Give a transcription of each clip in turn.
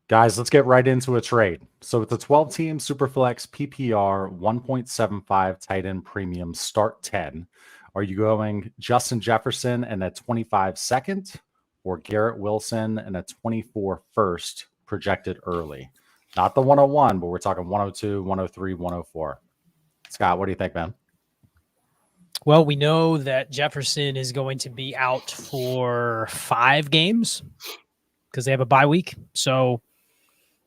Guys, let's get right into a trade. So with the 12-team Superflex PPR 1.75 tight end premium start 10, are you going Justin Jefferson and a 25 second or Garrett Wilson and a 24 first projected early? Not the 101, but we're talking 102, 103, 104. Scott, what do you think, man? Well, we know that Jefferson is going to be out for 5 games because they have a bye week. So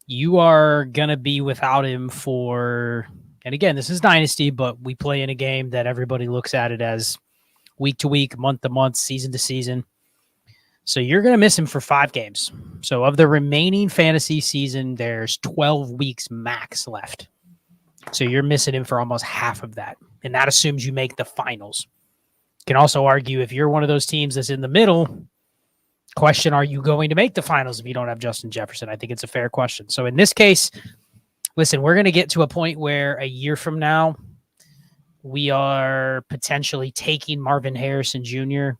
you are going to be without him for, and again, this is Dynasty, but we play in a game that everybody looks at it as week to week, month to month, season to season. So you're going to miss him for 5 games. So of the remaining fantasy season, there's 12 weeks max left. So you're missing him for almost half of that. And that assumes you make the finals. You can also argue if you're one of those teams that's in the middle, question, are you going to make the finals if you don't have Justin Jefferson? I think it's a fair question. So in this case, listen, we're going to get to a point where a year from now, we are potentially taking Marvin Harrison Jr.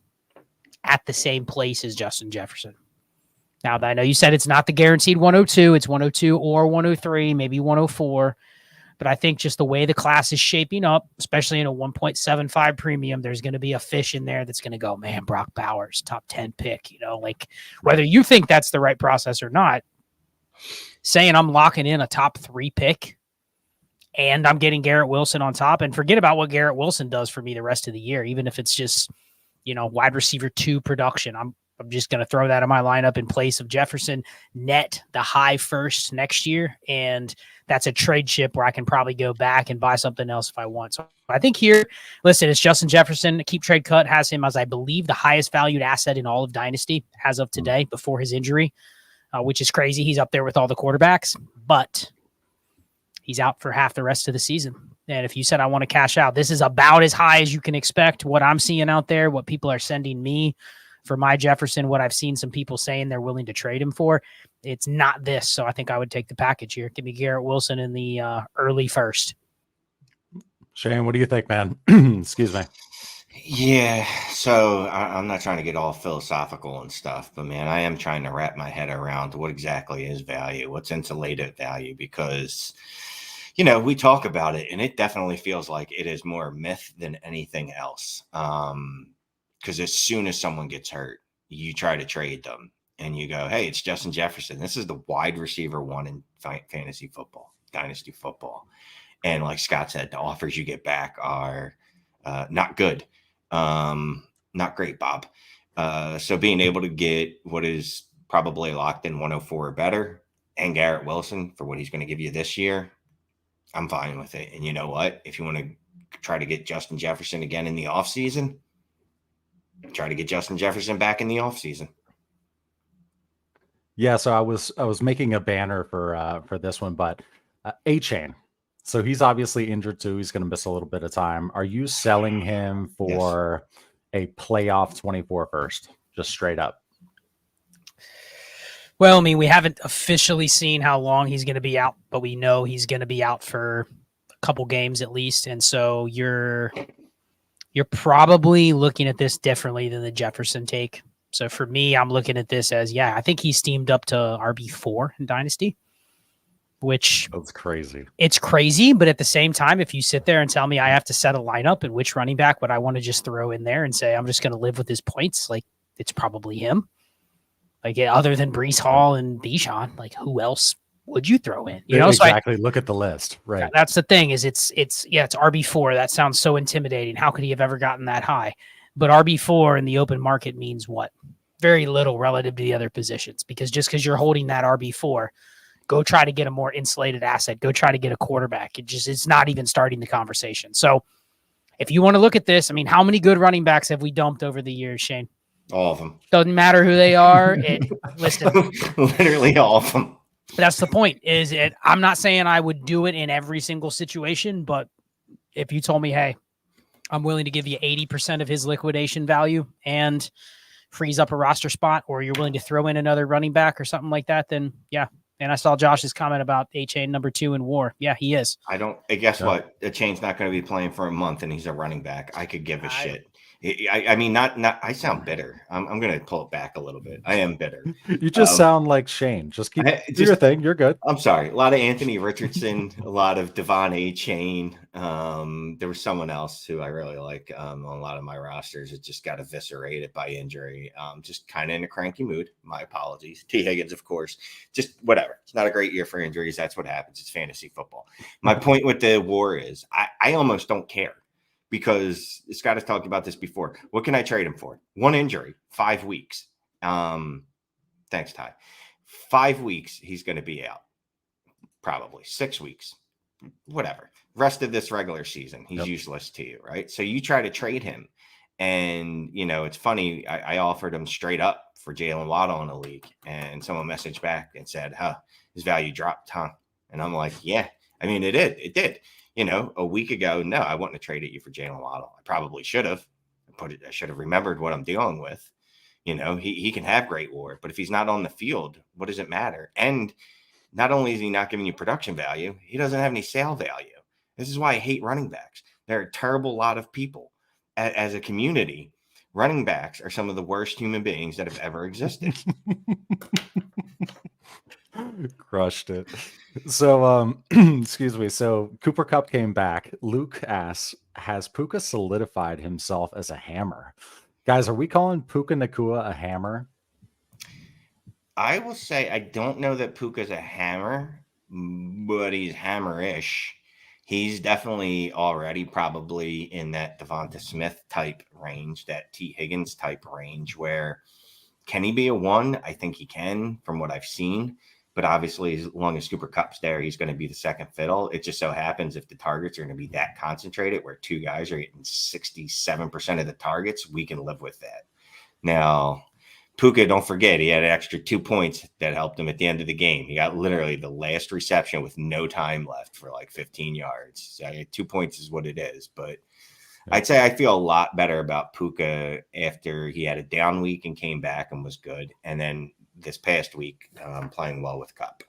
at the same place as Justin Jefferson. Now, I know you said it's not the guaranteed 102. It's 102 or 103, maybe 104. But I think just the way the class is shaping up, especially in a 1.75 premium, there's going to be a fish in there that's going to go, man, Brock Bowers, top 10 pick. You know, like whether you think that's the right process or not, saying I'm locking in a top 3 pick and I'm getting Garrett Wilson on top, and forget about what Garrett Wilson does for me the rest of the year, even if it's just, you know, wide receiver 2 production. I'm just going to throw that in my lineup in place of Jefferson, net the high first next year. And that's a trade chip where I can probably go back and buy something else if I want. So I think here, listen, it's Justin Jefferson. Keep Trade Cut has him as, I believe, the highest valued asset in all of Dynasty as of today before his injury, which is crazy. He's up there with all the quarterbacks, but he's out for half the rest of the season. And if you said, I want to cash out, this is about as high as you can expect. What I'm seeing out there, what people are sending me for my Jefferson, what I've seen some people saying they're willing to trade him for, it's not this. So I think I would take the package here. Give me Garrett Wilson in the early first. Shane, what do you think, man? Excuse me. Yeah, so I'm not trying to get all philosophical and stuff, but man, I am trying to wrap my head around what exactly is value, what's insulated value, because, you know, we talk about it and it definitely feels like it is more myth than anything else. Because as soon as someone gets hurt, you try to trade them and you go, hey, it's Justin Jefferson. This is the wide receiver 1 in fantasy football, dynasty football. And like Scott said, the offers you get back are not good. Not great, Bob. So being able to get what is probably locked in 104 or better and Garrett Wilson for what he's going to give you this year, I'm fine with it. And you know what? If you want to try to get Justin Jefferson again in the offseason, try to get Justin Jefferson back in the offseason. Yeah, so I was making a banner for this one, but A-Chain. So he's obviously injured too. He's going to miss a little bit of time. Are you selling him for a playoff 24 first, just straight up? Well, I mean, we haven't officially seen how long he's going to be out, but we know he's going to be out for a couple games at least. And so you're probably looking at this differently than the Jefferson take. So for me, I'm looking at this as, I think he's steamed up to RB4 in Dynasty, which that's crazy. It's crazy, but at the same time, if you sit there and tell me I have to set a lineup and which running back would I want to just throw in there and say I'm just going to live with his points, like it's probably him. Like other than Breece Hall and Bijan, like who else would you throw in? You know, exactly. So look at the list, right? That's the thing. Is it's RB4. That sounds so intimidating. How could he have ever gotten that high? But RB4 in the open market means what? Very little relative to the other positions. Because just because you're holding that RB4, go try to get a more insulated asset. Go try to get a quarterback. It's not even starting the conversation. So if you want to look at this, I mean, how many good running backs have we dumped over the years, Shane? All of them. Doesn't matter who they are. Listen, literally all of them. That's the point. I'm not saying I would do it in every single situation, but if you told me, hey, I'm willing to give you 80% of his liquidation value and freeze up a roster spot, or you're willing to throw in another running back or something like that, then yeah. And I saw Josh's comment about A-Chain number 2 in WAR. Yeah, he is. Guess what? A-Chain's not going to be playing for a month and he's a running back. I could give a shit. I mean, not. I sound bitter. I'm going to pull it back a little bit. I am bitter. You just sound like Shane. Just do your thing. You're good. I'm sorry. A lot of Anthony Richardson, a lot of Devon A. Chain. There was someone else who I really like on a lot of my rosters. It just got eviscerated by injury. Just kind of in a cranky mood. My apologies. T. Higgins, of course. Just whatever. It's not a great year for injuries. That's what happens. It's fantasy football. My point with the war is I almost don't care. Because Scott has talked about this before. What can I trade him for? One injury, 5 weeks. Thanks, Ty. 5 weeks, he's going to be out. Probably 6 weeks. Whatever. Rest of this regular season, he's useless to you, right? So you try to trade him. And, it's funny. I offered him straight up for Jalen Waddle in a league. And someone messaged back and said, his value dropped, huh? And I'm like, yeah. I mean, it did. It did. A week ago, no, I wouldn't have traded you for Jalen Waddle. I probably should have. I should have remembered what I'm dealing with. He can have great WAR, but if he's not on the field, what does it matter? And not only is he not giving you production value, he doesn't have any sale value. This is why I hate running backs. They're a terrible lot of people. As a community, running backs are some of the worst human beings that have ever existed. Crushed it. So, excuse me. So Cooper Kupp came back. Luke asks, has Puka solidified himself as a hammer? Guys, are we calling Puka Nacua a hammer? I will say I don't know that Puka's a hammer, but he's hammer-ish. He's definitely already probably in that Devonta Smith type range, that T. Higgins type range, where can he be a 1? I think he can from what I've seen. But obviously, as long as Cooper Kupp's there, he's going to be the second fiddle. It just so happens if the targets are going to be that concentrated, where 2 guys are getting 67% of the targets, we can live with that. Now, Puka, don't forget, he had an extra 2 points that helped him at the end of the game. He got literally the last reception with no time left for like 15 yards. So 2 points is what it is. But I'd say I feel a lot better about Puka after he had a down week and came back and was good. And then this past week, playing well with Kupp.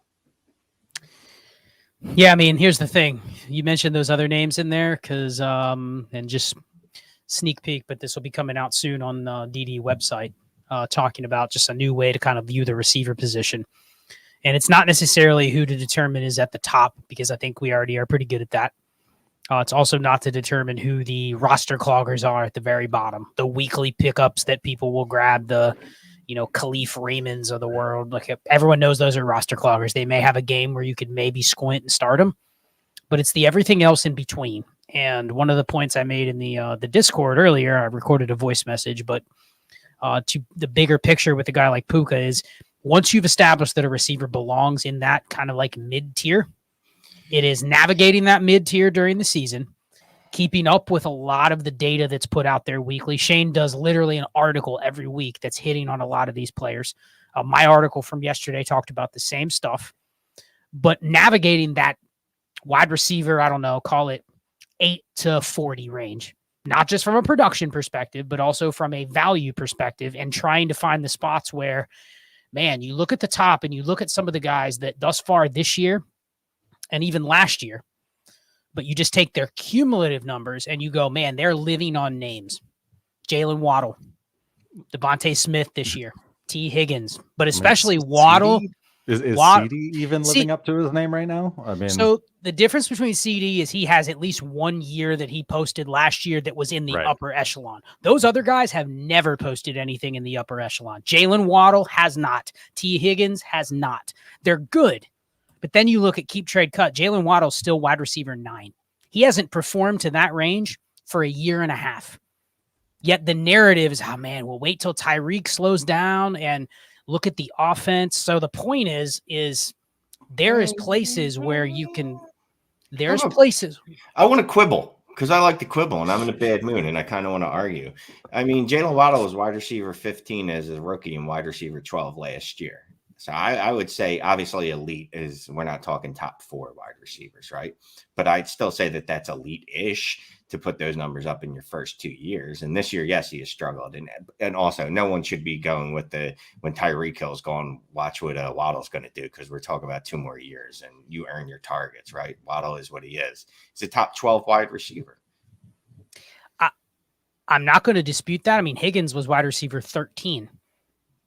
Yeah, I mean, here's the thing. You mentioned those other names in there because, and just sneak peek, but this will be coming out soon on the DD website, talking about just a new way to kind of view the receiver position. And it's not necessarily who to determine is at the top, because I think we already are pretty good at that. It's also not to determine who the roster cloggers are at the very bottom, the weekly pickups that people will grab, the Khalif Raymonds of the world. Like, everyone knows those are roster cloggers. They may have a game where you could maybe squint and start them, but it's the everything else in between. And one of the points I made in the Discord earlier, I recorded a voice message, but to the bigger picture with a guy like Puka is once you've established that a receiver belongs in that kind of like mid-tier, it is navigating that mid-tier during the season, keeping up with a lot of the data that's put out there weekly. Shane does literally an article every week that's hitting on a lot of these players. My article from yesterday talked about the same stuff, but navigating that wide receiver, I don't know, call it 8 to 40 range, not just from a production perspective, but also from a value perspective, and trying to find the spots where, man, you look at the top and you look at some of the guys that thus far this year and even last year, but you just take their cumulative numbers and you go, man, they're living on names. Jalen Waddle, Devontae Smith this year, T. Higgins, but especially Waddle. Is CD even living up to his name right now? I mean, so the difference between CD is he has at least 1 year that he posted last year that was in the upper echelon. Those other guys have never posted anything in the upper echelon. Jalen Waddle has not. T. Higgins has not. They're good. But then you look at keep, trade, cut. Jalen Waddle's still wide receiver 9. He hasn't performed to that range for a year and a half. Yet the narrative is, oh man, we'll wait till Tyreek slows down and look at the offense. So the point is there is places where you can, there's places. I want to quibble because I like to quibble and I'm in a bad mood and I kind of want to argue. I mean, Jalen Waddle was wide receiver 15 as a rookie and wide receiver 12 last year. So I would say obviously elite is, we're not talking top 4 wide receivers, right? But I'd still say that that's elite-ish to put those numbers up in your first 2 years. And this year, yes, he has struggled. And also no one should be going with when Tyreek Hill's gone, watch what Waddle's going to do, because we're talking about 2 more years and you earn your targets, right? Waddle is what he is. He's a top 12 wide receiver. I'm not going to dispute that. I mean, Higgins was wide receiver 13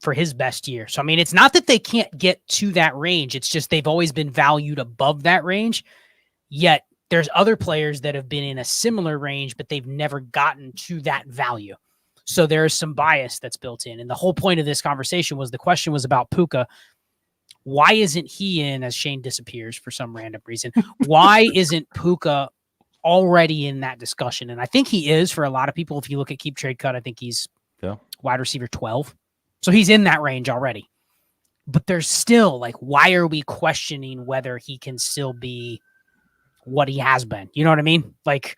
for his best year. So, I mean, it's not that they can't get to that range. It's just they've always been valued above that range. Yet there's other players that have been in a similar range, but they've never gotten to that value. So there is some bias that's built in. And the whole point of this conversation was the question was about Puka. Why isn't he in as Shane disappears for some random reason? Why isn't Puka already in that discussion? And I think he is for a lot of people. If you look at Keep Trade Cut, I think he's wide receiver 12. So he's in that range already. But there's still like, why are we questioning whether he can still be what he has been? You know what I mean? Like,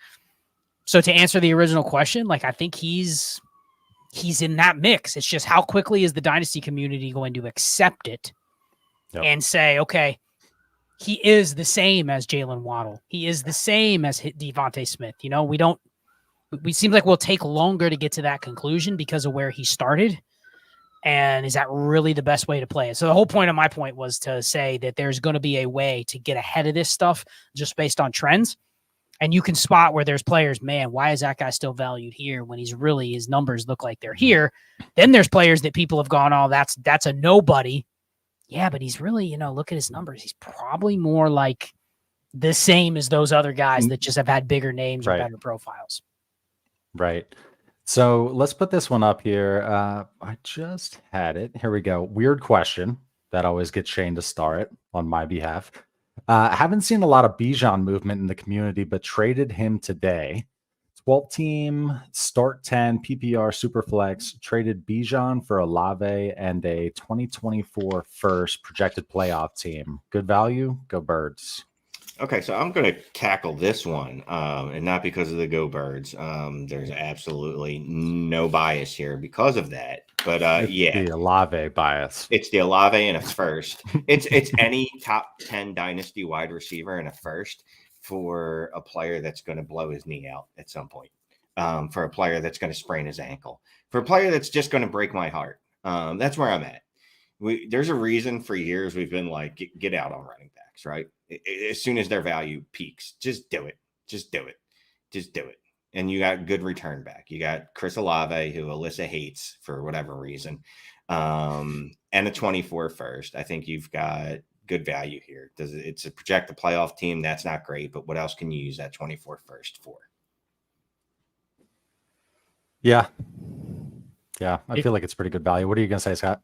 so to answer the original question, like, I think he's in that mix. It's just how quickly is the dynasty community going to accept it and say, okay, he is the same as Jalen Waddle. He is the same as Devontae Smith. You know, we seem like we'll take longer to get to that conclusion because of where he started. And is that really the best way to play it? So the whole point of my point was to say that there's going to be a way to get ahead of this stuff just based on trends. And you can spot where there's players, man, why is that guy still valued here when his numbers look like they're here? Then there's players that people have gone, oh, that's a nobody. Yeah, but he's really, look at his numbers. He's probably more like the same as those other guys that just have had bigger names or better profiles. Right. So let's put this one up here. I just had it. Here we go. Weird question that always gets Shane to start on my behalf. Haven't seen a lot of Bijan movement in the community, but traded him today. 12-team, start 10, PPR, Superflex, traded Bijan for Olave and a 2024 first projected playoff team. Good value? Go Birds. Okay, so I'm going to tackle this one, and not because of the Go Birds. There's absolutely no bias here because of that. But the Olave bias. It's the Olave and a first. It's any top 10 dynasty wide receiver and a first for a player that's going to blow his knee out at some point. For a player that's going to sprain his ankle. For a player that's just going to break my heart. That's where I'm at. There's a reason for years we've been like, get out on running backs, right? As soon as their value peaks, just do it. Just do it. Just do it. And you got good return back. You got Chris Olave, who Alyssa hates for whatever reason, and a 24 first. I think you've got good value here. It's a project a playoff team. That's not great, but what else can you use that 24 first for? Yeah. I feel like it's pretty good value. What are you going to say, Scott?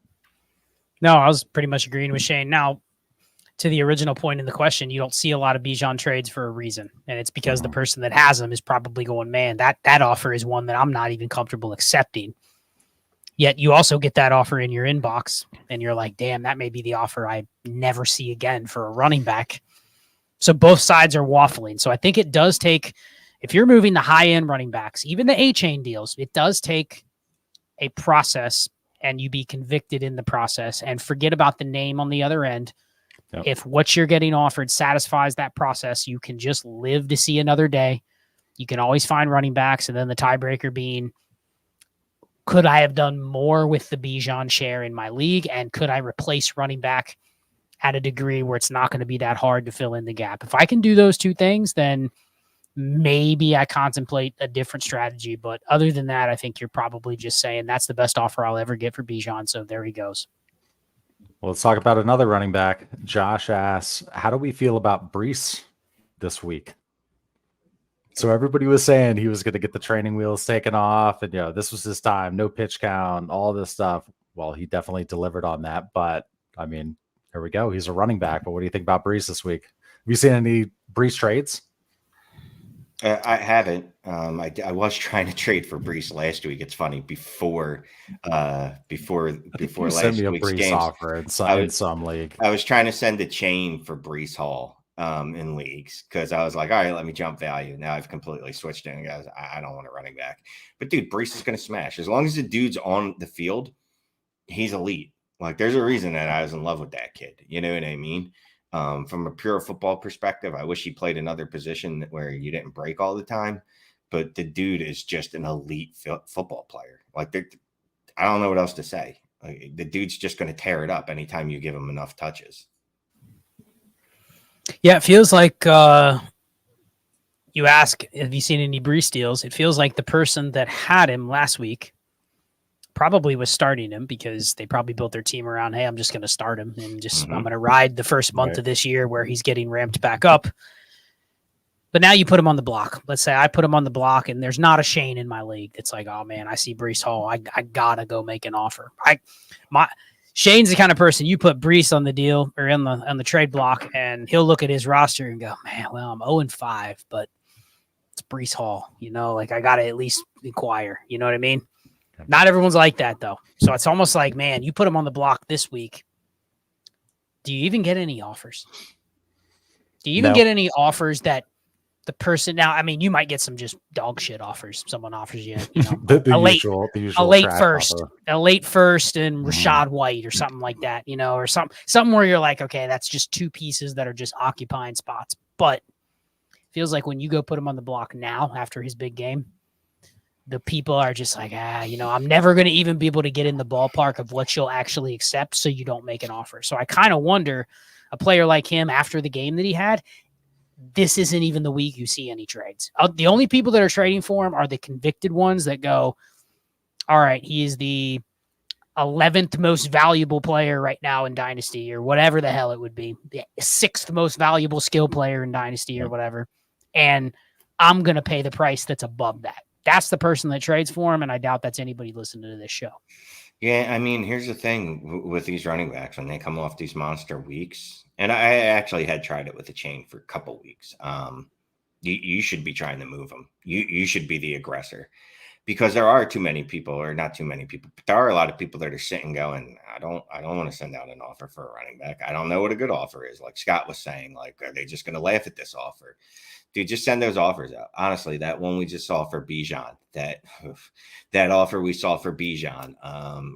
No, I was pretty much agreeing with Shane. Now, to the original point in the question, you don't see a lot of Bijan trades for a reason. And it's because the person that has them is probably going, man, that offer is one that I'm not even comfortable accepting. Yet you also get that offer in your inbox and you're like, damn, that may be the offer I never see again for a running back. So both sides are waffling. So I think it does take, if you're moving the high-end running backs, even the A-chain deals, it does take a process and you be convicted in the process and forget about the name on the other end. Yep. If what you're getting offered satisfies that process, you can just live to see another day. You can always find running backs. And then the tiebreaker being, could I have done more with the Bijan share in my league? And could I replace running back at a degree where it's not going to be that hard to fill in the gap? If I can do those two things, then maybe I contemplate a different strategy. But other than that, I think you're probably just saying that's the best offer I'll ever get for Bijan. So there he goes. Well, let's talk about another running back. Josh asks, how do we feel about Breece this week? So everybody was saying he was going to get the training wheels taken off and, this was his time, no pitch count, all this stuff. Well, he definitely delivered on that. But, I mean, here we go. He's a running back. But what do you think about Breece this week? Have you seen any Breece trades? I haven't. I was trying to trade for Breece last week. It's funny before last week's games. Offer in some league. I was trying to send a chain for Breece Hall in leagues because I was like, all right, let me jump value. Now I've completely switched in, guys. I don't want a running back, but dude, Breece is going to smash as long as the dude's on the field. He's elite. Like there's a reason that I was in love with that kid. You know what I mean? From a pure football perspective, I wish he played another position where you didn't break all the time, but the dude is just an elite football player. Like, I don't know what else to say. Like, the dude's just going to tear it up anytime you give him enough touches. Yeah, it feels like You ask, have you seen any Breece deals? It feels like the person that had him last week probably was starting him because they probably built their team around, hey, I'm just going to start him and I'm going to ride the first month of this year where he's getting ramped back up. But now you put him on the block. Let's say I put him on the block and there's not a Shane in my league. It's like, oh man, I see Breece Hall. I got to go make an offer. Shane's the kind of person you put Breece on the deal or on the trade block and he'll look at his roster and go, man, well, I'm 0-5, but it's Breece Hall, like I got to at least inquire. You know what I mean? Not everyone's like that though. So it's almost like, man, you put him on the block this week. Do you even get any offers? Do you even get any offers that the person now, I mean, you might get some just dog shit offers. Someone offers you, a late first and Rashad White or something like that, or something where you're like, okay, that's just two pieces that are just occupying spots. But it feels like when you go put him on the block now after his big game, the people are just like, I'm never going to even be able to get in the ballpark of what you'll actually accept. So you don't make an offer. So I kind of wonder a player like him after the game that he had, this isn't even the week you see any trades. The only people that are trading for him are the convicted ones that go, all right, he is the 11th most valuable player right now in Dynasty or whatever the hell it would be, the 6th most valuable skill player in Dynasty or whatever. And I'm going to pay the price that's above that. That's the person that trades for him, and I doubt that's anybody listening to this show. Yeah, I mean, here's the thing with these running backs when they come off these monster weeks, and I actually had tried it with a chain for a couple weeks. You should be trying to move them. You should be the aggressor because there are too many people, or not too many people, but there are a lot of people that are sitting going, I don't want to send out an offer for a running back. I don't know what a good offer is. Like Scott was saying, like, are they just going to laugh at this offer? Dude, just send those offers out. Honestly, that one we just saw for Bijan, that offer we saw for Bijan,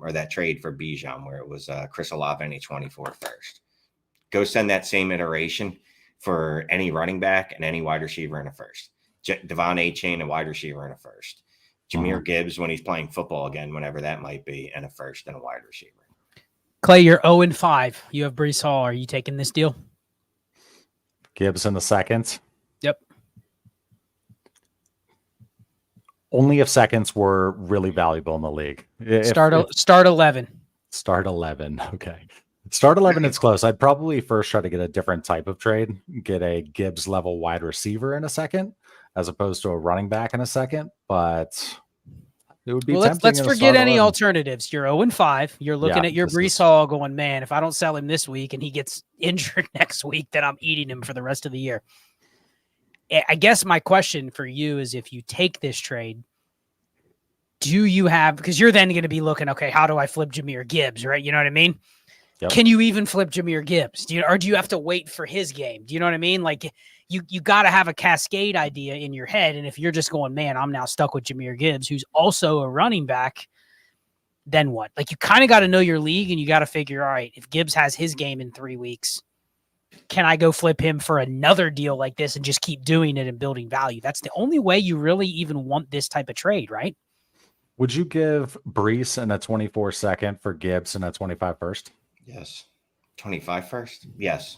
or that trade for Bijan where it was Chris Olave and a 24 first. Go send that same iteration for any running back and any wide receiver in a first. Devon A-Chain, a wide receiver in a first. Jahmyr Gibbs when he's playing football again, whenever that might be, and a first and a wide receiver. Clay, you're 0-5. You have Breece Hall. Are you taking this deal? Gibbs in the second. Yep. Only if seconds were really valuable in the league. Start 11. Start 11. Okay. Start 11, it's close. I'd probably first try to get a different type of trade, get a Gibbs level wide receiver in a second, as opposed to a running back in a second. But it would be tempting. Let's forget any alternatives. You're 0-5. You're looking at your Breece Hall going, man, if I don't sell him this week and he gets injured next week, then I'm eating him for the rest of the year. I guess my question for you is if you take this trade, do you have, because you're then going to be looking, okay, how do I flip Jahmyr Gibbs, right? You know what I mean? Yep. Can you even flip Jahmyr Gibbs? Or do you have to wait for his game? Do you know what I mean? Like you got to have a cascade idea in your head. And if you're just going, man, I'm now stuck with Jahmyr Gibbs, who's also a running back, then what? Like you kind of got to know your league and you got to figure, all right, if Gibbs has his game in 3 weeks, can I go flip him for another deal like this and just keep doing it and building value? That's the only way you really even want this type of trade, right? Would you give Breece in a 24 second for Gibbs in a 25 first? Yes. 25 first? Yes.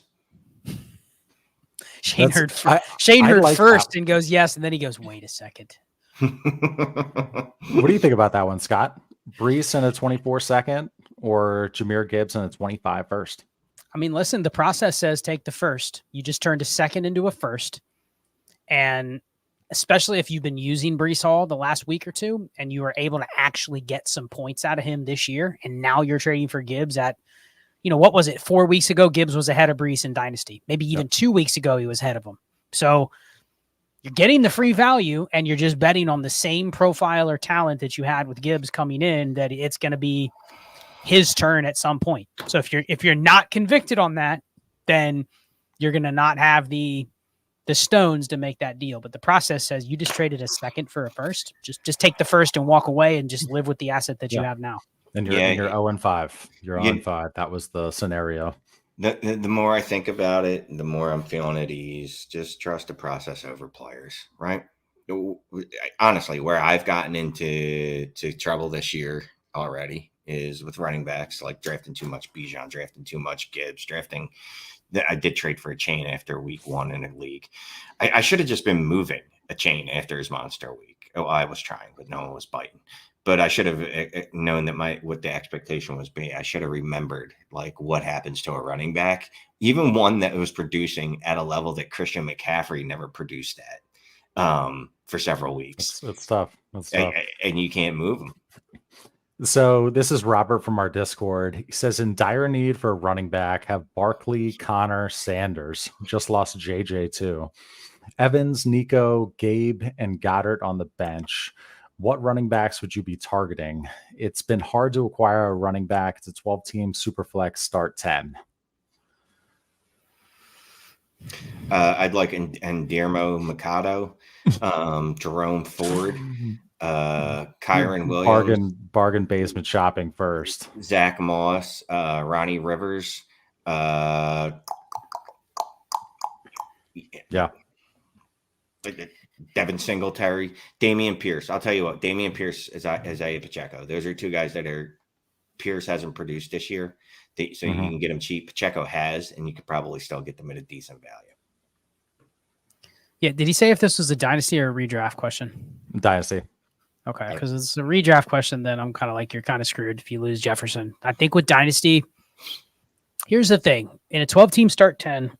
Shane heard like first and goes, yes. And then he goes, wait a second. What do you think about that one, Scott? Breece in a 24 second or Jahmyr Gibbs in a 25 first? I mean, listen, the process says take the first. You just turned a second into a first. And especially if you've been using Breece Hall the last week or two and you were able to actually get some points out of him this year, and now you're trading for Gibbs at, what was it? 4 weeks ago, Gibbs was ahead of Breece in Dynasty. Maybe even 2 weeks ago, he was ahead of him. So you're getting the free value and you're just betting on the same profile or talent that you had with Gibbs coming in, that it's going to be his turn at some point. So if you're not convicted on that, then you're going to not have the stones to make that deal. But the process says you just traded a second for a first. Just take the first and walk away and just live with the asset that you have now. And you're 0-5. You're 0-5. That was the scenario. The more I think about it, the more I'm feeling at ease. Just trust the process over players, right? Honestly, where I've gotten into trouble this year already is with running backs, like drafting too much Bijan, drafting too much Gibbs, I did trade for a chain after week 1 in a league. I should have just been moving. a chain after his monster week. Oh, I was trying, but no one was biting. But I should have known that what the expectation was be. I should have remembered like what happens to a running back, even one that was producing at a level that Christian McCaffrey never produced at for several weeks. It's tough. It's tough. And you can't move them. So this is Robert from our Discord. He says, in dire need for a running back, have Barkley, Connor, Sanders. Just lost JJ too. Evans, Nico, Gabe, and Goddard on the bench. What running backs would you be targeting? It's been hard to acquire a running back. It's a 12-team Superflex start 10. I'd like Endermo Mikado, Jerome Ford, Kyron Williams. Bargain basement shopping first. Zach Moss, Ronnie Rivers. Yeah. Devin Singletary, Damian Pierce. I'll tell you what, Damian Pierce is Isaiah Pacheco. Those are two guys that Pierce hasn't produced this year. So you can get them cheap. Pacheco has, and you could probably still get them at a decent value. Yeah. Did he say if this was a dynasty or a redraft question? Dynasty. Okay. Because it's a redraft question, then I'm kind of like, you're kind of screwed if you lose Jefferson. I think with dynasty, here's the thing. In a 12-team start 10,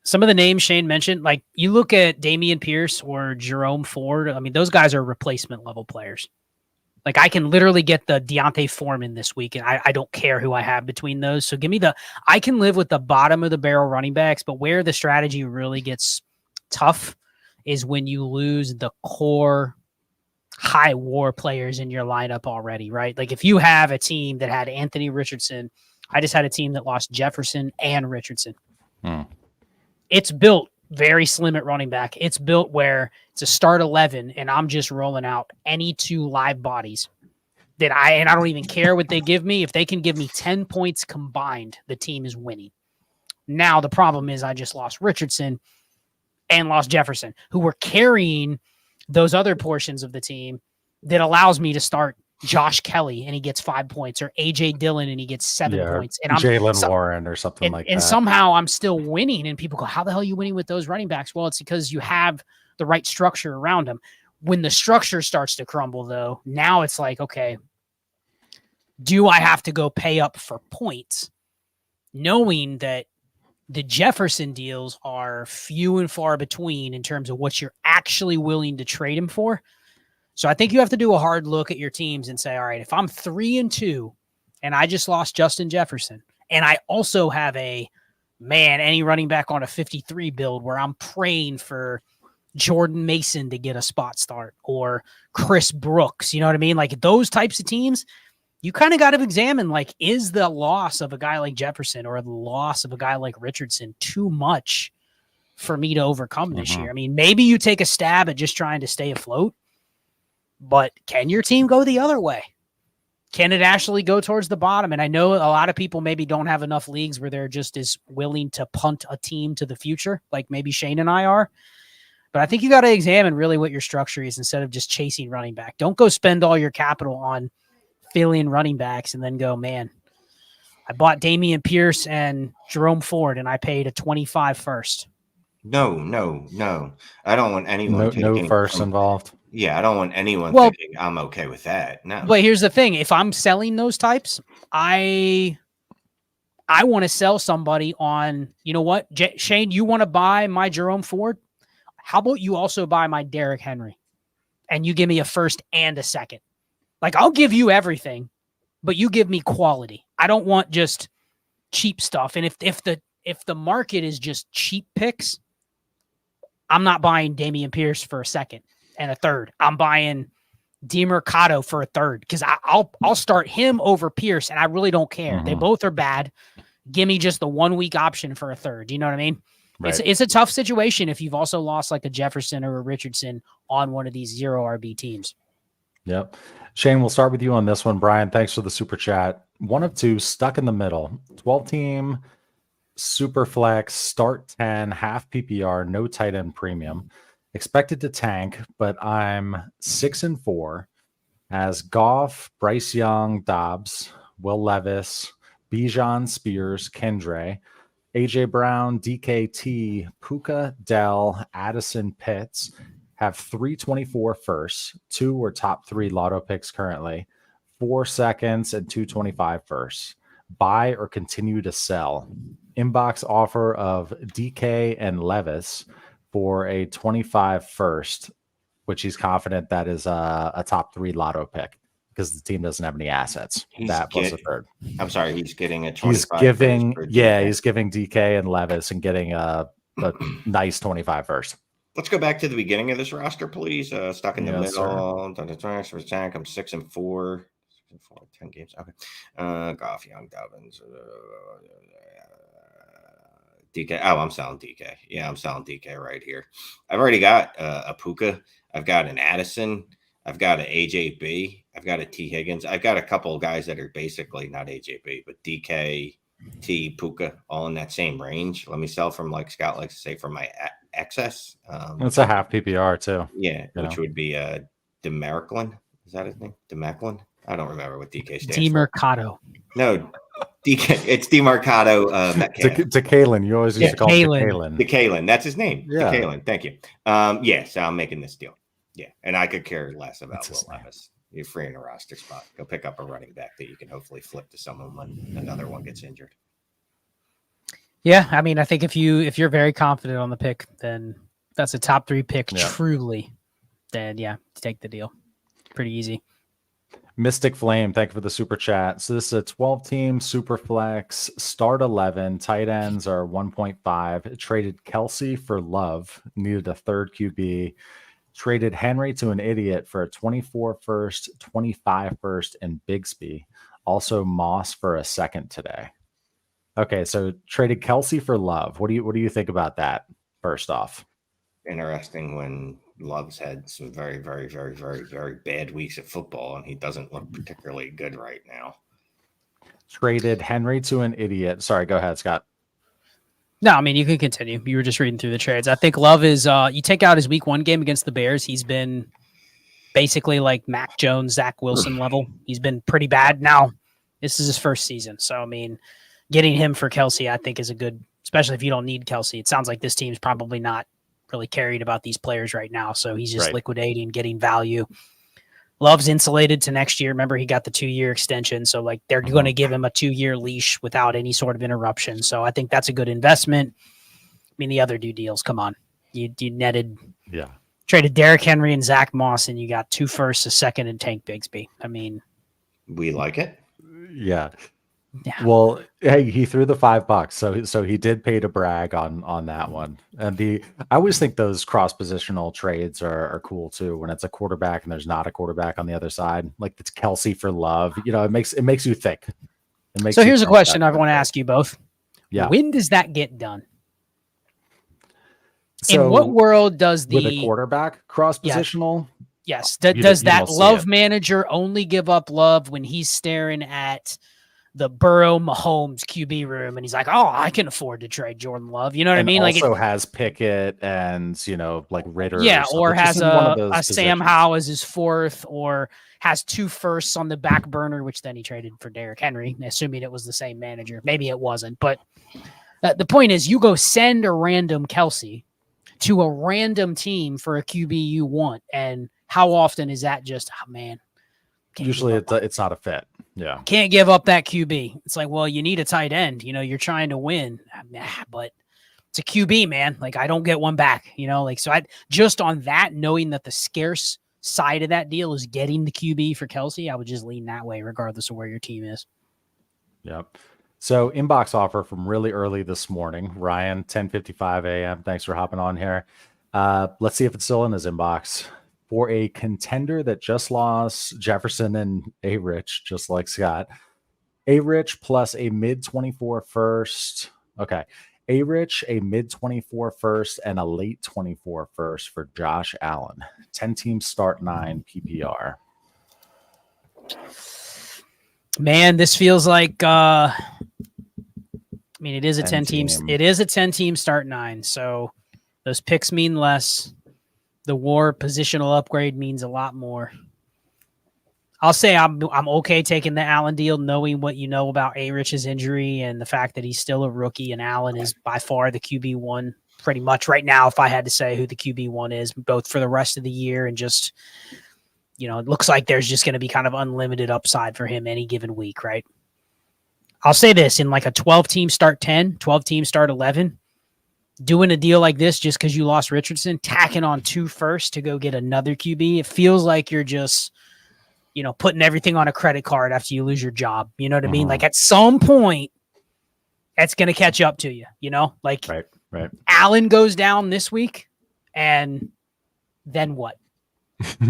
some of the names Shane mentioned, like you look at Damian Pierce or Jerome Ford. I mean, those guys are replacement level players. Like I can literally get the Deontay Foreman this week, and I don't care who I have between those. So give me I can live with the bottom of the barrel running backs, but where the strategy really gets tough is when you lose the core high war players in your lineup already, right? Like if you have a team that had Anthony Richardson, I just had a team that lost Jefferson and Richardson. It's built very slim at running back. It's built where it's a start 11 and I'm just rolling out any two live bodies that I don't even care what they give me. If they can give me 10 points combined, the team is winning. Now the problem is I just lost Richardson and lost Jefferson, who were carrying those other portions of the team that allows me to start Josh Kelly and he gets 5 points, or AJ Dillon and he gets 7 points, and I'm Jalen Warren or something like that. And somehow I'm still winning. And people go, how the hell are you winning with those running backs? Well, it's because you have the right structure around them. When the structure starts to crumble, though, now it's like, okay, do I have to go pay up for points, knowing that the Jefferson deals are few and far between in terms of what you're actually willing to trade him for? So I think you have to do a hard look at your teams and say, all right, if I'm 3-2 and I just lost Justin Jefferson, and I also have any running back on a 53 build where I'm praying for Jordan Mason to get a spot start or Chris Brooks, you know what I mean? Like those types of teams, you kind of got to examine, like, is the loss of a guy like Jefferson or the loss of a guy like Richardson too much for me to overcome this year? I mean, maybe you take a stab at just trying to stay afloat, but can your team go the other way? Can it actually go towards the bottom? And I know a lot of people maybe don't have enough leagues where they're just as willing to punt a team to the future, like maybe Shane and I are. But I think you got to examine really what your structure is instead of just chasing running back. Don't go spend all your capital on fill-in running backs and then go, man, I bought Damian Pierce and Jerome Ford and I paid a 25 first. No. I don't want anyone no first involved. Yeah, I don't want anyone thinking I'm okay with that. No. But here's the thing. If I'm selling those types, I want to sell somebody on, you know what, Shane, you want to buy my Jerome Ford? How about you also buy my Derrick Henry? And you give me a first and a second. Like, I'll give you everything, but you give me quality. I don't want just cheap stuff. And if the market is just cheap picks, I'm not buying Damian Pierce for a second and a third. I'm buying DeMercado for a third because I'll start him over Pierce, and I really don't care. They both are bad. Give me just the 1 week option for a third. You know what I mean? Right. It's a tough situation if you've also lost like a Jefferson or a Richardson on one of these 0 RB teams. Yep. Shane, we'll start with you on this one. Brian, thanks for the super chat. 1 of 2, stuck in the middle. 12-team, super flex, start 10, half PPR, no tight end premium. Expected to tank, but I'm 6-4 as Goff, Bryce Young, Dobbs, Will Levis, Bijan, Spears, Kendre, AJ Brown, DKT, Puka, Dell, Addison, Pitts, have 324 firsts, 2 or top 3 lotto picks currently, 4 seconds, and 225 firsts. Buy or continue to sell. Inbox offer of DK and Levis for a 25 first, which he's confident that is a top 3 lotto pick because the team doesn't have any assets. That was the third. I'm sorry, he's getting a 25. He's giving, he's giving DK and Levis and getting a nice 25 first. Let's go back to the beginning of this roster, please. Stuck in the middle. I'm 6-4. 10 games. Okay. Goff, Young, Dobbins. DK. Oh, I'm selling DK. Yeah, I'm selling DK right here. I've already got a Puka. I've got an Addison. I've got an AJB. I've got a T. Higgins. I've got a couple of guys that are basically not AJB, but DK, T, Puka, all in that same range. Let me sell from, like Scott likes to say, from my excess. It's a half PPR too. Yeah, which would be Demerclin. Is that his name? Demerclin? I don't remember what DK stands Demercado. for. No, DK. It's Demercado Metcalf. DeKalen. You always used to call him DeKalen. DeKalen. That's his name. Yeah. DeKalen. Thank you. So I'm making this deal. Yeah, and I could care less about Will Levis. You're free in a roster spot. Go pick up a running back that you can hopefully flip to someone when another one gets injured. Yeah, I mean, I think if you're very confident on the pick, then that's a top 3 pick truly. Then take the deal. Pretty easy. Mystic Flame, thank you for the super chat. So this is a 12-team super flex, start 11, tight ends are 1.5. Traded Kelsey for Love, needed a third QB. Traded Henry to an idiot for a 24 first, 25 first, and Bigsby. Also Moss for a second today. Okay, so traded Kelsey for Love. What do you think about that? First off, interesting when Love's had some very, very, very, very, very bad weeks at football, and he doesn't look particularly good right now. Traded Henry to an idiot. Sorry, go ahead, Scott. No, I mean, you can continue. You were just reading through the trades. I think Love is, you take out his week 1 game against the Bears. He's been basically like Mac Jones, Zach Wilson level. He's been pretty bad. Now, this is his first season. So, I mean, getting him for Kelsey, I think is a good, especially if you don't need Kelsey. It sounds like this team's probably not really carried about these players right now. So he's just liquidating, getting value. Love's insulated to next year. Remember, he got the 2-year extension. So, like, they're going to give him a 2-year leash without any sort of interruption. So I think that's a good investment. I mean, the other 2 deals, come on. You netted, traded Derrick Henry and Zach Moss, and you got 2 firsts, a second, and Tank Bigsby. I mean, we like it. Yeah. Well, hey, he threw the $5, so he did pay to brag on that one. And I always think those cross positional trades are cool too. When it's a quarterback and there's not a quarterback on the other side, like it's Kelsey for Love. You know, it makes you think. So here's a question I want to ask you both. Yeah, when does that get done? So in what world does with a quarterback cross positional? Yes. Does that Love manager only give up Love when he's staring at the Burrow Mahomes QB room and he's like, oh, I can afford to trade Jordan Love. You know what I mean? Like, also has Pickett and, like Ritter. Yeah. Or has a Sam Howell as his 4th, or has 2 firsts on the back burner, which then he traded for Derrick Henry, assuming it was the same manager. Maybe it wasn't. But the point is, you go send a random Kelsey to a random team for a QB you want. And how often is that just, oh, man. Usually it's not a fit. Yeah. Can't give up that QB. It's like, well, you need a tight end. You're trying to win. But it's a QB, man. Like, I don't get one back, so I just on that, knowing that the scarce side of that deal is getting the QB for Kelsey, I would just lean that way regardless of where your team is. Yep. So inbox offer from really early this morning, Ryan, 10:55 a.m. Thanks for hopping on here. Let's see if it's still in his inbox. For a contender that just lost Jefferson and A-Rich, just like Scott. A-Rich plus a mid-24 first. Okay. A-Rich, a mid-24 first, and a late 24 first for Josh Allen. 10-team start 9 PPR. Man, this feels like it is a 10-team. It is a 10-team start 9, so those picks mean less. The war positional upgrade means a lot more. I'll say I'm okay taking the Allen deal, knowing what you know about A-Rich's injury and the fact that he's still a rookie, and Allen is by far the QB1 pretty much right now, if I had to say who the QB1 is, both for the rest of the year and just, it looks like there's just going to be kind of unlimited upside for him any given week, right? I'll say this, in like a 12-team start 10, 12-team start 11, doing a deal like this just because you lost Richardson, tacking on 2 first to go get another QB, it feels like you're just, putting everything on a credit card after you lose your job. You know what I mean? Like at some point, that's going to catch up to you, Like right. Allen goes down this week, and then what?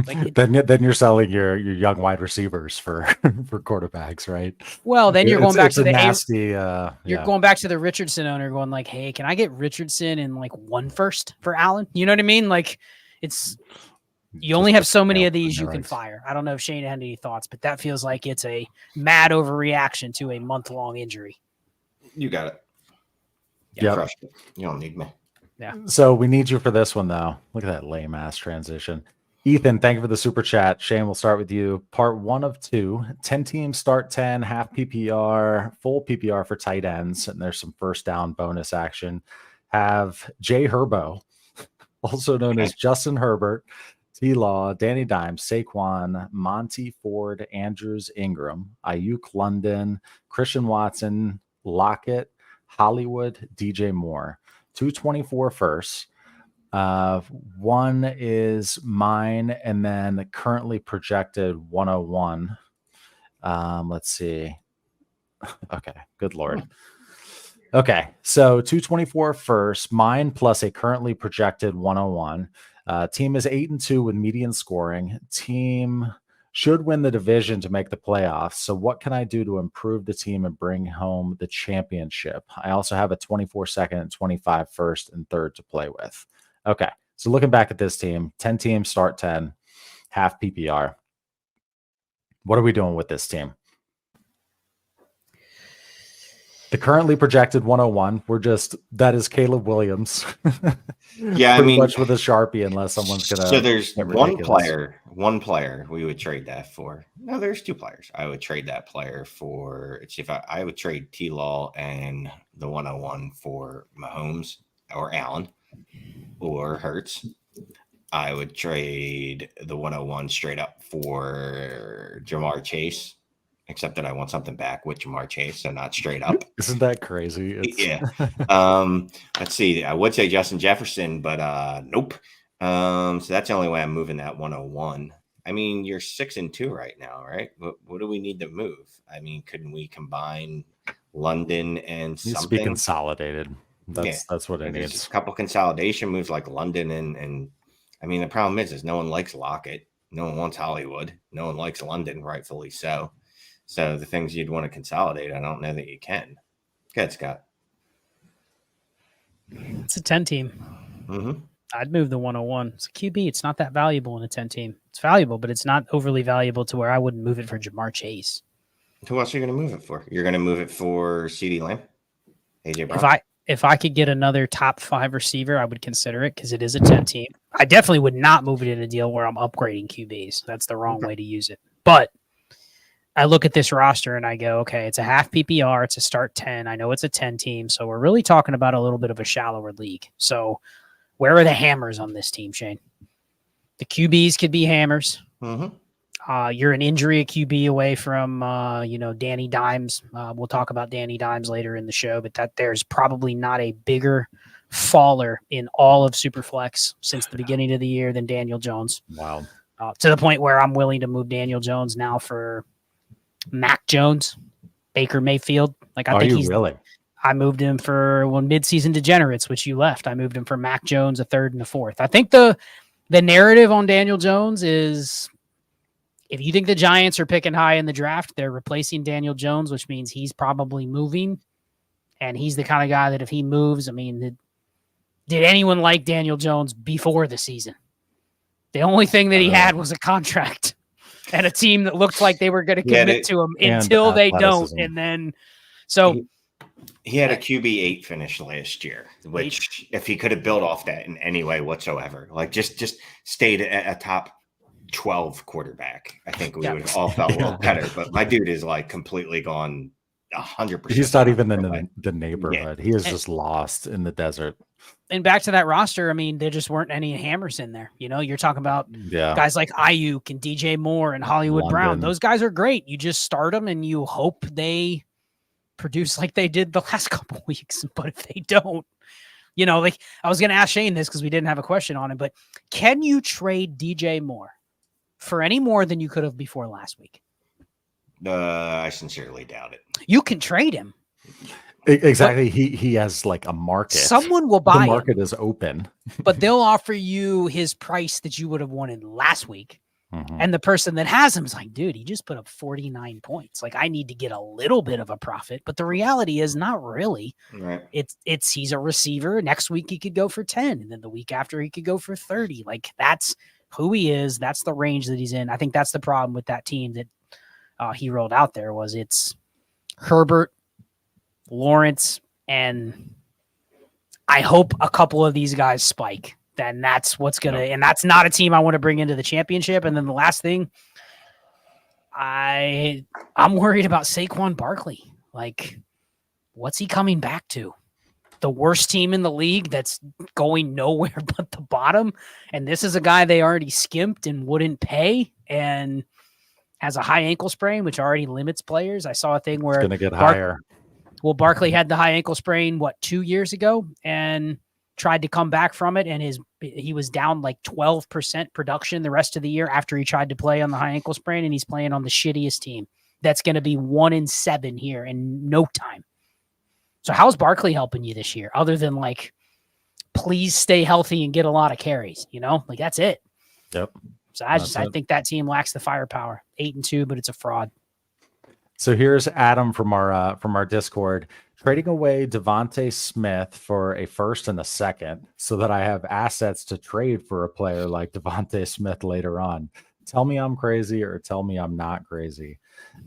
Like then you're selling your young wide receivers for quarterbacks, right? Well, then you're going back to the nasty. You're going back to the Richardson owner, going like, "Hey, can I get Richardson in like 1 first for Allen?" You know what I mean? Like, you only have so many of these you can fire. I don't know if Shane had any thoughts, but that feels like it's a mad overreaction to a month-long injury. You got it. Yeah, you don't need me. Yeah. So we need you for this one, though. Look at that lame ass transition. Ethan, thank you for the super chat. Shane, we'll start with you. Part 1 of 2, 10 teams start 10, half PPR, full PPR for tight ends. And there's some first down bonus action. Have Jay Herbo, also known as Justin Herbert, T-Law, Danny Dimes, Saquon, Monty Ford, Andrews, Ingram, Ayuk London, Christian Watson, Lockett, Hollywood, DJ Moore. 224 first. 1 is mine, and then currently projected 101. Let's see. Okay, good Lord. Okay, so 224 first, mine plus a currently projected 101. Team is 8-2 with median scoring. Team should win the division to make the playoffs. So what can I do to improve the team and bring home the championship? I also have a 24 second and 25 first and third to play with. Okay, so looking back at this team, 10 teams start 10, half PPR. What are we doing with this team? The currently projected 101, that is Caleb Williams. Yeah, pretty much with a Sharpie, unless someone's going to. So there's one player we would trade that for. No, there's 2 players. I would trade that player for. If I would trade T-Law and the 101 for Mahomes or Allen or Hurts. I would trade the 101 straight up for Jamar Chase, except that I want something back with Jamar Chase, so not straight up. Isn't that crazy? Yeah. Let's see. I would say Justin Jefferson, but nope. So that's the only way I'm moving that 101. I mean, you're 6-2 right now, right? What do we need to move? I mean, couldn't we combine London and needs something? to be consolidated. That's what it needs. Just a couple consolidation moves like London and I mean, the problem is no one likes Lockett. No one wants Hollywood. No one likes London, rightfully so. So the things you'd want to consolidate, I don't know that you can. Go ahead, Scott. It's a 10 team. Mm-hmm. I'd move the 101. It's a QB. It's not that valuable in a 10 team. It's valuable, but it's not overly valuable to where I wouldn't move it for Jamar Chase. Who else are you going to move it for? You're going to move it for CeeDee Lamb? AJ Brown? If I could get another top 5 receiver, I would consider it because it is a 10 team. I definitely would not move it in a deal where I'm upgrading QBs. That's the wrong way to use it. But I look at this roster and I go, okay, it's a half PPR. It's a start 10. I know it's a 10 team. So we're really talking about a little bit of a shallower league. So where are the hammers on this team, Shane? The QBs could be hammers. Mm-hmm. You're an injury a QB away from, Danny Dimes. We'll talk about Danny Dimes later in the show, but that there's probably not a bigger faller in all of Superflex since the beginning of the year than Daniel Jones. Wow. To the point where I'm willing to move Daniel Jones now for Mac Jones, Baker Mayfield. Really? I moved him for midseason degenerates, which you left. I moved him for Mac Jones, a 3rd and a 4th. I think the narrative on Daniel Jones is, if you think the Giants are picking high in the draft, they're replacing Daniel Jones, which means he's probably moving. And he's the kind of guy that if he moves, I mean, did anyone like Daniel Jones before the season? The only thing that he had was a contract and a team that looked like they were going to commit to him until they don't. And then, he had a QB8 finish last year, which if he could have built off that in any way whatsoever, like just stayed at a top 12 quarterback, I think we would have all felt a little better. But my dude is like completely gone 100%. He's not even in the neighborhood. Yeah. He is just lost in the desert. And back to that roster, I mean, there just weren't any hammers in there. You know, you're talking about guys like Ayuk and DJ Moore and Hollywood Brown. Those guys are great. You just start them and you hope they produce like they did the last couple weeks. But if they don't, you know, like I was going to ask Shane this because we didn't have a question on it, but can you trade DJ Moore for any more than you could have before last week? I sincerely doubt it. You can trade him. Exactly. He has like a market. Someone will buy the market him, is open. but they'll offer you his price that you would have wanted last week. Mm-hmm. And the person that has him is like, dude, he just put up 49 points. Like, I need to get a little bit of a profit. But the reality is not really. Right. It's he's a receiver. Next week he could go for 10. And then the week after he could go for 30. Like, that's who he is. That's the range that he's in. I think that's the problem with that team that he rolled out there was it's Herbert, Lawrence, and I hope a couple of these guys spike. Then that's what's going to, and that's not a team I want to bring into the championship. And then the last thing, I'm worried about Saquon Barkley. Like, what's he coming back to? The worst team in the league that's going nowhere but the bottom. And this is a guy they already skimped and wouldn't pay and has a high ankle sprain, which already limits players. I saw a thing where it's going to get higher. Well, Barkley had the high ankle sprain, 2 years ago, and tried to come back from it. And he was down like 12% production the rest of the year after he tried to play on the high ankle sprain. And he's playing on the shittiest team. That's going to be 1-7 here in no time. So how's Barkley helping you this year? Other than like, please stay healthy and get a lot of carries, you know, like that's it. Yep. So I think that team lacks the firepower. 8-2, but it's a fraud. So here's Adam from our Discord trading away Devontae Smith for a first and a second so that I have assets to trade for a player like Devontae Smith later on. Tell me I'm crazy or tell me I'm not crazy.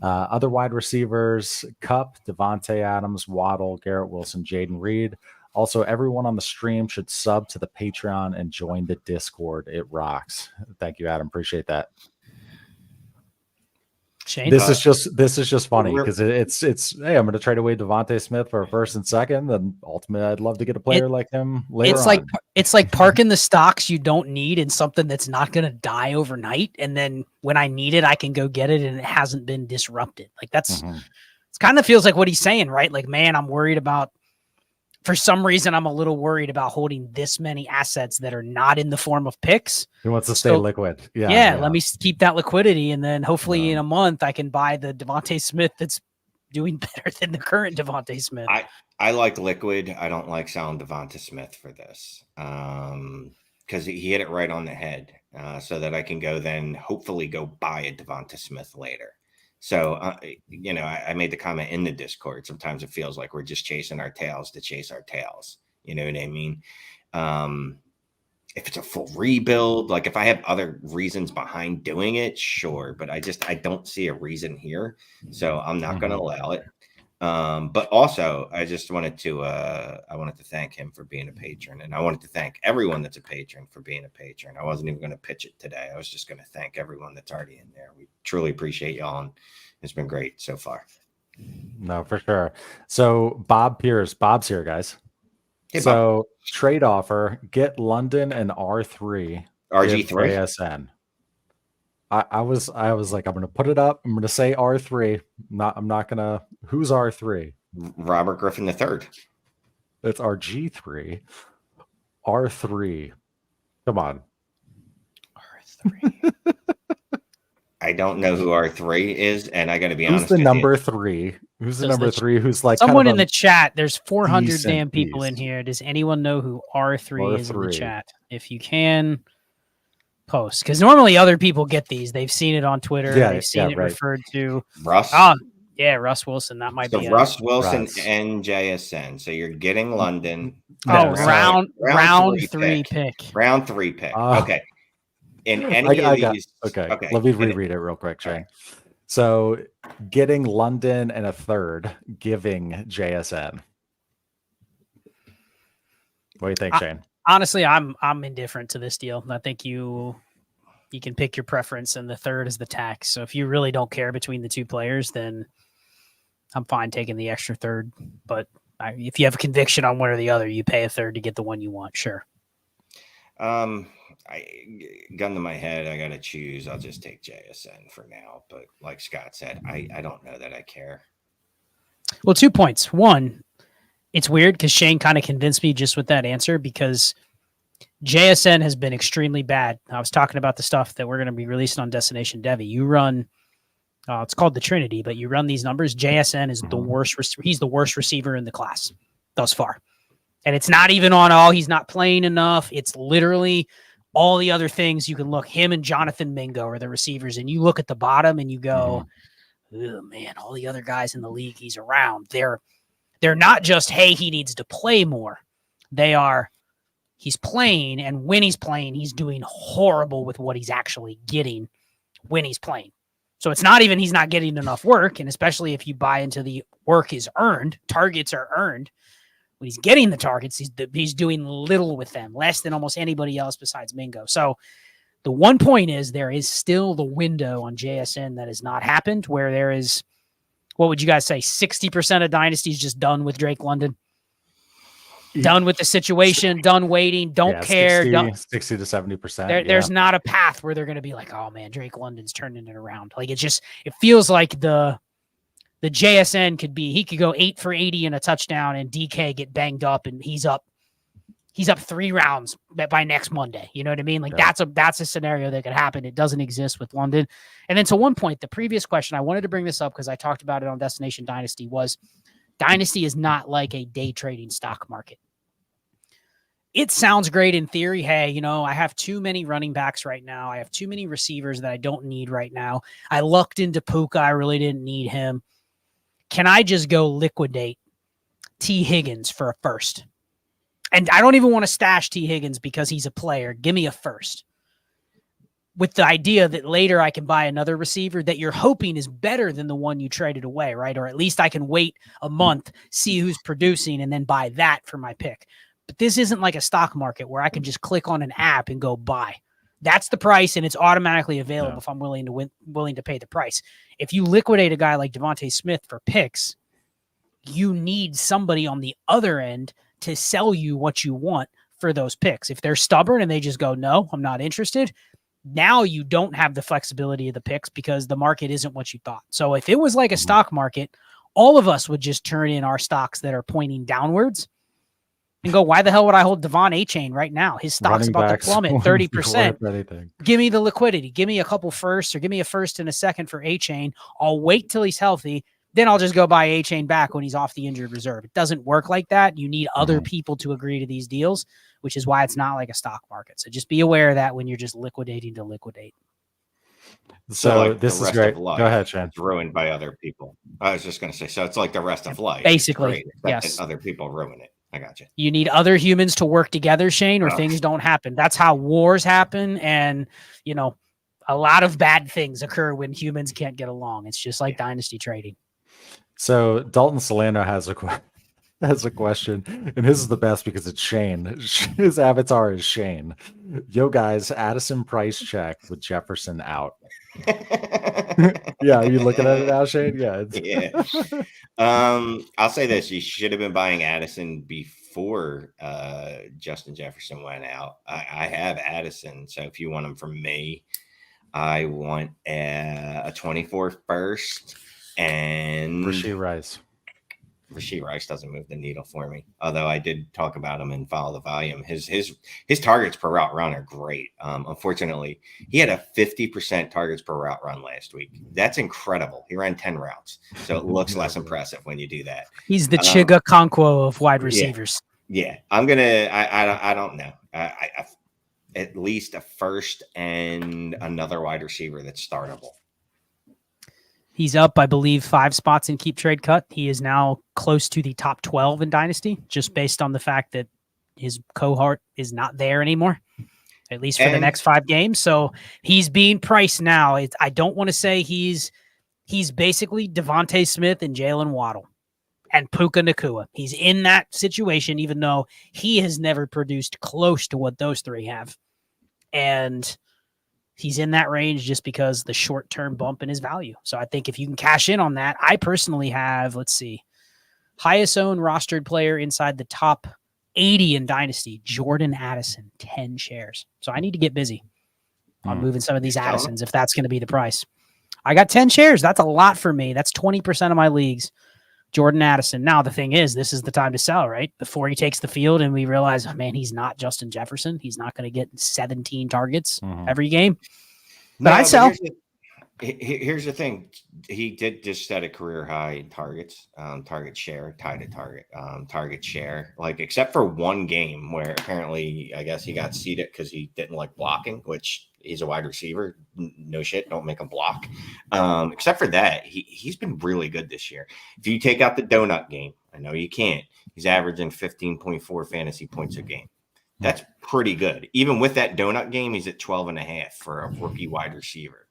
Other wide receivers, Kupp, Devontae Adams, Waddle, Garrett Wilson, Jaden Reed. Also, everyone on the stream should sub to the Patreon and join the Discord. It rocks. Thank you, Adam. Appreciate that. Shane? This is just funny because it's hey, I'm going to trade away Devontae Smith for a first and second, and ultimately I'd love to get a player like him later. It's like parking the stocks you don't need in something that's not going to die overnight, and then when I need it, I can go get it, and it hasn't been disrupted. Like that's it kind of feels like what he's saying, right? Like, man, I'm worried about. For some reason, I'm a little worried about holding this many assets that are not in the form of picks. He wants to stay liquid. Yeah. Let me keep that liquidity. And then hopefully in a month, I can buy the Devontae Smith that's doing better than the current Devontae Smith. I like liquid. I don't like selling Devontae Smith for this because he hit it right on the head so that I can go then hopefully go buy a Devontae Smith later. So, you know, I made the comment in the Discord. Sometimes it feels like we're just chasing our tails to chase our tails. You know what I mean? If it's a full rebuild, like if I have other reasons behind doing it, sure. But I don't see a reason here. So I'm not going to allow it. But also, I just wanted to thank him for being a patron. And I wanted to thank everyone that's a patron for being a patron. I wasn't even going to pitch it today. I was just going to thank everyone that's already in there. We truly appreciate y'all. And it's been great so far. No, for sure. So Bob's here, guys. Hey, so Bob. Trade offer, get London and R3. RG3. ASN. I was like, I'm going to put it up. I'm going to say R3. I'm not going to. Who's R3? Robert Griffin III. It's RG3. R3. Come on. R3. I don't know who R3 is, and I got to be honest. Who's the number 3? Who's the number 3? Who's like someone kind of in the chat? There's 400 damn beast. people in here. Does anyone know who R3 is in the chat? If you can. Post because normally other people get these. They've seen it on Twitter. They've seen it referred to. Russ. Oh, yeah, Russ Wilson. That might be Russ Wilson and JSN. So you're getting London. Oh, round 3 pick. Round 3 pick. Okay. In any of these. Okay. Let me reread it real quick, Shane. So getting London and a third, giving JSN. What do you think, Shane? Honestly, I'm indifferent to this deal. I think you can pick your preference, and the third is the tax. So if you really don't care between the two players, then I'm fine taking the extra third. But If you have a conviction on one or the other, you pay a third to get the one you want. Sure. Gun to my head, I got to choose. I'll just take JSN for now. But like Scott said, I don't know that I care. Well, 2 points. One, it's weird because Shane kind of convinced me just with that answer because JSN has been extremely bad. I was talking about the stuff that we're going to be releasing on Destination Devy. You run, it's called the Trinity, but you run these numbers. JSN is the worst. He's the worst receiver in the class thus far. And it's not even on, he's not playing enough. It's literally all the other things you can look. Him and Jonathan Mingo are the receivers. And you look at the bottom and you go, oh, man, all the other guys in the league he's around, they're not just, hey, he needs to play more. They are, he's playing, and when he's playing, he's doing horrible with what he's actually getting when he's playing. So it's not even he's not getting enough work, and especially if you buy into the work is earned, targets are earned. When he's getting the targets, he's doing little with them, less than almost anybody else besides Mingo. So the 1 point is there is still the window on JSN that has not happened, where there is, what would you guys say, 60% of dynasties just done with Drake London? Done with the situation, done waiting, don't care. 60 to 70%. There's not a path where they're going to be like, oh, man, Drake London's turning it around. Like, it feels like the JSN he could go 8 for 80 and a touchdown and DK get banged up and he's up 3 rounds by next Monday. You know what I mean? Like that's a scenario that could happen. It doesn't exist with London. And then to one point, the previous question, I wanted to bring this up because I talked about it on Destination Dynasty, was Dynasty is not like a day trading stock market. It sounds great in theory. Hey, I have too many running backs right now. I have too many receivers that I don't need right now. I lucked into Puka. I really didn't need him. Can I just go liquidate T. Higgins for a first? And I don't even want to stash T. Higgins because he's a player. Give me a first. With the idea that later I can buy another receiver that you're hoping is better than the one you traded away, right? Or at least I can wait a month, see who's producing, and then buy that for my pick. But this isn't like a stock market where I can just click on an app and go buy. That's the price, and it's automatically available if I'm willing to pay the price. If you liquidate a guy like Devontae Smith for picks, you need somebody on the other end to sell you what you want for those picks. If they're stubborn and they just go, no, I'm not interested, now you don't have the flexibility of the picks because the market isn't what you thought. So if it was like a stock market, all of us would just turn in our stocks that are pointing downwards and go, why the hell would I hold Devon A-Chain right now? His stock's about to plummet 30%. Give me the liquidity. Give me a couple firsts or give me a first and a second for A-Chain. I'll wait till he's healthy. Then I'll just go buy A-Chain back when he's off the injured reserve. It doesn't work like that. You need other people to agree to these deals, which is why it's not like a stock market. So just be aware of that when you're just liquidating to liquidate. So like this is great. Go ahead, Shane. It's ruined by other people. I was just going to say, so it's like the rest of life. Basically, yes. Other people ruin it. I got you. You need other humans to work together, Shane, or things don't happen. That's how wars happen. And, a lot of bad things occur when humans can't get along. It's just like dynasty trading. So Dalton Solano has a question, and his is the best because it's Shane. His avatar is Shane. Yo, guys, Addison price check with Jefferson out. Yeah, are you looking at it now, Shane? Yeah. I'll say this. You should have been buying Addison before Justin Jefferson went out. I have Addison, so if you want him from me, I want a 24 first and Rashee Rice. Rashee Rice doesn't move the needle for me, although I did talk about him and follow the volume. His targets per route run are great. Unfortunately, he had a 50% targets per route run last week. That's incredible. He ran 10 routes, so it looks less impressive when you do that. He's the Chiga Conquo of wide receivers. Yeah. I'm gonna. I don't know. I at least a first and another wide receiver that's startable. He's up, I believe, 5 spots in Keep Trade Cut. He is now close to the top 12 in Dynasty, just based on the fact that his cohort is not there anymore, at least for the next 5 games. So he's being priced now. I don't want to say he's basically Devontae Smith and Jalen Waddle and Puka Nacua. He's in that situation, even though he has never produced close to what those 3 have. And he's in that range just because the short-term bump in his value. So I think if you can cash in on that, I personally have, let's see, Highest owned rostered player inside the top 80 in Dynasty, Jordan Addison, 10 shares. So I need to get busy on moving some of these Addisons if that's going to be the price. I got 10 shares. That's a lot for me. That's 20% of my leagues. Jordan Addison. Now, the thing is, this is the time to sell, right? Before he takes the field and we realize, oh, man, he's not Justin Jefferson. He's not going to get 17 targets every game. But I'd sell. Here's the thing. He did just set a career high in targets, target share, tied to target share, like except for one game where apparently I guess he got seated because he didn't like blocking, which he's a wide receiver. No shit. Don't make him block. Except for that, he's been really good this year. If you take out the donut game, I know you can't. He's averaging 15.4 fantasy points a game. That's pretty good. Even with that donut game, he's at 12.5 for a rookie wide receiver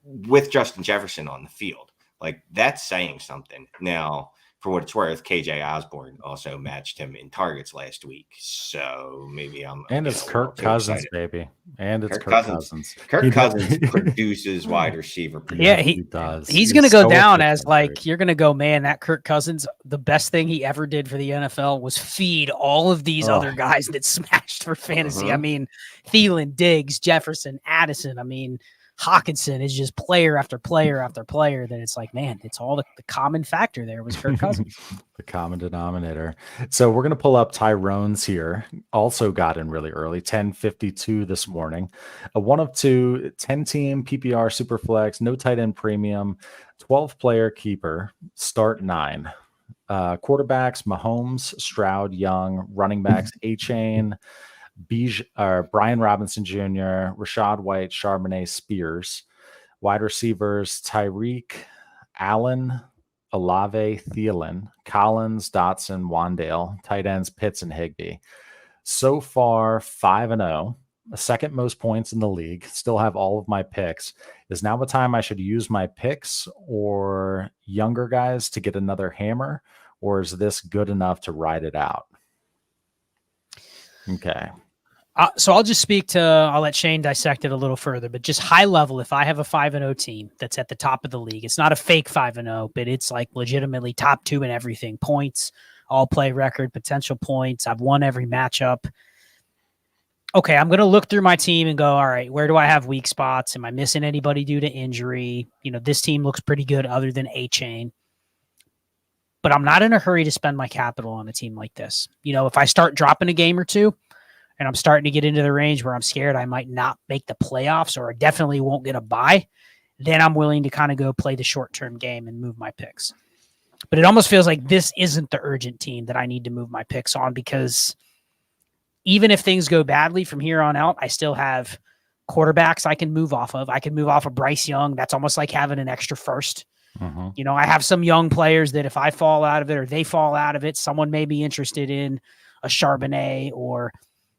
with Justin Jefferson on the field. Like, that's saying something. Now, for what it's worth, KJ Osborne also matched him in targets last week. So maybe and it's Kirk Cousins, baby. And it's Kirk Cousins. Kirk Cousins produces wide receiver. Yeah, he does. He's going to go down as like, you're going to go, man, that Kirk Cousins, the best thing he ever did for the NFL was feed all of these other guys that smashed for fantasy. I mean, Thielen, Diggs, Jefferson, Addison. I mean, Hawkinson is just player after player after player. Then it's like, man, it's all the common factor there was Kirk Cousins. The common denominator. So we're going to pull up Tyrone's here. Also got in really early, 10:52 this morning. A 1 of 2, 10-team PPR Superflex, no tight end premium, 12-player keeper, start 9. Quarterbacks, Mahomes, Stroud, Young. Running backs, A-Chain, Brian Robinson Jr., Rashad White, Charbonnet, Spears. Wide receivers, Tyreek, Allen, Olave, Thielen, Collins, Dotson, Wandale. Tight ends, Pitts and Higbee. So far, 5-0, second most points in the league. Still have all of my picks. Is now the time I should use my picks or younger guys to get another hammer, or is this good enough to ride it out? Okay. So I'll just I'll let Shane dissect it a little further, but just high level, if I have a 5-0 team that's at the top of the league, it's not a fake 5-0, but it's like legitimately top 2 in everything. Points, all play record, potential points. I've won every matchup. Okay, I'm going to look through my team and go, all right, where do I have weak spots? Am I missing anybody due to injury? You know, this team looks pretty good other than A-Chain. But I'm not in a hurry to spend my capital on a team like this. You know, if I start dropping a game or two, and I'm starting to get into the range where I'm scared I might not make the playoffs or I definitely won't get a bye, then I'm willing to kind of go play the short-term game and move my picks. But it almost feels like this isn't the urgent team that I need to move my picks on, because even if things go badly from here on out, I still have quarterbacks I can move off of. I can move off of Bryce Young. That's almost like having an extra first. You know, I have some young players that if I fall out of it or they fall out of it, someone may be interested in a Charbonnet or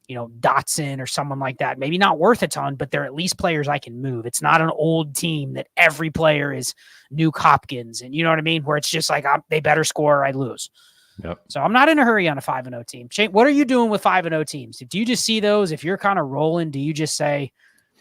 you know, Dotson or someone like that. Maybe not worth a ton, but they're at least players I can move. It's not an old team that every player is Nuke Hopkins. And you know what I mean? Where it's just like, they better score or I lose. Yep. So I'm not in a hurry on a 5-0 team. Shane, what are you doing with 5-0 teams? Do you just see those? If you're kind of rolling, do you just say,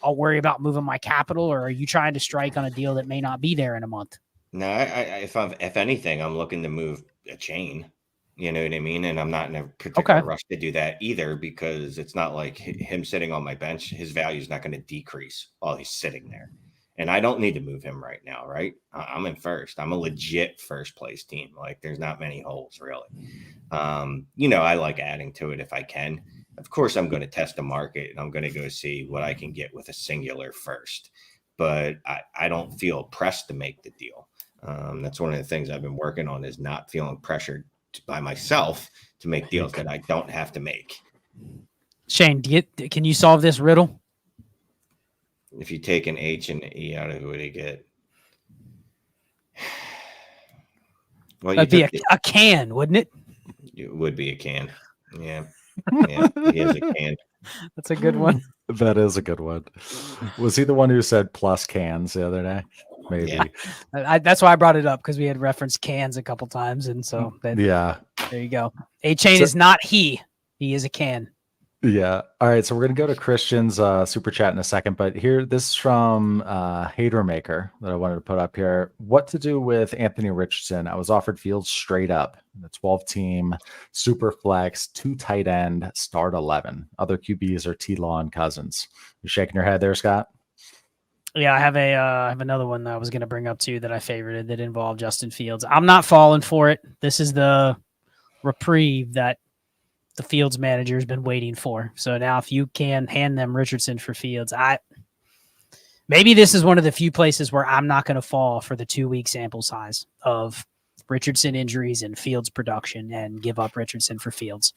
I'll worry about moving my capital, or are you trying to strike on a deal that may not be there in a month? No, if anything, I'm looking to move a chain. You know what I mean? And I'm not in a particular rush to do that either, because it's not like him sitting on my bench. His value is not going to decrease while he's sitting there. And I don't need to move him right now, right? I'm in first. I'm a legit first place team. Like, there's not many holes, really. You know, I like adding to it if I can. Of course, I'm going to test the market, and I'm going to go see what I can get with a singular first. But I don't feel pressed to make the deal. That's one of the things I've been working on, is not feeling pressured by myself to make deals that I don't have to make. Shane, can you solve this riddle? If you take an H and an E out of it, what do you get? Well, that'd be a can, wouldn't it? It would be a can. Yeah. Yeah, he is a can. That's a good one. That is a good one. Was he the one who said plus cans the other day? Maybe. Yeah. That's why I brought it up, because we had referenced cans a couple times, and so there you go. A-Chain is not he. He is a can. Yeah. All right. So we're gonna go to Christian's super chat in a second, but this is from Hater Maker that I wanted to put up here. What to do with Anthony Richardson? I was offered Fields straight up. The 12-team super flex, 2 tight end, start 11. Other QBs are T-Law and Cousins. You shaking your head there, Scott? Yeah, I have another one that I was going to bring up too that I favorited that involved Justin Fields. I'm not falling for it. This is the reprieve that the Fields manager has been waiting for. So now if you can hand them Richardson for Fields, maybe this is one of the few places where I'm not going to fall for the 2-week sample size of Richardson injuries and Fields production and give up Richardson for Fields.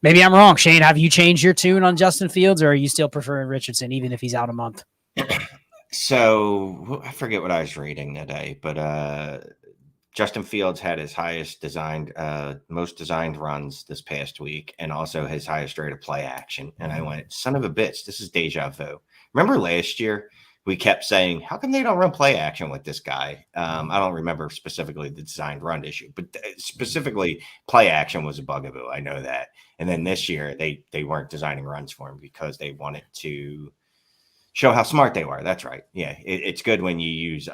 Maybe I'm wrong. Shane, have you changed your tune on Justin Fields, or are you still preferring Richardson even if he's out a month? So I forget what I was reading today, but Justin Fields had his most designed runs this past week, and also his highest rate of play action. And I went, son of a bitch, this is deja vu. Remember last year we kept saying, how come they don't run play action with this guy? I don't remember specifically the designed run issue, but specifically play action was a bugaboo. I know that. And then this year they weren't designing runs for him because they wanted to show how smart they were. That's right. Yeah, it's good when you use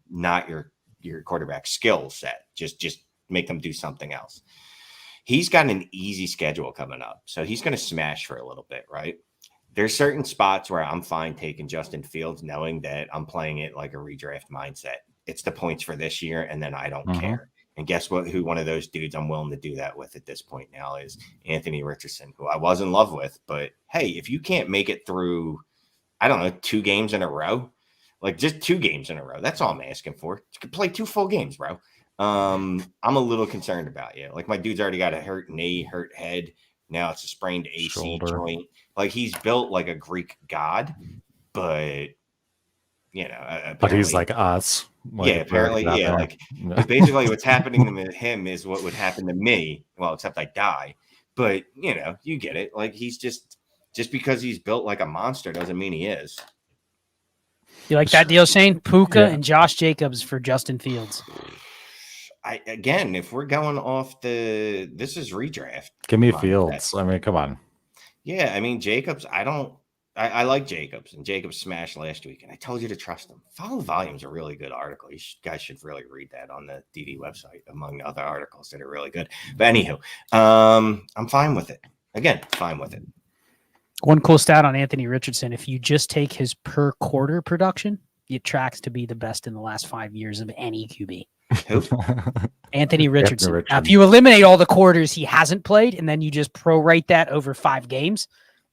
not your quarterback skill set. Just make them do something else. He's got an easy schedule coming up, so he's going to smash for a little bit, right? There's certain spots where I'm fine taking Justin Fields, knowing that I'm playing it like a redraft mindset. It's the points for this year, and then I don't care. And guess what? Who one of those dudes I'm willing to do that with at this point now is Anthony Richardson, who I was in love with. But hey, if you can't make it through, I don't know, 2 games in a row, like just 2 games in a row, that's all I'm asking for. You could play 2 full games, bro. I'm a little concerned about you. Like my dude's already got a hurt knee, hurt head. Now it's a sprained AC joint. Like he's built like a Greek god, but but he's like us. Like, apparently, yeah. Like basically, what's happening to him is what would happen to me. Well, except I die. But you get it. Like he's just because he's built like a monster doesn't mean he is. You like that deal, Shane? Puka and Josh Jacobs for Justin Fields. If we're going off this is redraft. Give me Fields. I mean, come on. Yeah, I mean Jacobs. I like Jacobs, and Jacobs smashed last week, and I told you to trust him. Follow the Volume's a really good article. You guys should really read that on the DD website, among other articles that are really good. But anywho, I'm fine with it. Again, fine with it. One cool stat on Anthony Richardson: if you just take his per quarter production, it tracks to be the best in the last 5 years of any QB. Anthony Richardson. Now, if you eliminate all the quarters he hasn't played, and then you just prorate that over 5 games,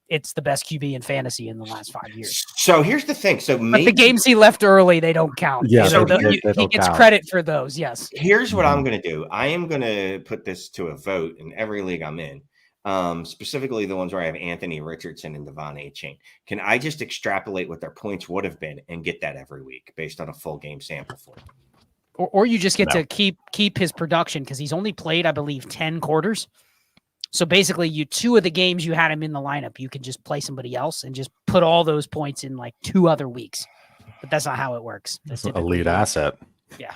it's the best QB in fantasy in the last 5 years. So here's the thing. But the games he left early, they don't count. Yeah, so he gets credit for those. Yes. Here's what I'm going to do. I am going to put this to a vote in every league I'm in. Specifically the ones where I have Anthony Richardson and Devon A-Chain. Can I just extrapolate what their points would have been and get that every week based on a full game sample for them? Or you just get to keep his production because he's only played, I believe, 10 quarters. So basically, 2 of the games you had him in the lineup, you can just play somebody else and just put all those points in like 2 other weeks. But that's not how it works. That's an elite asset. Yeah.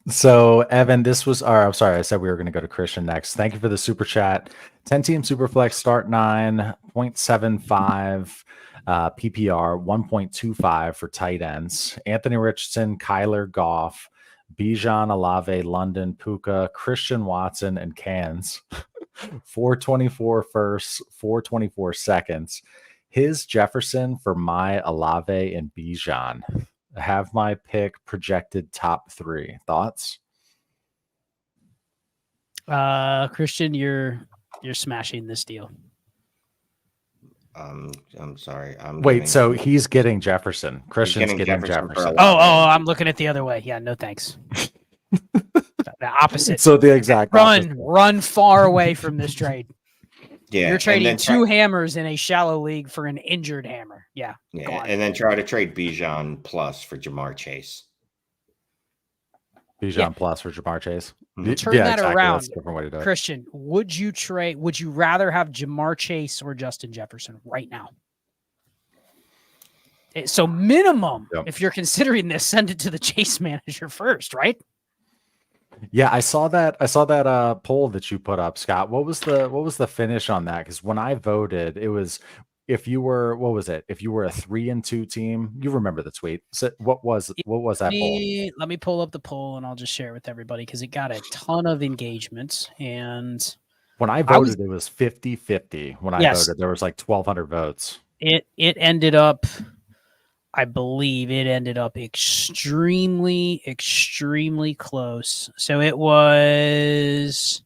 So, Evan, I'm sorry, I said we were going to go to Christian next. Thank you for the super chat. 10-team Superflex, start 9, 0.75 PPR, 1.25 for tight ends. Anthony Richardson, Kyler Goff, Bijan, Olave, London, Puka, Christian Watson, and Cans. 424 firsts, 424 seconds. His Jefferson for my Olave and Bijan. Have my pick projected top 3. Thoughts? Christian, you're smashing this deal. I'm sorry. So he's getting Jefferson. Christian's getting Jefferson. Oh, I'm looking at the other way. Yeah, no thanks. The opposite. So the exact run far away from this trade. Yeah, you're trading 2 hammers in a shallow league for an injured hammer. Yeah. And then try to trade Bijan plus for Jamar Chase. Bijan plus for Jamar Chase. Turn that around. That's a different way to do it. Christian, would you rather have Jamar Chase or Justin Jefferson right now? So minimum, if you're considering this, send it to the Chase manager first, right? Yeah, I saw that. I saw that poll that you put up, Scott. What was the finish on that? Because when I voted, it was if you were what was it? If you were a 3-2 team, you remember the tweet. So what was that poll? Let me pull up the poll and I'll just share it with everybody because it got a ton of engagement. And When I I was voted, it was 50-50. When I yes, voted, there was like 1,200 votes. it ended up. I believe it ended up extremely, extremely close. So it was.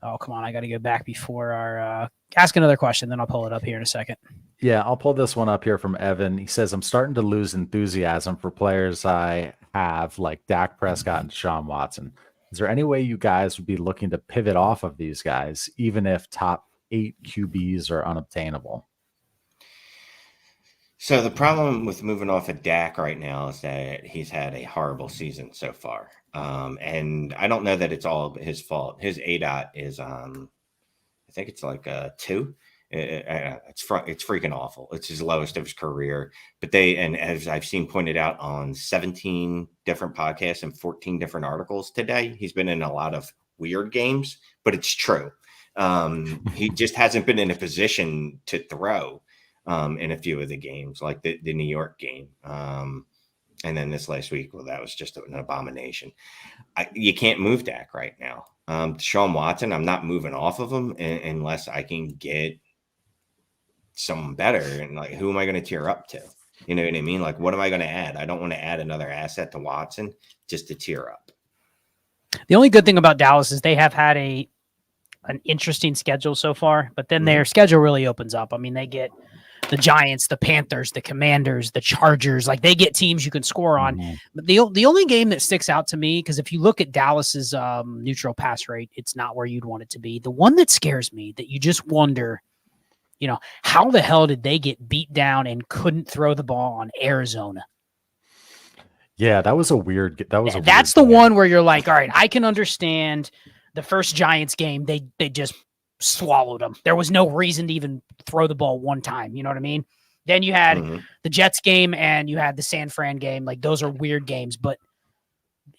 Oh, come on. I got to go back before our. Ask another question, then I'll pull it up here in a second. Yeah, I'll pull this one up here from Evan. He says, I'm starting to lose enthusiasm for players I have like Dak Prescott and Deshaun Watson. Is there any way you guys would be looking to pivot off of these guys, even if top 8 QBs are unobtainable? So the problem with moving off of Dak right now is that he's had a horrible season so far. And I don't know that it's all his fault. His ADOT is, I think it's like a 2. It's freaking awful. It's his lowest of his career. But and as I've seen pointed out on 17 different podcasts and 14 different articles today, he's been in a lot of weird games, but it's true. He just hasn't been in a position to throw in a few of the games, like the New York game. And then this last week, well, that was just an abomination. You can't move Dak right now. Deshaun Watson, I'm not moving off of him unless I can get someone better. And like, who am I going to tear up to? You know what I mean? Like, what am I going to add? I don't want to add another asset to Watson just to tear up. The only good thing about Dallas is they have had an interesting schedule so far, but then their schedule really opens up. I mean, they get the Giants, the Panthers, the Commanders, the Chargers. Like, they get teams you can score on. But the only game that sticks out to me, because if you look at Dallas's neutral pass rate, it's not where you'd want it to be. The one that scares me, that you just wonder, how the hell did they get beat down and couldn't throw the ball on Arizona? Yeah, that was a weird. That's the one where you're like, all right, I can understand the first Giants game. They just swallowed them. There was no reason to even throw the ball one time. You know what I mean? Then you had the Jets game and you had the San Fran game. Like, those are weird games, but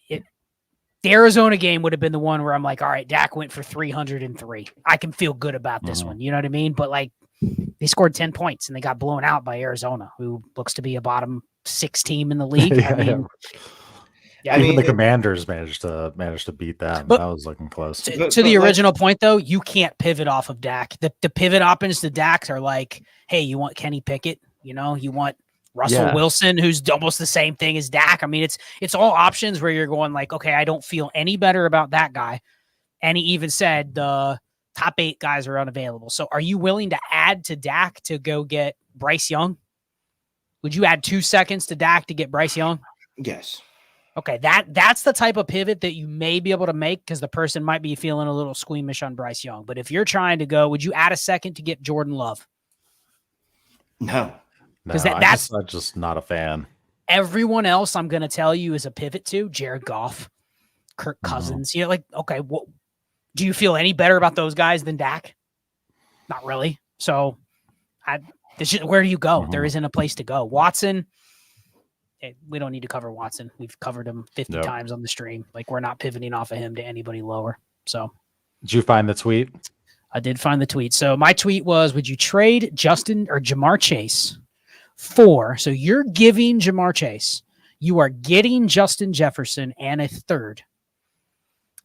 the Arizona game would have been the one where I'm like, all right, Dak went for 303. I can feel good about this one. You know what I mean? But like, they scored 10 points and they got blown out by Arizona, who looks to be a bottom 6 team in the league. Even the Commanders managed to beat them. That was looking close. To the original point, though, you can't pivot off of Dak. The pivot options to Dak are like, hey, you want Kenny Pickett? You want Russell Wilson, who's almost the same thing as Dak. I mean, it's all options where you're going like, okay, I don't feel any better about that guy. And he even said the top 8 guys are unavailable. So are you willing to add to Dak to go get Bryce Young? Would you add 2 seconds to Dak to get Bryce Young? Yes. Okay, that's the type of pivot that you may be able to make because the person might be feeling a little squeamish on Bryce Young. But if you're trying to go, would you add a second to get Jordan Love? No. Because I'm just not a fan. Everyone else I'm going to tell you is a pivot to Jared Goff, Kirk Cousins. You're like, okay, do you feel any better about those guys than Dak? Not really. So where do you go? There isn't a place to go. Watson, we don't need to cover Watson. We've covered him 50 times on the stream. Like, we're not pivoting off of him to anybody lower. So, did you find the tweet? I did find the tweet. So my tweet was, would you trade Justin or Jamar Chase for, so you're giving Jamar Chase, you are getting Justin Jefferson and a third.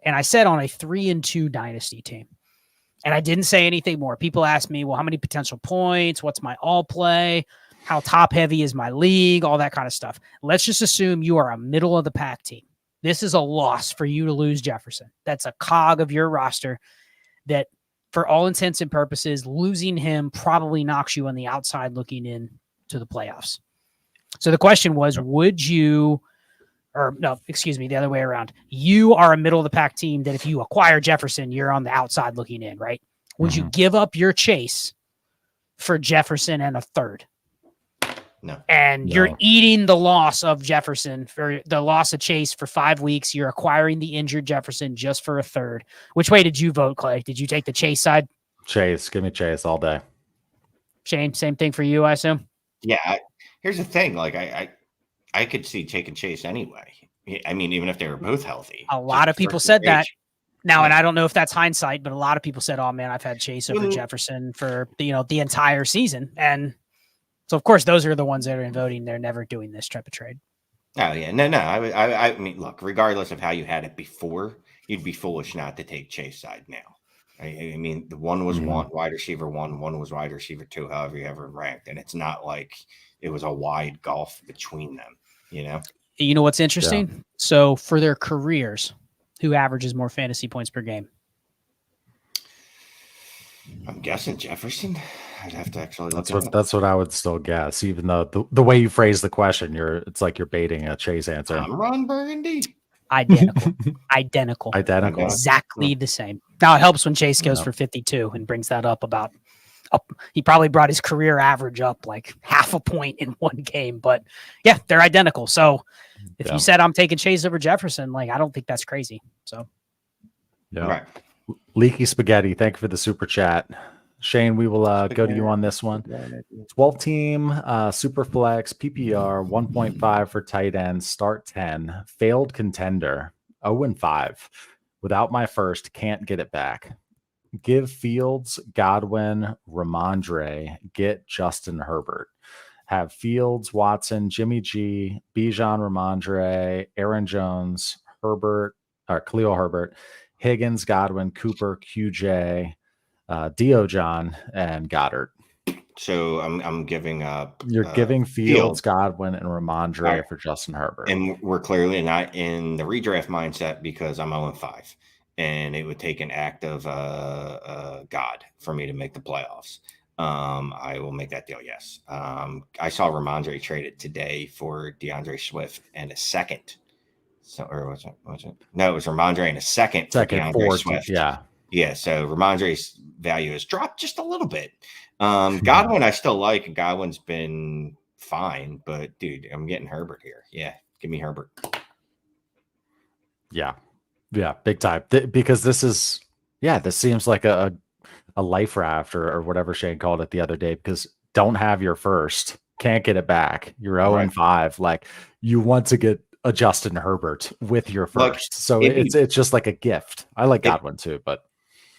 And I said on a 3-2 dynasty team. And I didn't say anything more. People asked me, well, how many potential points? What's my all play? How top heavy is my league? All that kind of stuff. Let's just assume you are a middle of the pack team. This is a loss for you to lose Jefferson. That's a cog of your roster that, for all intents and purposes, losing him probably knocks you on the outside looking in to the playoffs. So the question was, would you, or no, excuse me, the other way around. You are a middle of the pack team that if you acquire Jefferson, you're on the outside looking in, right? Would you give up your Chase for Jefferson and a third? No. And you're eating the loss of Jefferson for the loss of Chase for 5 weeks. You're acquiring the injured Jefferson just for a third. Which way did you vote, Clay? Did you take the Chase side? Chase. Give me Chase all day. Shane, same thing for you, I assume? Yeah. Here's the thing. Like, I could see taking Chase anyway. I mean, even if they were both healthy. A lot of people said that. Now, and I don't know if that's hindsight, but a lot of people said, "Oh man, I've had Chase over Jefferson for the entire season," and so of course those are the ones that are in voting. They're never doing this type of trade. Oh yeah, no. I mean, look, regardless of how you had it before, you'd be foolish not to take Chase side now. I mean, the one was wide receiver one was wide receiver two, however you ever ranked, and it's not like it was a wide gulf between them. You know what's interesting? Yeah. So for their careers, who averages more fantasy points per game? I'm guessing Jefferson. I'd have to actually look. That's what I would still guess, even though the way you phrase the question, it's like you're baiting a Chase answer. I'm Ron Burgundy. Identical. Exactly the same. Now it helps when Chase goes for 52 and brings that up about. He probably brought his career average up like half a point in one game, but yeah, they're identical. So if you said I'm taking Chase over Jefferson, like I don't think that's crazy. So yeah, right. Leaky Spaghetti, thank you for the super chat. Shane, we will go to you on this one. 12-team super flex PPR 1.5 for tight end, start 10, failed contender 0-5. Without my first, can't get it back. Give Fields, Godwin, Ramondre, get Justin Herbert. Have Fields, Watson, Jimmy G, Bijan, Ramondre, Aaron Jones, Khalil Herbert, Higgins, Godwin, Cooper, QJ, John, and Goddard. So I'm giving up. You're giving Fields, Godwin, and Ramondre for Justin Herbert. And we're clearly not in the redraft mindset because I'm 0-5. And it would take an act of God for me to make the playoffs. I will make that deal, yes. I saw Ramondre traded today for DeAndre Swift and a second. So, or was it? No, it was Ramondre and a second for DeAndre Swift. Yeah, so Ramondre's value has dropped just a little bit. Godwin I still like, and Godwin's been fine. But, dude, I'm getting Herbert here. Yeah, give me Herbert. Yeah, big time. Because this seems like a life raft or whatever Shane called it the other day, because don't have your first, can't get it back. You're 0-5. Like, you want to get a Justin Herbert with your first. So it's just like a gift. I like Godwin too, but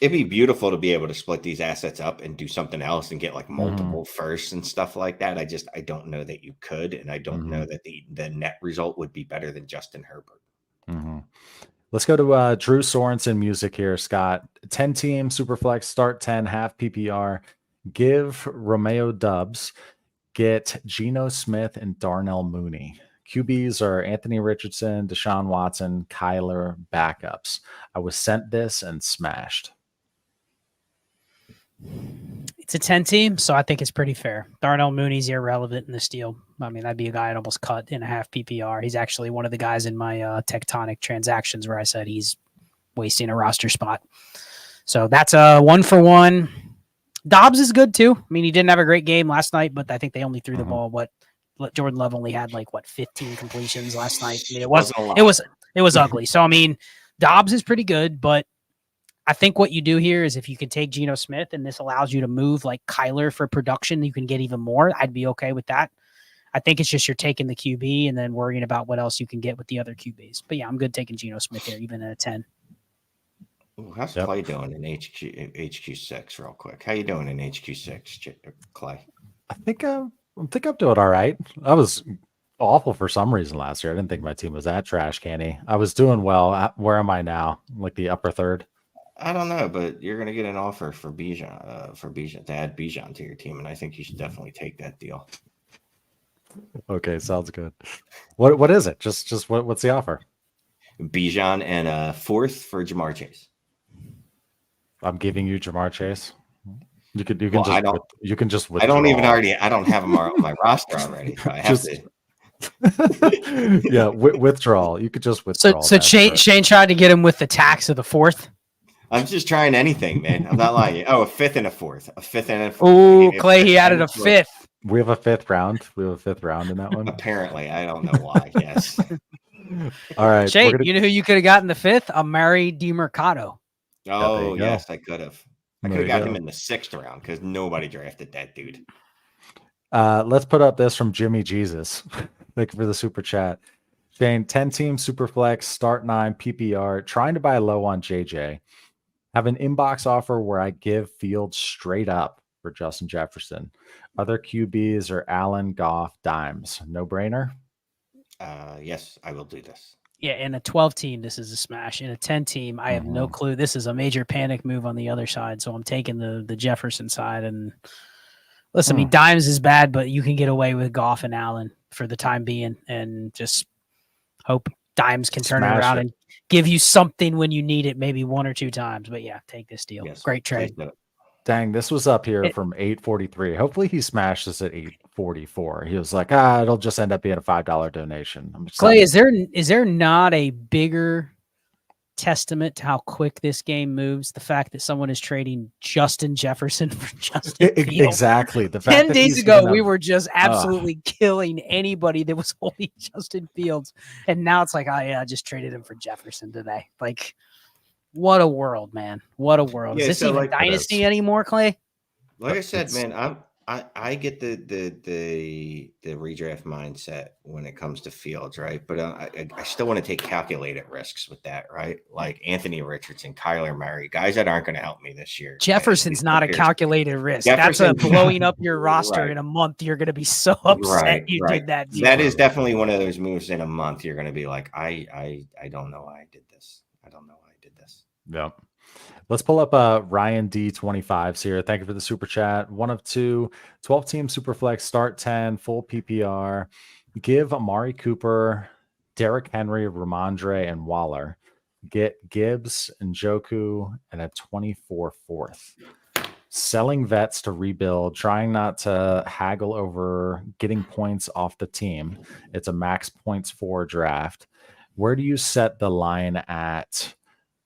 it'd be beautiful to be able to split these assets up and do something else and get like multiple firsts and stuff like that. I don't know that you could, and I don't know that the net result would be better than Justin Herbert. Let's go to Drew Sorensen music here, Scott. 10-team Superflex, start 10, half PPR. Give Romeo Dubs, get Geno Smith and Darnell Mooney. QBs are Anthony Richardson, Deshaun Watson, Kyler, backups. I was sent this and smashed. It's a 10-team, so I think it's pretty fair. Darnell Mooney's irrelevant in this deal. I mean, that'd be a guy I'd almost cut in a half PPR. He's actually one of the guys in my tectonic transactions where I said he's wasting a roster spot. So that's a 1-for-1. Dobbs is good too. I mean, he didn't have a great game last night, but I think they only threw the ball. Jordan Love only had 15 completions last night. I mean, it was ugly. So I mean, Dobbs is pretty good, but I think what you do here is if you can take Geno Smith and this allows you to move like Kyler for production, you can get even more. I'd be okay with that. I think it's just you're taking the QB and then worrying about what else you can get with the other QBs. But yeah, I'm good taking Geno Smith here, even at a 10. Ooh, how's Clay doing in HQ6 real quick? How you doing in HQ6, Clay? I think I'm doing all right. I was awful for some reason last year. I didn't think my team was that trash canny. I was doing well. Where am I now? Like the upper third? I don't know, but you're going to get an offer for Bijan to add Bijan to your team, and I think you should definitely take that deal. Okay, sounds good. What is it? Just what's the offer? Bijan and a fourth for Jamar Chase. I'm giving you Jamar Chase. You can just withdraw. I don't have him on my roster already. So I have to. Yeah, withdrawal. You could just withdraw. So Shane tried to get him with the tax of the fourth. I'm just trying anything, man. I'm not lying. Oh, a fifth and a fourth. Oh, Clay, he added a fifth. We have a fifth round. We have a fifth round in that one. Apparently, I don't know why. Yes. All right, Shane. You know who you could have gotten the fifth? Amari DiMercado. Oh, yes, I could have. I could have got him in the 6th round because nobody drafted that dude. Let's put up this from Jimmy Jesus. Thank you for the super chat. Shane, 10-team Superflex, start 9 PPR, trying to buy low on JJ. Have an inbox offer where I give Fields straight up for Justin Jefferson. Other QBs are Allen, Goff, Dimes. No brainer? Yes, I will do this. Yeah, in a 12 team, this is a smash. In a 10 team, I have no clue. This is a major panic move on the other side. So I'm taking the Jefferson side. And listen, I mean, Dimes is bad, but you can get away with Goff and Allen for the time being, and just hope Dimes can turn it around and give you something when you need it, maybe 1 or 2 times. But yeah, take this deal. Yes, great trade. Dang, this was up here from 843. Hopefully he smashed this at 844. He was like, it'll just end up being a $5 donation. Clay, is there not a bigger testament to how quick this game moves? The fact that someone is trading Justin Jefferson for Justin Fields. Exactly. The fact 10 days ago, we were just absolutely killing anybody that was holding Justin Fields. And now it's like, oh yeah, I just traded him for Jefferson today. Like, what a world, man. What a world. Yeah, Is this even Dynasty anymore, Clay? Like I said, man, I get the redraft mindset when it comes to Fields, right? But I still want to take calculated risks with that, right? Like Anthony Richardson, Kyler Murray, guys that aren't going to help me this year. Jefferson's not a calculated risk. That's a blowing up your roster in a month. You're going to be so upset you did that. That is definitely one of those moves in a month. You're going to be like, I don't know why I did this. I don't know why I did this. Yep. Let's pull up Ryan D25s here. Thank you for the super chat. 1 of 2, 12-team Superflex, start 10, full PPR. Give Amari Cooper, Derrick Henry, Ramondre, and Waller. Get Gibbs and Njoku and a 24 fourth. Selling vets to rebuild, trying not to haggle over getting points off the team. It's a max points for draft. Where do you set the line at,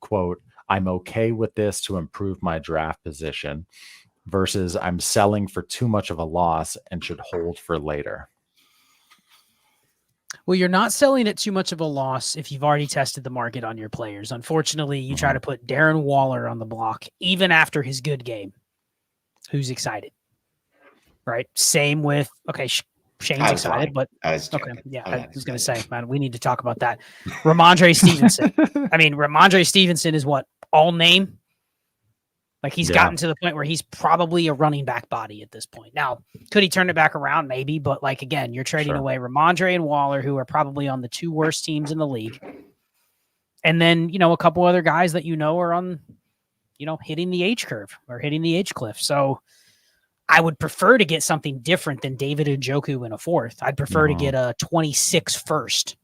quote, I'm okay with this to improve my draft position versus I'm selling for too much of a loss and should hold for later? Well, you're not selling at too much of a loss if you've already tested the market on your players. Unfortunately, you try to put Darren Waller on the block, even after his good game. Who's excited? Right? Same with, okay, Shane's excited, but okay, yeah, I was going to say, man, we need to talk about that. Ramondre Stevenson. I mean, Ramondre Stevenson is what, all name? Like he's gotten to the point where he's probably a running back body at this point. Now, could he turn it back around? Maybe, but like again, you're trading away Ramondre and Waller, who are probably on the 2 worst teams in the league, and then a couple other guys that are on, hitting the age curve or hitting the age cliff. So I would prefer to get something different than David Njoku in a 4th. I'd prefer to get a 26 first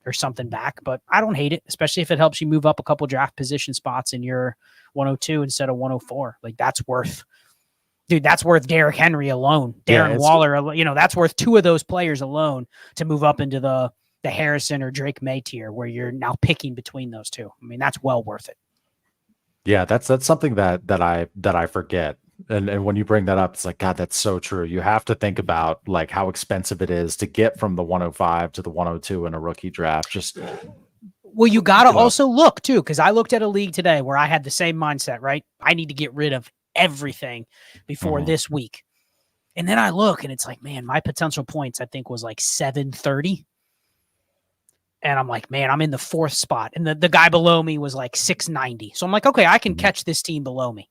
or something back, but I don't hate it, especially if it helps you move up a couple draft position spots in your 102 instead of 104. Like that's worth Derrick Henry alone, Darren Waller, that's worth 2 of those players alone to move up into the Harrison or Drake May tier where you're now picking between those 2. I mean, that's well worth it. Yeah, that's something that I forget. And when you bring that up, it's like, God, that's so true. You have to think about like how expensive it is to get from the 105 to the 102 in a rookie draft. Well, you got to also look too, because I looked at a league today where I had the same mindset, right? I need to get rid of everything before this week. And then I look and it's like, man, my potential points, I think was like 730. And I'm like, man, I'm in the 4th spot. And the guy below me was like 690. So I'm like, okay, I can catch this team below me.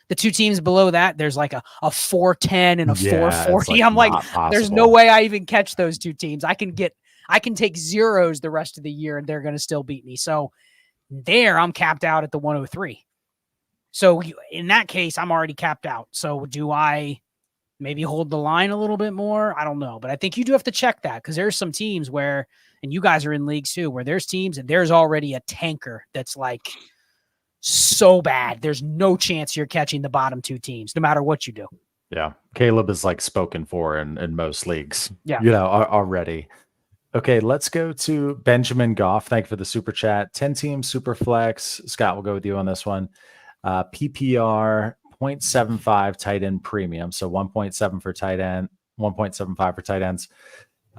The 2 teams below that, there's like a 410 and a 440. I'm like, there's no way I even catch those 2 teams. I can take zeros the rest of the year and they're going to still beat me. So there I'm capped out at the 103. So in that case, I'm already capped out. So do I maybe hold the line a little bit more? I don't know, but I think you do have to check that because there's some teams where, and you guys are in leagues too, where there's teams and there's already a tanker that's like so bad. There's no chance you're catching the bottom 2 teams, no matter what you do. Yeah. Caleb is like spoken for in most leagues, yeah, already. Okay. Let's go to Benjamin Goff. Thank you for the super chat. 10-team super flex. Scott, we'll go with you on this one. PPR 0.75 tight end premium. So 1.7 for tight end, 1.75 for tight ends.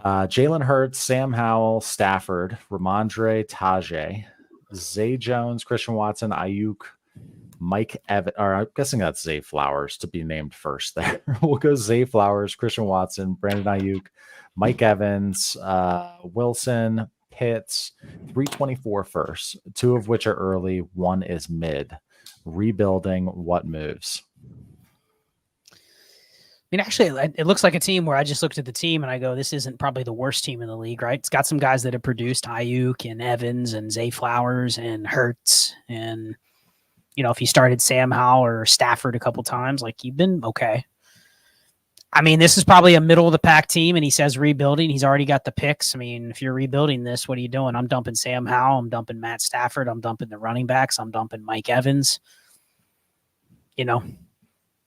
Jalen Hurts, Sam Howell, Stafford, Ramondre, Tajay, Zay Jones, Christian Watson, Ayuk, Mike Evans, or I'm guessing that's Zay Flowers to be named first there. We'll go Zay Flowers, Christian Watson, Brandon Ayuk, Mike Evans, Wilson, hits, 324 firsts, 2 of which are early, 1 is mid. Rebuilding, what moves? I mean, actually, it looks like a team where I just looked at the team and I go, this isn't probably the worst team in the league, right? It's got some guys that have produced Ayuk and Evans and Zay Flowers and Hurts. And, you know, if you started Sam Howell or Stafford a couple times, like you've been okay. I mean, this is probably a middle of the pack team, and he says rebuilding. He's already got the picks. I mean, if you're rebuilding this, what are you doing? I'm dumping Sam Howell. I'm dumping Matt Stafford. I'm dumping the running backs. I'm dumping Mike Evans. You know,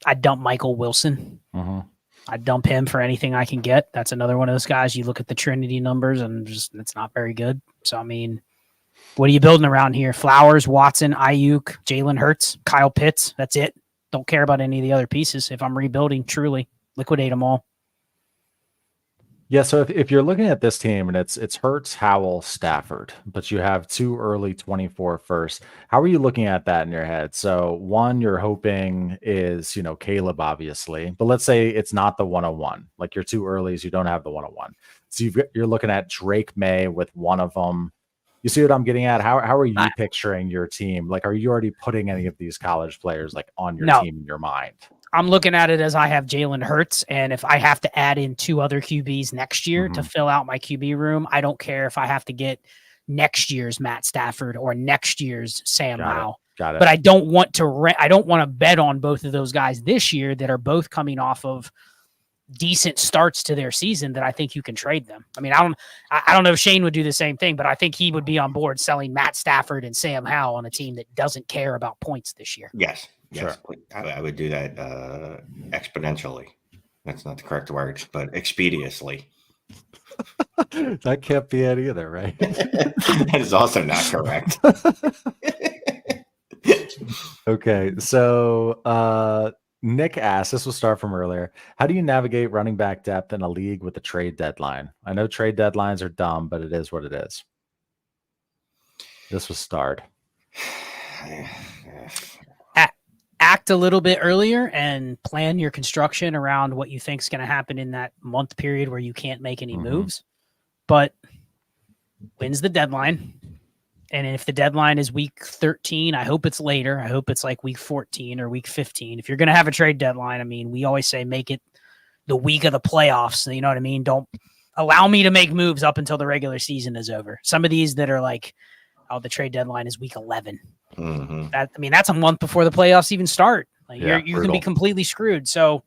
I dump Michael Wilson. Mm-hmm. I dump him for anything I can get. That's another one of those guys. You look at the Trinity numbers and just it's not very good. So, I mean, what are you building around here? Flowers, Watson, Ayuk, Jalen Hurts, Kyle Pitts. That's it. Don't care about any of the other pieces. If I'm rebuilding, truly, liquidate them all. Yeah, so if you're looking at this team and it's Hurts, Howell, Stafford, but you have 2 early 24 first, how are you looking at that in your head? So one you're hoping is, you know, Caleb, obviously, but let's say it's not the 101, like your 2 earlys, you don't have the 101. So you're looking at Drake May with one of them. You see what I'm getting at? How are you picturing your team? Like, are you already putting any of these college players like on your team in your mind? I'm looking at it as I have Jalen Hurts, and if I have to add in 2 other QBs next year to fill out my QB room, I don't care if I have to get next year's Matt Stafford or next year's Sam Howell. Got it. But I don't want to bet on both of those guys this year that are both coming off of decent starts to their season that I think you can trade them. I mean, I don't know if Shane would do the same thing, but I think he would be on board selling Matt Stafford and Sam Howell on a team that doesn't care about points this year. Yes. Yes, Sure. I would do that exponentially. That's not the correct word, but expeditiously. That can't be it either, right? That is also not correct. Okay, so Nick asked, this will start from earlier. How do you navigate running back depth in a league with a trade deadline? I know trade deadlines are dumb, but it is what it is. This was starred. Act a little bit earlier and plan your construction around what you think is going to happen in that month period where you can't make any moves. But when's the deadline? And if the deadline is week 13, I hope it's later. I hope it's like week 14 or week 15. If you're going to have a trade deadline, I mean, we always say make it the week of the playoffs. You know what I mean? Don't allow me to make moves up until the regular season is over. Some of these that are like, oh, the trade deadline is week 11. That's a month before the playoffs even start. Like you can be completely screwed. So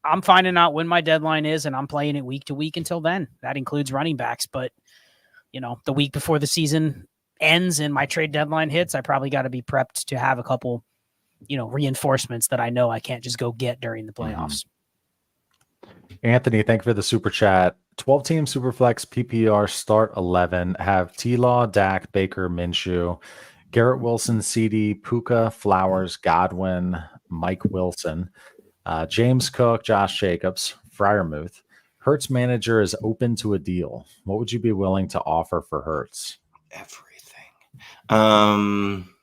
I'm finding out when my deadline is, and I'm playing it week to week until then. That includes running backs. But, you know, the week before the season ends and my trade deadline hits, I probably got to be prepped to have a couple, you know, reinforcements that I know I can't just go get during the playoffs. Anthony, thank you for the super chat. 12-team Superflex PPR start 11 have T-Law, Dak, Baker, Minshew, Garrett Wilson, CD, Puka, Flowers, Godwin, Mike Wilson, James Cook, Josh Jacobs, Freiermuth. Hurts manager is open to a deal. What would you be willing to offer for Hurts? Everything.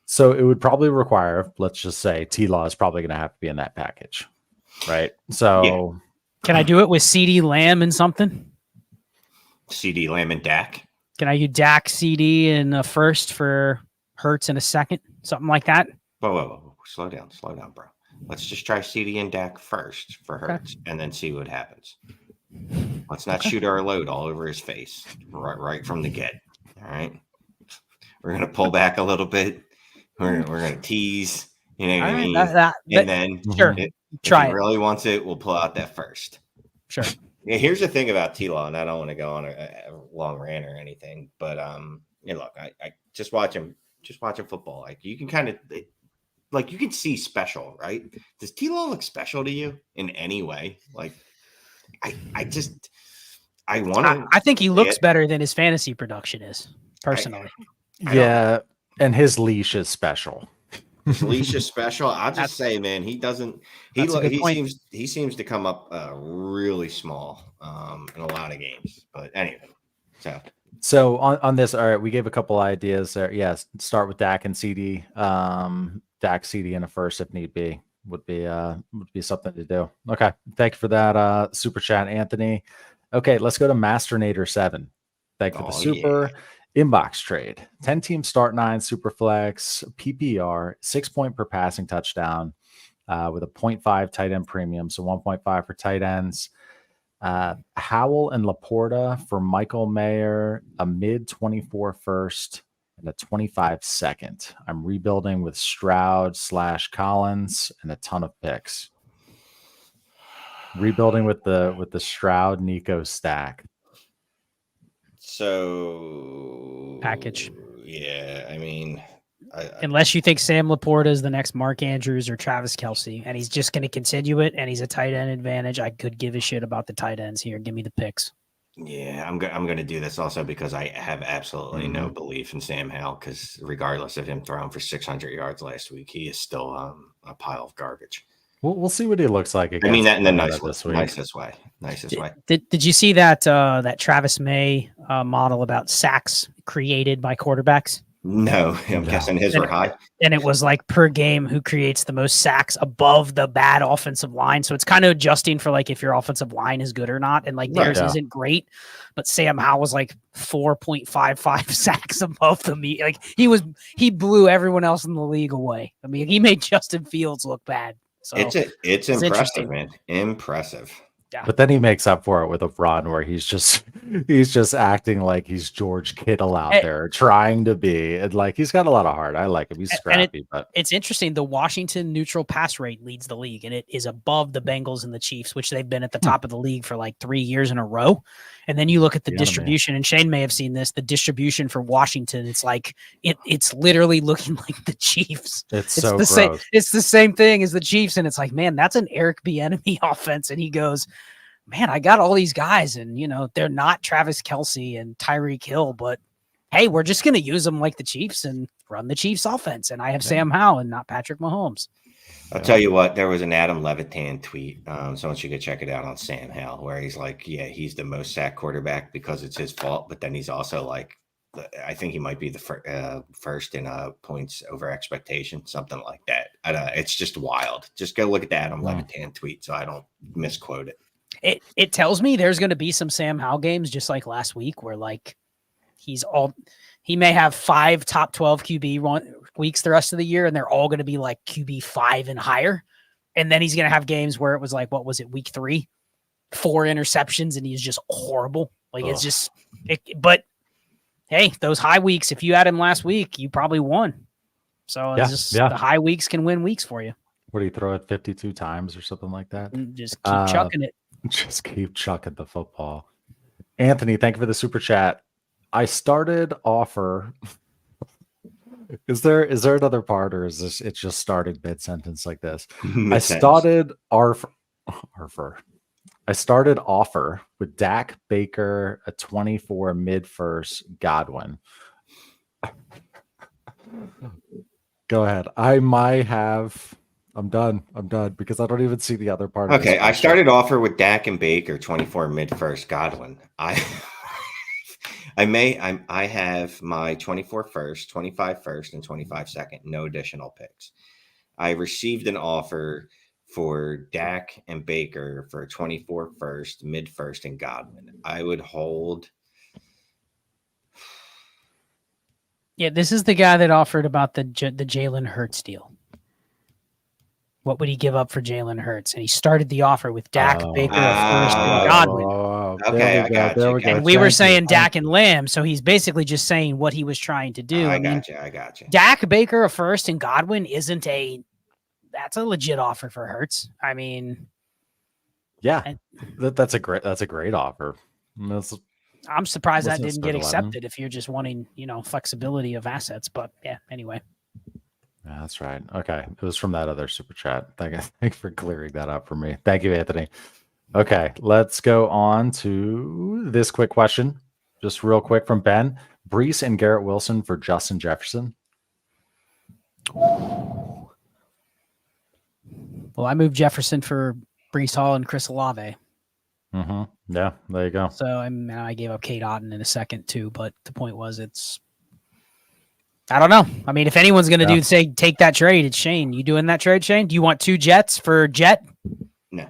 So it would probably require, let's just say, T-Law is probably going to have to be in that package, right? So can I do it with CD, Lamb, and something? CD, Lamb, and Dak. Can I use Dak, CD, and a first for Hurts in a second? Something like that? Whoa. Slow down, bro. Let's just try CD and Dak first for Hurts and then see what happens. Let's not shoot our load all over his face right from the get. All right. We're going to pull back a little bit. We're going to tease. You know what I mean? And then sure. If he really wants it, we'll pull out that first. Sure. Yeah, here's the thing about T-Law, and I don't want to go on a long rant or anything, but look, I just watching football. Like you can kind of you can see special, right? Does T-Law look special to you in any way? Like I think he looks better than his fantasy production is, personally. Yeah, and his leash is special. His leash is special. I'll just say, man, he doesn't. He seems to come up really small in a lot of games. But anyway, so on this, all right, we gave a couple ideas there. Yes, start with Dak and CD. Dak, CD, in a first if need be would be something to do. Okay, thank you for that super chat, Anthony. Okay, let's go to Masternator 7. Thank you for the Oh, super. Inbox trade. 10-team start 9 super flex PPR, 6-point per passing touchdown with a 0.5 tight end premium. So 1.5 for tight ends. Howell and Laporta for Michael Mayer, a mid 24 first and a 25 second. I'm rebuilding with Stroud / Collins and a ton of picks. Rebuilding with the Stroud Nico stack. So Package. Yeah, I mean, unless you think Sam Laporta is the next Mark Andrews or Travis Kelce, and he's just going to continue it, and he's a tight end advantage, I could give a shit about the tight ends here. Give me the picks. Yeah, I'm going to do this also because I have absolutely no belief in Sam Howell, because regardless of him throwing for 600 yards last week, he is still a pile of garbage. We'll see what he looks like against. I mean that in the nicest way. Did you see that that Travis May model about sacks created by quarterbacks? No, I'm guessing his were high. And it was like per game who creates the most sacks above the bad offensive line. So it's kind of adjusting for like if your offensive line is good or not. And like theirs isn't great, but Sam Howell was like 4.55 sacks above the meat. Like he blew everyone else in the league away. I mean, he made Justin Fields look bad. So it's impressive, man. Impressive. Yeah. But then he makes up for it with a run where he's just acting like he's George Kittle out there trying to be, and like he's got a lot of heart. I like him. He's scrappy, but it's interesting. The Washington neutral pass rate leads the league, and it is above the Bengals and the Chiefs, which they've been at the top of the league for like 3 years in a row. And then you look at the distribution, and Shane may have seen this. The distribution for Washington, it's like it's literally looking like the Chiefs. It's so the gross. It's the same thing as the Chiefs, and it's like, man, that's an Eric Bieniemy offense. And he goes, man, I got all these guys, and they're not Travis Kelce and Tyreek Hill, but hey, we're just going to use them like the Chiefs and run the Chiefs offense. And I have Sam Howell and not Patrick Mahomes. I'll tell you what, there was an Adam Levitan tweet. So once you could check it out on Sam Howell, where he's like, yeah, he's the most sacked quarterback because it's his fault. But then he's also like, I think he might be the first in points over expectation, something like that. It's just wild. Just go look at the Adam Levitan tweet so I don't misquote it. It tells me there's going to be some Sam Howell games just like last week where like he may have 5 top 12 QB weeks the rest of the year, and they're all going to be like QB 5 and higher. And then he's going to have games where it was like, what was it, week 3, 4 interceptions, and he's just horrible. Like it's just, but hey, those high weeks, if you had him last week, you probably won. So the high weeks can win weeks for you. What do you throw it 52 times or something like that? Just keep chucking it. Just keep chucking the football. Anthony, thank you for the super chat. I started offer. Is there another part, or is this it's just started mid sentence like this? I started offer. I started offer with Dak, Baker, a 24 mid first, Godwin. Go ahead. I might have. I'm done because I don't even see the other part. Okay, I started offer with Dak and Baker, 24 mid first, Godwin. I have my 24 first, 25 first, and 25 second. No additional picks. I received an offer for Dak and Baker for 24 first, mid first, and Godwin. I would hold. Yeah, this is the guy that offered about the Jalen Hurts deal. What would he give up for Jalen Hurts? And he started the offer with Dak, Baker, first, and Godwin. Okay, I got you. And we were saying Dak and Lamb, so he's basically just saying what he was trying to do. I got you. Dak, Baker, a first, and Godwin that's a legit offer for Hurts. I mean, yeah, that's a great offer. I'm surprised that didn't get accepted if you're just wanting, flexibility of assets. But yeah, anyway. Yeah, that's right. Okay. It was from that other super chat. Thanks for clearing that up for me. Thank you, Anthony. Okay. Let's go on to this quick question. Just real quick from Ben. Breece and Garrett Wilson for Justin Jefferson. Well, I moved Jefferson for Breece Hall and Chris Olave. Mm-hmm. Yeah, there you go. So I gave up Kate Otten in a second too, but the point was I don't know. I mean, if anyone's going to take that trade, it's Shane. You doing that trade, Shane? Do you want 2 Jets for Jet? No.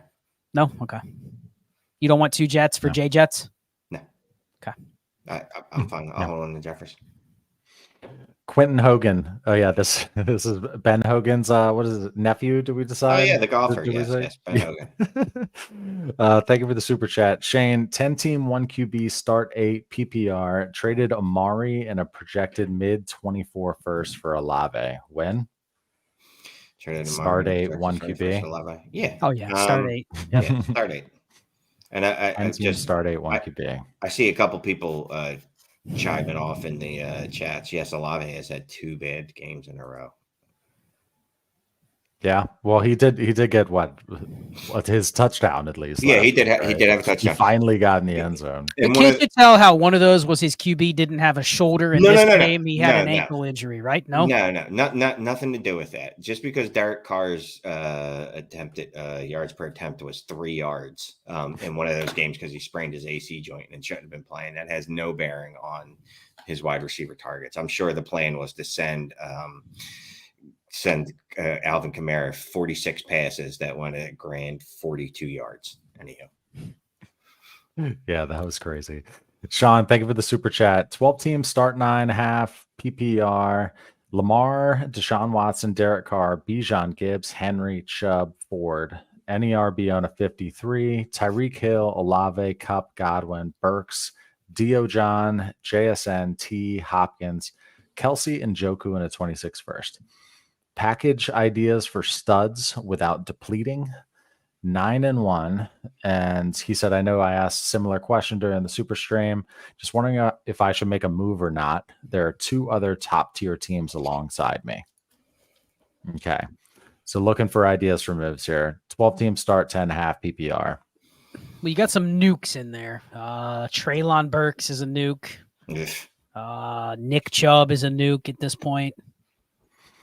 No? Okay. You don't want 2 Jets for J Jets? No. Okay. I'm fine. I'll hold on to Jefferson. Quentin Hogan. Oh yeah, this is Ben Hogan's what is it, nephew? Did we decide? Oh yeah, the golfer. Did we say? Yes, Ben Hogan. Thank you for the super chat. Shane, 10 team 1 QB start 8 PPR, traded Amari and a projected mid 24 first for Olave. When? Traded Start Amari, 8 1 QB. Olave. Yeah. Oh yeah, start 8. Yeah, start 8. And I just start 8 1 QB. I see a couple people chiming off in the chats. Yes, Olave has had 2 bad games in a row. Yeah, well, he did get what his touchdown at least. Yeah, he did have a touchdown. He finally got in the end zone. And can't you tell how one of those was his QB didn't have a shoulder in this game? He had an ankle injury, right? No, nothing to do with that. Just because Derek Carr's attempted yards per attempt was 3 yards in one of those games because he sprained his AC joint and shouldn't have been playing. That has no bearing on his wide receiver targets. I'm sure the plan was to send Alvin Kamara 46 passes that went a grand 42 yards. Anyhow. Yeah, that was crazy. Sean, thank you for the super chat. 12 teams start 9.5 PPR. Lamar, Deshaun Watson, Derek Carr, Bijan, Gibbs, Henry, Chubb, Ford. NERB on a 53. Tyreek Hill, Olave, Kupp, Godwin, Burks, Dio John, JSN, T, Hopkins, Kelsey, and Joku in a 26 first. Package ideas for studs without depleting. 9-1. And he said, I know I asked a similar question during the super stream. Just wondering if I should make a move or not. There are 2 other top tier teams alongside me. Okay. So looking for ideas for moves here. 12 teams start 10.5 PPR. Well, you got some nukes in there. Treylon Burks is a nuke. Nick Chubb is a nuke at this point.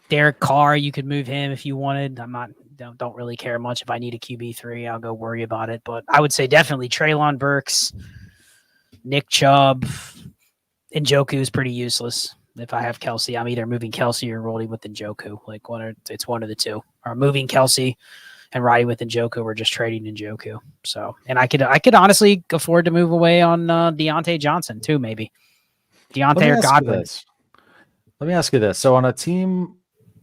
Derek Carr, you could move him if you wanted. Don't really care much if I need a QB3. I'll go worry about it. But I would say definitely Treylon Burks, Nick Chubb, and Njoku is pretty useless. If I have Kelsey, I'm either moving Kelsey or rolling with Njoku. It's one of the two. Or moving Kelsey and riding with Njoku or just trading Njoku. So, and I could honestly afford to move away on Deontay Johnson too, maybe. Deontay or Godwin. Let me ask you this. So on a team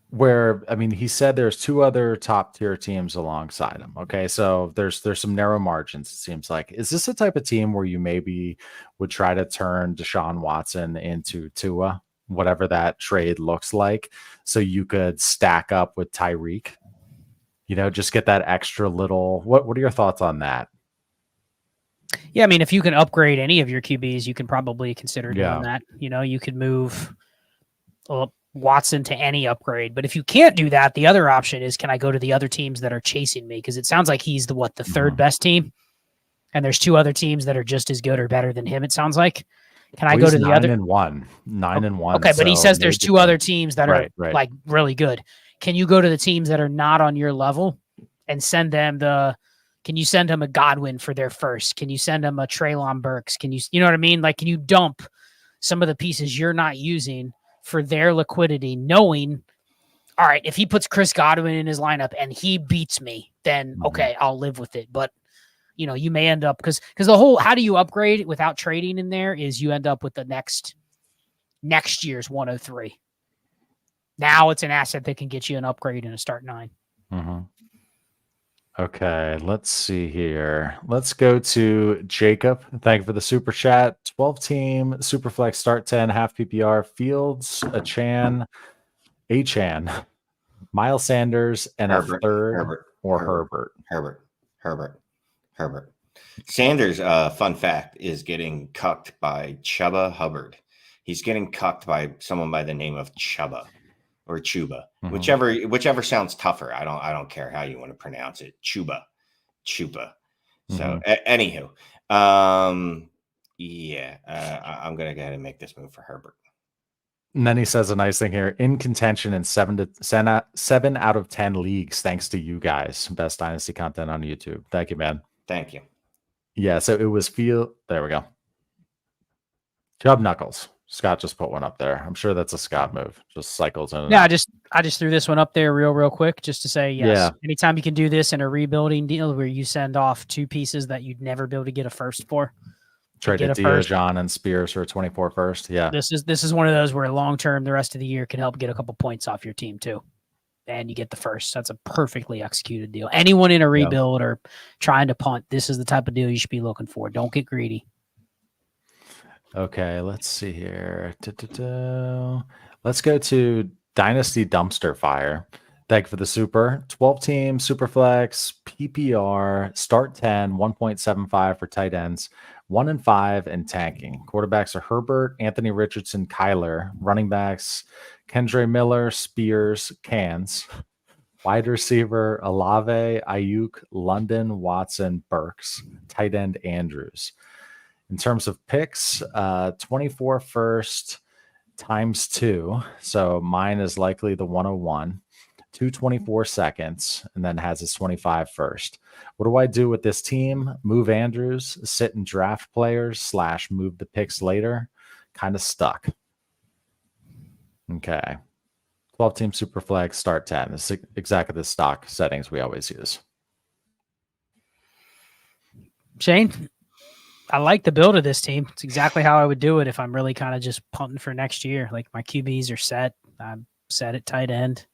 where, I mean, he said there's 2 other top tier teams alongside him. Okay. So there's some narrow margins, it seems like. Is this the type of team where you maybe would try to turn Deshaun Watson into Tua, whatever that trade looks like, so you could stack up with Tyreek? Just get that extra little. What are your thoughts on that? Yeah, I mean, if you can upgrade any of your QBs, you can probably consider doing that. You could move Watson to any upgrade. But if you can't do that, the other option is, can I go to the other teams that are chasing me? Because it sounds like he's the third best team, and there's 2 other teams that are just as good or better than him. It sounds like. Can I go to the other 9-1? Okay, but he says there's 2 other teams that are like really good. Can you go to the teams that are not on your level and send them can you send them a Godwin for their first? Can you send them a Treylon Burks? You know what I mean? Like, can you dump some of the pieces you're not using for their liquidity, knowing, all right, if he puts Chris Godwin in his lineup and he beats me, then okay, I'll live with it. But you may end up because the whole how do you upgrade without trading in there is you end up with the next year's 103. Now it's an asset that can get you an upgrade in a start 9. Okay, let's see here. Let's go to Jacob. Thank you for the super chat. 12 team Superflex start 10 half PPR. Fields, Achan, Miles Sanders, and Herbert, a third Herbert. Sanders, fun fact, is getting cucked by Chuba Hubbard. He's getting cucked by someone by the name of Chuba or Chuba, whichever sounds tougher. I don't care how you want to pronounce it. Chuba. So anywho, I'm gonna go ahead and make this move for Herbert. And then he says a nice thing here: in contention in 7 out of 10 leagues, thanks to you guys. Best Dynasty content on YouTube. Thank you, man. Thank you. Yeah, so it was there we go. Chubb Knuckles. Scott just put one up there. I'm sure that's a Scott move. Just cycles in. Yeah, I just threw this one up there real quick just to say yes. Yeah. Anytime you can do this in a rebuilding deal where you send off 2 pieces that you'd never be able to get a first for, Traded a first. Bijan and Spears for a 24 first. Yeah. This is one of those where long term, the rest of the year can help get a couple points off your team too. And you get the first. That's a perfectly executed deal. Anyone in a rebuild or trying to punt, this is the type of deal you should be looking for. Don't get greedy. Okay, let's see here. Let's go to Dynasty Dumpster Fire. Thank you for the super. 12-team, Superflex, PPR, start 10, 1.75 for tight ends, 1 and 5 and tanking. Quarterbacks are Herbert, Anthony Richardson, Kyler. Running backs, Kendre Miller, Spears, Cans. Wide receiver, Olave, Ayuk, London, Watson, Burks. Tight end, Andrews. In terms of picks, 24 first times 2. So mine is likely the 101. 224 seconds, and then has his 25 first. What do I do with this team? Move Andrews, sit and draft players / move the picks later. Kind of stuck. Okay. 12-team Superflex, start 10. This is exactly the stock settings we always use. Shane, I like the build of this team. It's exactly how I would do it if I'm really kind of just punting for next year. Like my QBs are set. I'm set at tight end.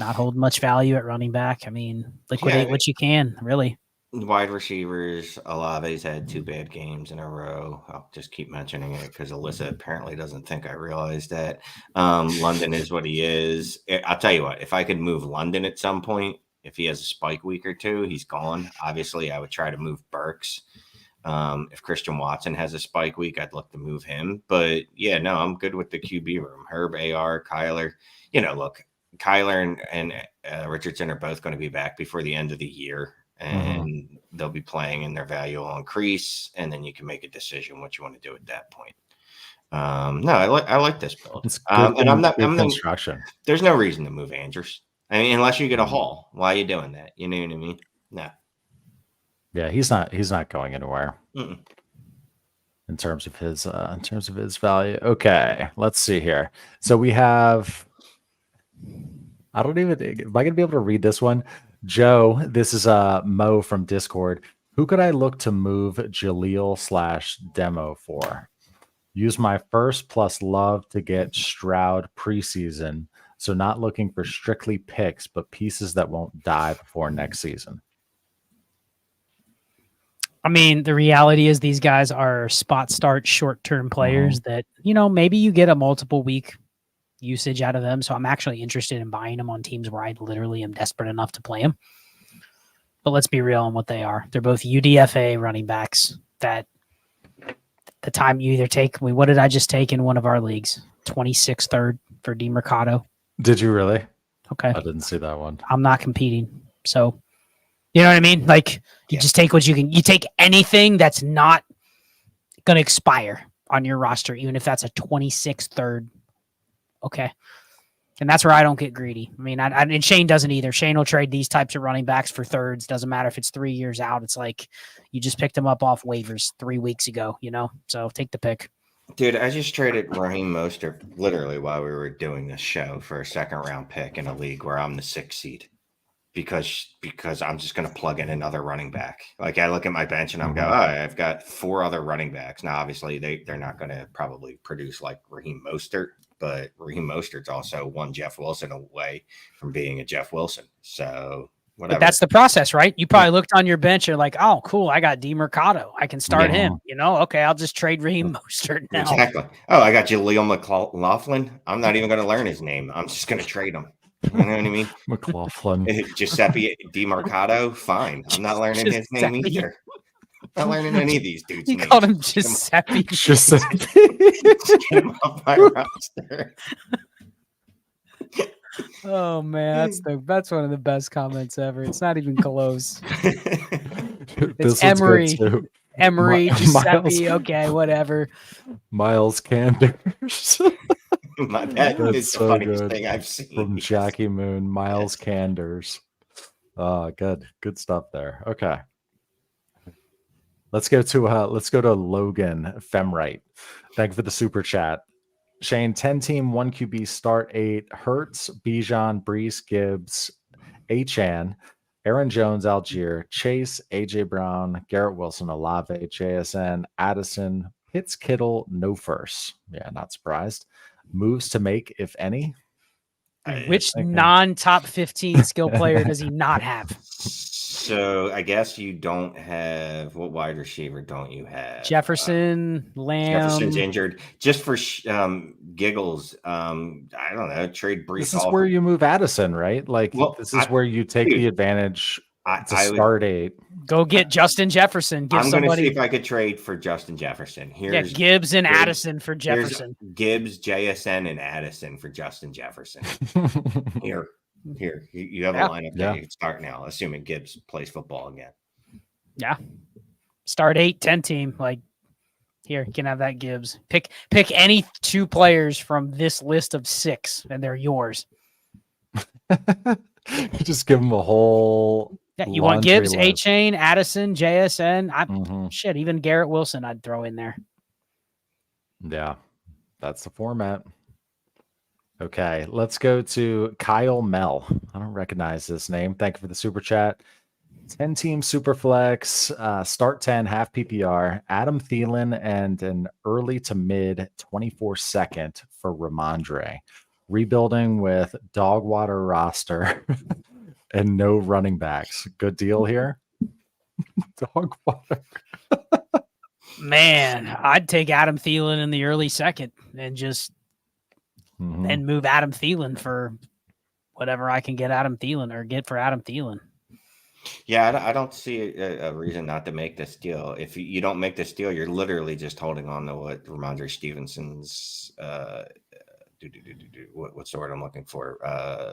Not holding much value at running back. I mean, liquidate what you can, really. Wide receivers, Olave's had 2 bad games in a row. I'll just keep mentioning it because Alyssa apparently doesn't think I realized that. London is what he is. I'll tell you what, if I could move London at some point, if he has a spike week or 2, he's gone. Obviously, I would try to move Burks. If Christian Watson has a spike week, I'd look to move him. But yeah, no, I'm good with the QB room. Herb, AR, Kyler. Look, Kyler and Richardson are both going to be back before the end of the year, and they'll be playing, and their value will increase, and then you can make a decision what you want to do at that point. No, I like this build. And I'm not construction. There's no reason to move Andrews. I mean, unless you get a haul. Why are you doing that? You know what I mean? No. Yeah, he's not going anywhere. In terms of his value. Okay, let's see here. So we have. Am I gonna be able to read this one? Joe, this is Mo from Discord. Who could I look to move Jaleel / demo for? Use my first plus love to get Stroud preseason. So not looking for strictly picks, but pieces that won't die before next season. I mean, the reality is these guys are spot start short-term players that, maybe you get a multiple week usage out of them. So I'm actually interested in buying them on teams where I literally am desperate enough to play them. But let's be real on what they are. They're both UDFA running backs that the time you either take, what did I just take in one of our leagues? 26th third for DeMercado. Did you really? Okay. I didn't see that one. I'm not competing. So, you know what I mean? Like you just take what you can. You take anything that's not going to expire on your roster, even if that's a 26th third. Okay. And that's where I don't get greedy. I mean, and Shane doesn't either. Shane will trade these types of running backs for thirds. Doesn't matter if it's 3 years out. It's like you just picked them up off waivers 3 weeks ago, So take the pick. Dude, I just traded Raheem Mostert literally while we were doing this show for a 2nd round pick in a league where I'm the 6th seed because I'm just going to plug in another running back. Like I look at my bench and I'm going, I've got 4 other running backs. Now, obviously they're not going to probably produce like Raheem Mostert. But Raheem Mostert's also one Jeff Wilson away from being a Jeff Wilson. So whatever. But that's the process, right? You probably looked on your bench. You're like, oh, cool. I got DeMercado. I can start him. Okay, I'll just trade Raheem Mostert now. Exactly. Oh, I got Jaleel McLaughlin. I'm not even going to learn his name. I'm just going to trade him. You know what I mean? McLaughlin. Giuseppe DeMercado. Fine. I'm not learning his name either. Not learning any of these dudes. You called him Giuseppe. Giuseppe. Get him off my roster. Oh man, that's one of the best comments ever. It's not even close. It's Emery. Giuseppe. Okay, whatever. Miles Canders. That is the funniest thing I've seen. From Jackie Moon, Miles Canders. Good stuff there. Okay. Let's go to Logan Femrite. Thank you for the super chat. Shane, 10-team, 1 QB, start 8. Hurts, Bijan, Breece, Gibbs, Achan, Aaron Jones, Algier, Chase, AJ Brown, Garrett Wilson, Olave, JSN, Addison, Pitts, Kittle, no first. Yeah, not surprised. Moves to make, if any. Which non-top 15 skill player does he not have? So I guess you don't have, what wide receiver don't you have? Jefferson, Lamb. Jefferson's injured. Just for giggles, I don't know, trade Breece This is Hall where you move Addison, right? Like, this is where you take the advantage to start 8. Go get Justin Jefferson. I'm going to see if I could trade for Justin Jefferson. Here's Gibbs and Addison for Jefferson. Gibbs, JSN, and Addison for Justin Jefferson. Here, you have a lineup that you can start now, assuming Gibbs plays football again. Yeah. Start 8-10 team. Like, here, you can have that Gibbs. Pick any 2 players from this list of 6, and they're yours. Just give them a whole. Yeah, you want Gibbs, A-Chain, Addison, JSN. Shit, even Garrett Wilson I'd throw in there. Yeah, that's the format. Okay, let's go to Kyle Mell. I don't recognize this name. Thank you for the super chat. 10-team super flex, start 10, half PPR, Adam Thielen, and an early to mid 24-second for Ramondre. Rebuilding with dog water roster and no running backs. Good deal here. Dog water. Man, I'd take Adam Thielen in the early second and just and move Adam Thielen for whatever I can get Adam Thielen or get for Adam Thielen. Yeah, I don't see a reason not to make this deal. If you don't make this deal, you're literally just holding on to what Ramondre Stevenson's what's the word I'm looking for?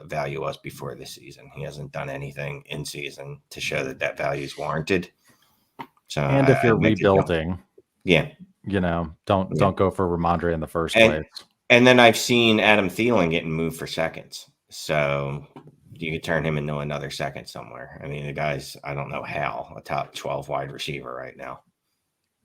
Value was before this season. He hasn't done anything in season to show that value is warranted. So, and if you're rebuilding, don't go for Ramondre in the first place. And then I've seen Adam Thielen getting moved for seconds, so you could turn him into another second somewhere. I mean, the guy's, I don't know how, a top 12 wide receiver right now.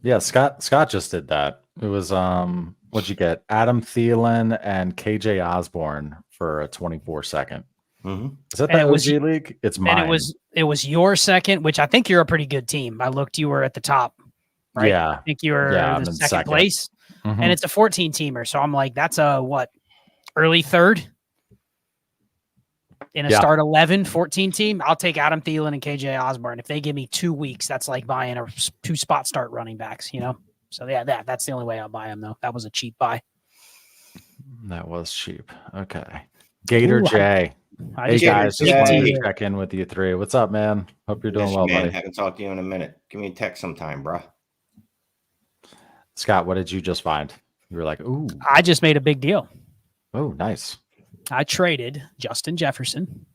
Yeah, Scott just did that. It was what'd you get? Adam Thielen and KJ Osborne for a 24-second. Is that OG league? It's mine. And it was your second, which I think you're a pretty good team. I looked, you were at the top, right? Yeah. I think you were the second place. And it's a 14-teamer. So I'm like, that's a early third in a start 11, 14 team. I'll take Adam Thielen and KJ Osborne. If they give me 2 weeks, that's like buying a 2-spot start running backs, So yeah, that's the only way I'll buy them though. That was a cheap buy. That was cheap. Okay. Gator J. Hey guys, just wanted to check in with you 3. What's up, man? Hope you're doing well, buddy. Haven't talked to you in a minute. Give me a text sometime, bro. Scott, what did you just find? You were like, ooh. I just made a big deal. Oh, nice. I traded Justin Jefferson,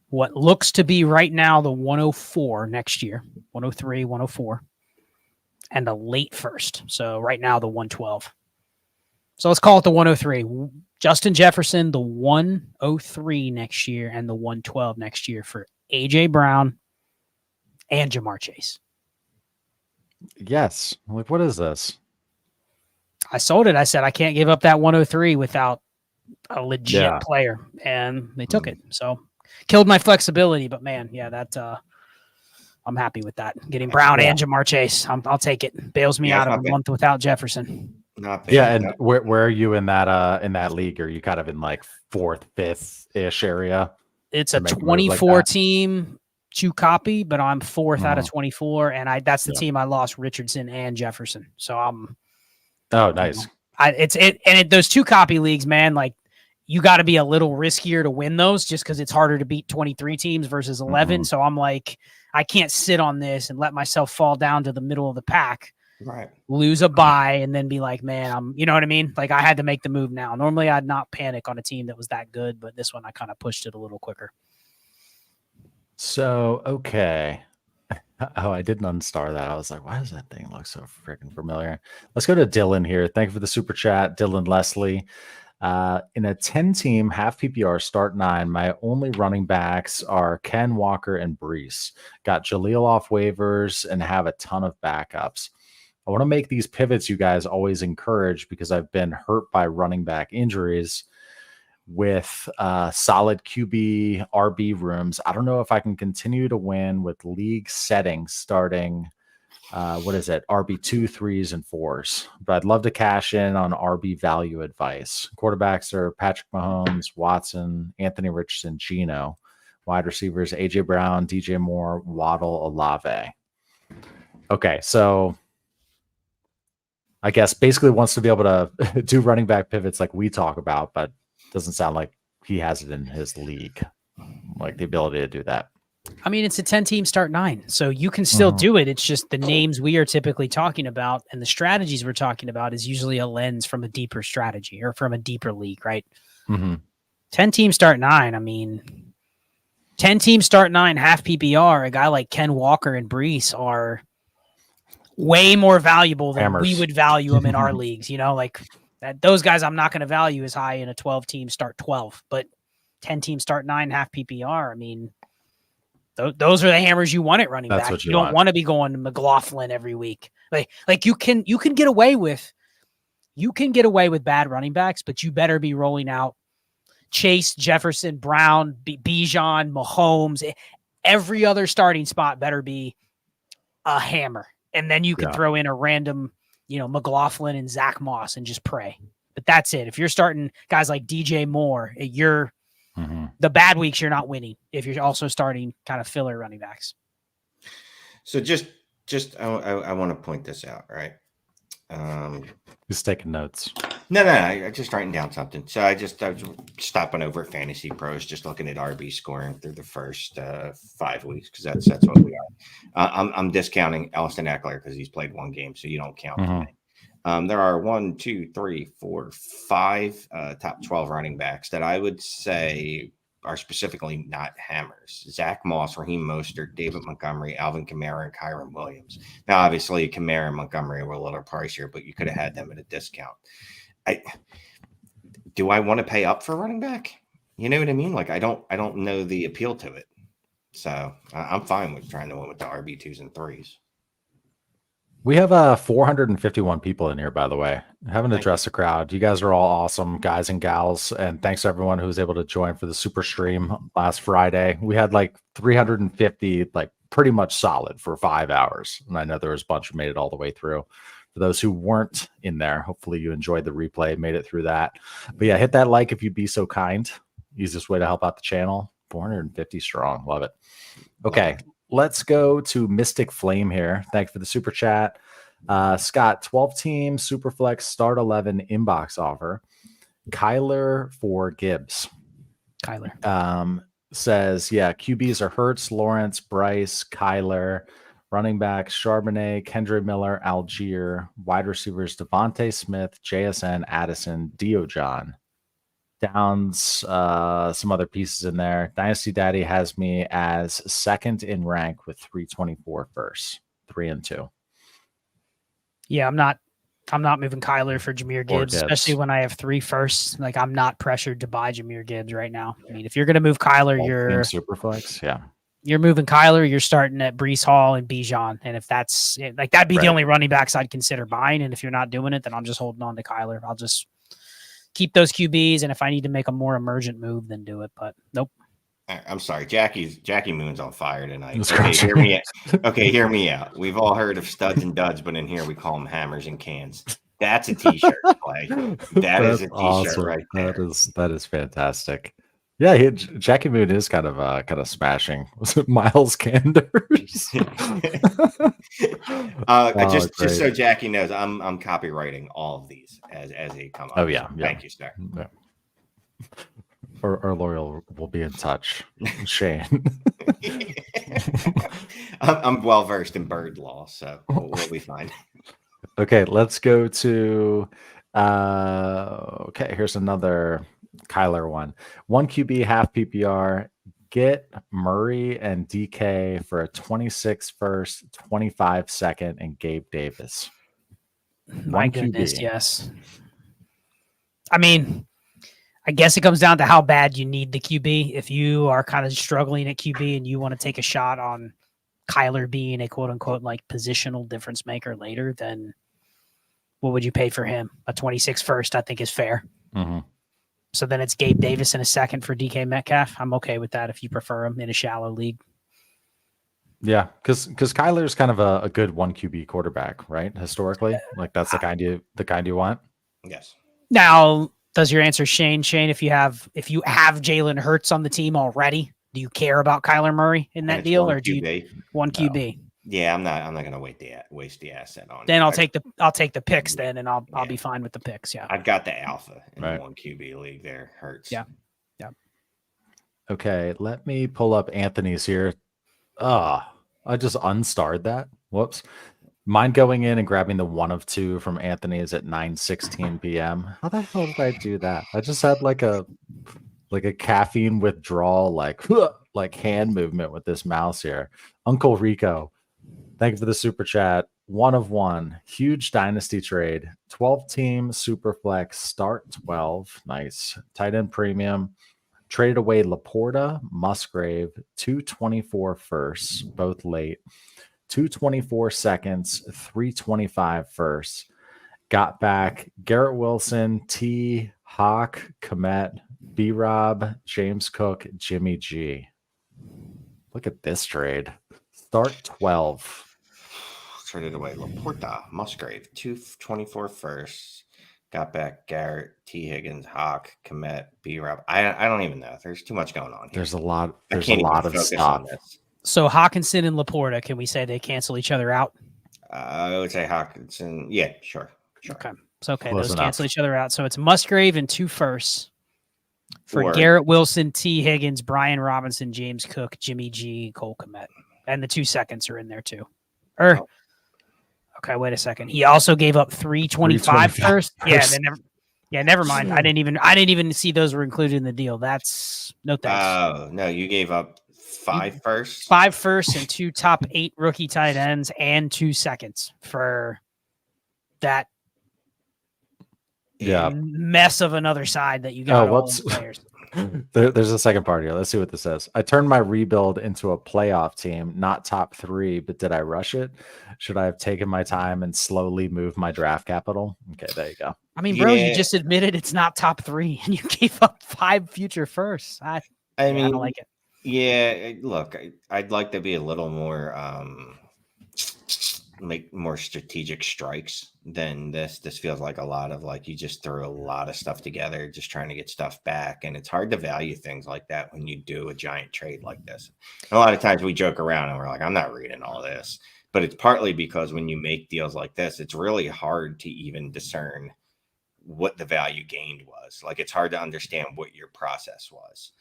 what looks to be right now the 104 next year, 103, 104, and a late first. So right now the 112. So let's call it the 103. Justin Jefferson, the 103 next year, and the 112 next year for AJ Brown and Jamar Chase. Yes. Like, what is this? I sold it. I said, I can't give up that 103 without a legit player. And they took it. So killed my flexibility. But man, I'm happy with that. Getting Brown and Jamar Chase. I'll take it. Bails me out of a month without Jefferson. Not bad. Yeah. And where are you in that league? Are you kind of in like 4th, 5th-ish area? It's a 24 team. 2 copy, but I'm 4th out of 24, and that's the team I lost Richardson and Jefferson. So I'm. Oh, nice. Those 2 copy leagues, man. Like you got to be a little riskier to win those, just because it's harder to beat 23 teams versus 11. So I'm like, I can't sit on this and let myself fall down to the middle of the pack, right? Lose a bye and then be like, man, you know what I mean? Like I had to make the move now. Normally I'd not panic on a team that was that good, but this one I kind of pushed it a little quicker. So, okay. Oh, I didn't unstar that. I was like, why does that thing look so freaking familiar? Let's go to Dylan here. Thank you for the super chat, Dylan Leslie. In a 10-team half PPR start 9, my only running backs are Ken Walker and Breece. Got Jaleel off waivers and have a ton of backups. I want to make these pivots you guys always encourage because I've been hurt by running back injuries. with solid QB RB rooms. I don't know if I can continue to win with league settings starting RB 2, 3s, and 4s. But I'd love to cash in on RB value advice. Quarterbacks are Patrick Mahomes, Watson, Anthony Richardson, Geno. Wide receivers, AJ Brown, DJ Moore, Waddle, Olave. Okay, so I guess basically wants to be able to do running back pivots like we talk about, but doesn't sound like he has it in his league, like the ability to do that. I mean, it's a 10-team start 9, so you can still do it. It's just the names we are typically talking about and the strategies we're talking about is usually a lens from a deeper strategy or from a deeper league, right? 10-team start 9, I mean, 10-team start 9, half PPR, a guy like Ken Walker and Breece are way more valuable than we would value them in our leagues, like that. Those guys I'm not going to value as high in a 12-team start 12, but 10-team start 9, half PPR, I mean, those are the hammers you want at running back. You don't want to be going to McLaughlin every week. Like you can get away with bad running backs, but you better be rolling out Chase, Jefferson, Brown, Bijan, Mahomes. Every other starting spot better be a hammer. And then you can throw in a random, McLaughlin and Zach Moss and just pray. But that's it. If you're starting guys like DJ Moore, the bad weeks, you're not winning if you're also starting kind of filler running backs. So just I want to point this out, right? Just taking notes. No, I just writing down something. So I was stopping over at Fantasy Pros, just looking at RB scoring through the first 5 weeks because that's what we are. I'm discounting Austin Eckler because he's played 1 game, so you don't count today. There are 1, 2, 3, 4, 5 top 12 running backs that I would say are specifically not hammers. Zach Moss, Raheem Mostert, David Montgomery, Alvin Kamara, and Kyron Williams. Now, obviously, Kamara and Montgomery were a little pricier, but you could have had them at a discount. Do I want to pay up for running back? You know what I mean? Like, I don't know the appeal to it. So I'm fine with trying to win with the RB 2s and 3s. We have 451 people in here, by the way. I haven't addressed the crowd. You guys are all awesome guys and gals. And thanks to everyone who was able to join for the super stream last Friday. We had like 350, like pretty much solid for 5 hours. And I know there was a bunch who made it all the way through. For those who weren't in there, hopefully you enjoyed the replay, made it through that. But yeah, hit that like if you'd be so kind. Easiest way to help out the channel. 450 strong. Love it. Okay. Let's go to Mystic Flame here. Thanks for the super chat. Scott, 12-team Superflex Start 11 inbox offer. Kyler for Gibbs. Says, QBs are Hurts, Lawrence, Bryce, Kyler. Running backs, Charbonnet, Kendra Miller, Algier. Wide receivers, Devontae Smith, JSN, Addison, Diojon. Downs, some other pieces in there. Dynasty Daddy has me as second in rank with 324 first, 3 and 2. Yeah, I'm not moving Kyler for Jahmyr Gibbs, especially when I have 3 firsts. Like, I'm not pressured to buy Jahmyr Gibbs right now. I mean, if you're going to move Kyler, you're super flex. Yeah, you're moving Kyler. You're starting at Breece Hall and Bijan, and if that's like that'd be the only running backs I'd consider buying. And if you're not doing it, then I'm just holding on to Kyler. I'll just keep those QBs, and if I need to make a more emergent move, then do it. But nope. I'm sorry, Jackie Moon's on fire tonight. Hear me out. We've all heard of studs and duds, but in here we call them hammers and cans. That's a t-shirt play. That's a t-shirt awesome. Right there. That is fantastic. Yeah, Jackie Moon is kind of smashing. Was it Miles Canders? Just so Jackie knows, I'm copywriting all of these as they come up. Oh yeah, so thank you, sir. Yeah. Our loyal will be in touch. Shane. I'm well versed in bird law, so we'll be fine. Okay, let's go to here's another Kyler one. 1 QB, half PPR. Get Murray and DK for a 26 first, 25 second, and Gabe Davis. My goodness, yes. I mean, I guess it comes down to how bad you need the QB. If you are kind of struggling at QB and you want to take a shot on Kyler being a quote unquote like positional difference maker later, then what would you pay for him? A 26 first, I think, is fair. Mm-hmm. So then it's Gabe Davis in a second for DK Metcalf. I'm okay with that if you prefer him in a shallow league. Yeah, because Kyler's kind of a good 1 QB quarterback, right? Historically, like that's the kind you want. Yes. Now, does your answer Shane? Shane, if you have Jalen Hurts on the team already, do you care about Kyler Murray in that deal, or do you one QB? Yeah, I'm not going to waste the asset on. Then I'll take the picks then, and I'll be fine with the picks. Yeah, I've got the alpha in the 1 QB league. There Hurts. Yeah. Okay, let me pull up Anthony's here. I just unstarred that. Whoops. Mind going in and grabbing the 1 of 2 from Anthony's at 9:16 p.m. How the hell did I do that? I just had like a caffeine withdrawal, like hand movement with this mouse here. Uncle Rico, thank you for the super chat. 1 of 1, huge dynasty trade, 12-team super flex, start 12, nice. Tight end premium. Traded away Laporta, Musgrave, 224 firsts, both late, 224 seconds, 325 firsts. Got back Garrett Wilson, T, Hawk, Komet, B-Rob, James Cook, Jimmy G. Look at this trade. Start 12. Traded away Laporta, Musgrave, 224 firsts. Got back Garrett, T. Higgins, Hawk, Komet, B-Rob. I don't even know. There's too much going on here. There's a lot of stuff. So Hawkinson and Laporta, can we say they cancel each other out? I would say Hawkinson. Yeah, sure. Okay. So Close those enough. cancel each other out. So it's Musgrave and 2 firsts for Garrett Wilson, T. Higgins, Brian Robinson, James Cook, Jimmy G, Cole Komet. And the 2 seconds are in there too. Okay, wait a second. He also gave up 325 first. Never mind. I didn't even see those were included in the deal. That's no thanks. Oh, no, you gave up 5 firsts? 5 firsts and 2 top 8 rookie tight ends and 2 seconds for that mess of another side that you got all the players. There's a second part here. Let's see what this says. I turned my rebuild into a playoff team, not top 3, but did I rush it? Should I have taken my time and slowly move my draft capital? Okay, there you go. I mean, bro, you just admitted it's not top 3 and you gave up 5 future firsts. I don't like it. Yeah, look, I'd like to be a little more make more strategic strikes than this. This feels like a lot of you just threw a lot of stuff together, just trying to get stuff back. And it's hard to value things like that when you do a giant trade like this. And a lot of times we joke around and we're like, I'm not reading all this. But it's partly because when you make deals like this, it's really hard to even discern what the value gained was. Like, it's hard to understand what your process was,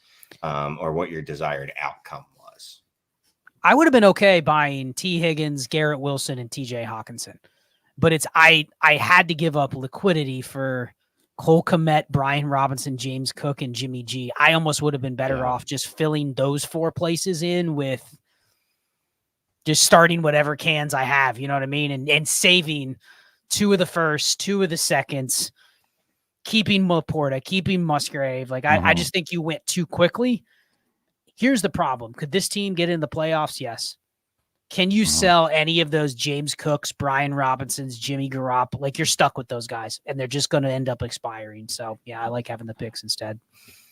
or what your desired outcome was. I would have been okay buying T. Higgins, Garrett Wilson, and TJ Hawkinson. But I had to give up liquidity for Cole Komet, Brian Robinson, James Cook, and Jimmy G. I almost would have been better off just filling those 4 places in with just starting whatever cans I have, you know what I mean? And saving 2 of the firsts, 2 of the seconds, keeping Laporta, keeping Musgrave. I just think you went too quickly. Here's the problem. Could this team get in the playoffs? Yes. Can you sell any of those James Cooks, Brian Robinsons, Jimmy Garoppolo? You're stuck with those guys, and they're just going to end up expiring. So, yeah, I like having the picks instead.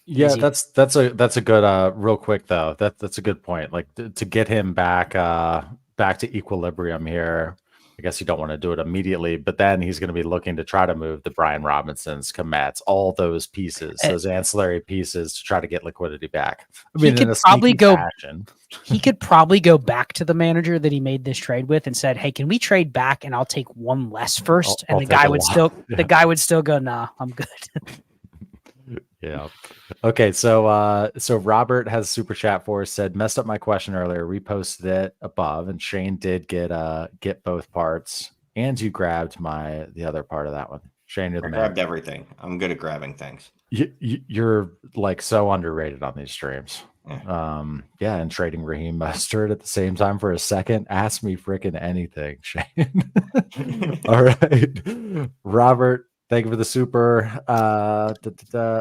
Yeah, Easy. that's a good real quick though. That's a good point. To get him back to equilibrium here. I guess you don't want to do it immediately, but then he's going to be looking to try to move the Brian Robinsons, Komets, all those pieces, those ancillary pieces to try to get liquidity back. I mean, he could probably go back to the manager that he made this trade with and said, "Hey, can we trade back and I'll take 1 less first?" And the guy would still go, "Nah, I'm good." Yeah. Okay. So Robert has super chat for us, said, messed up my question earlier, reposted it above, and Shane did get both parts, and you grabbed the other part of that one. Shane, you're the man. Grabbed everything. I'm good at grabbing things. You're so underrated on these streams. And trading Raheem Mostert at the same time for a second. Ask me freaking anything, Shane. All right. Robert, thank you for the super.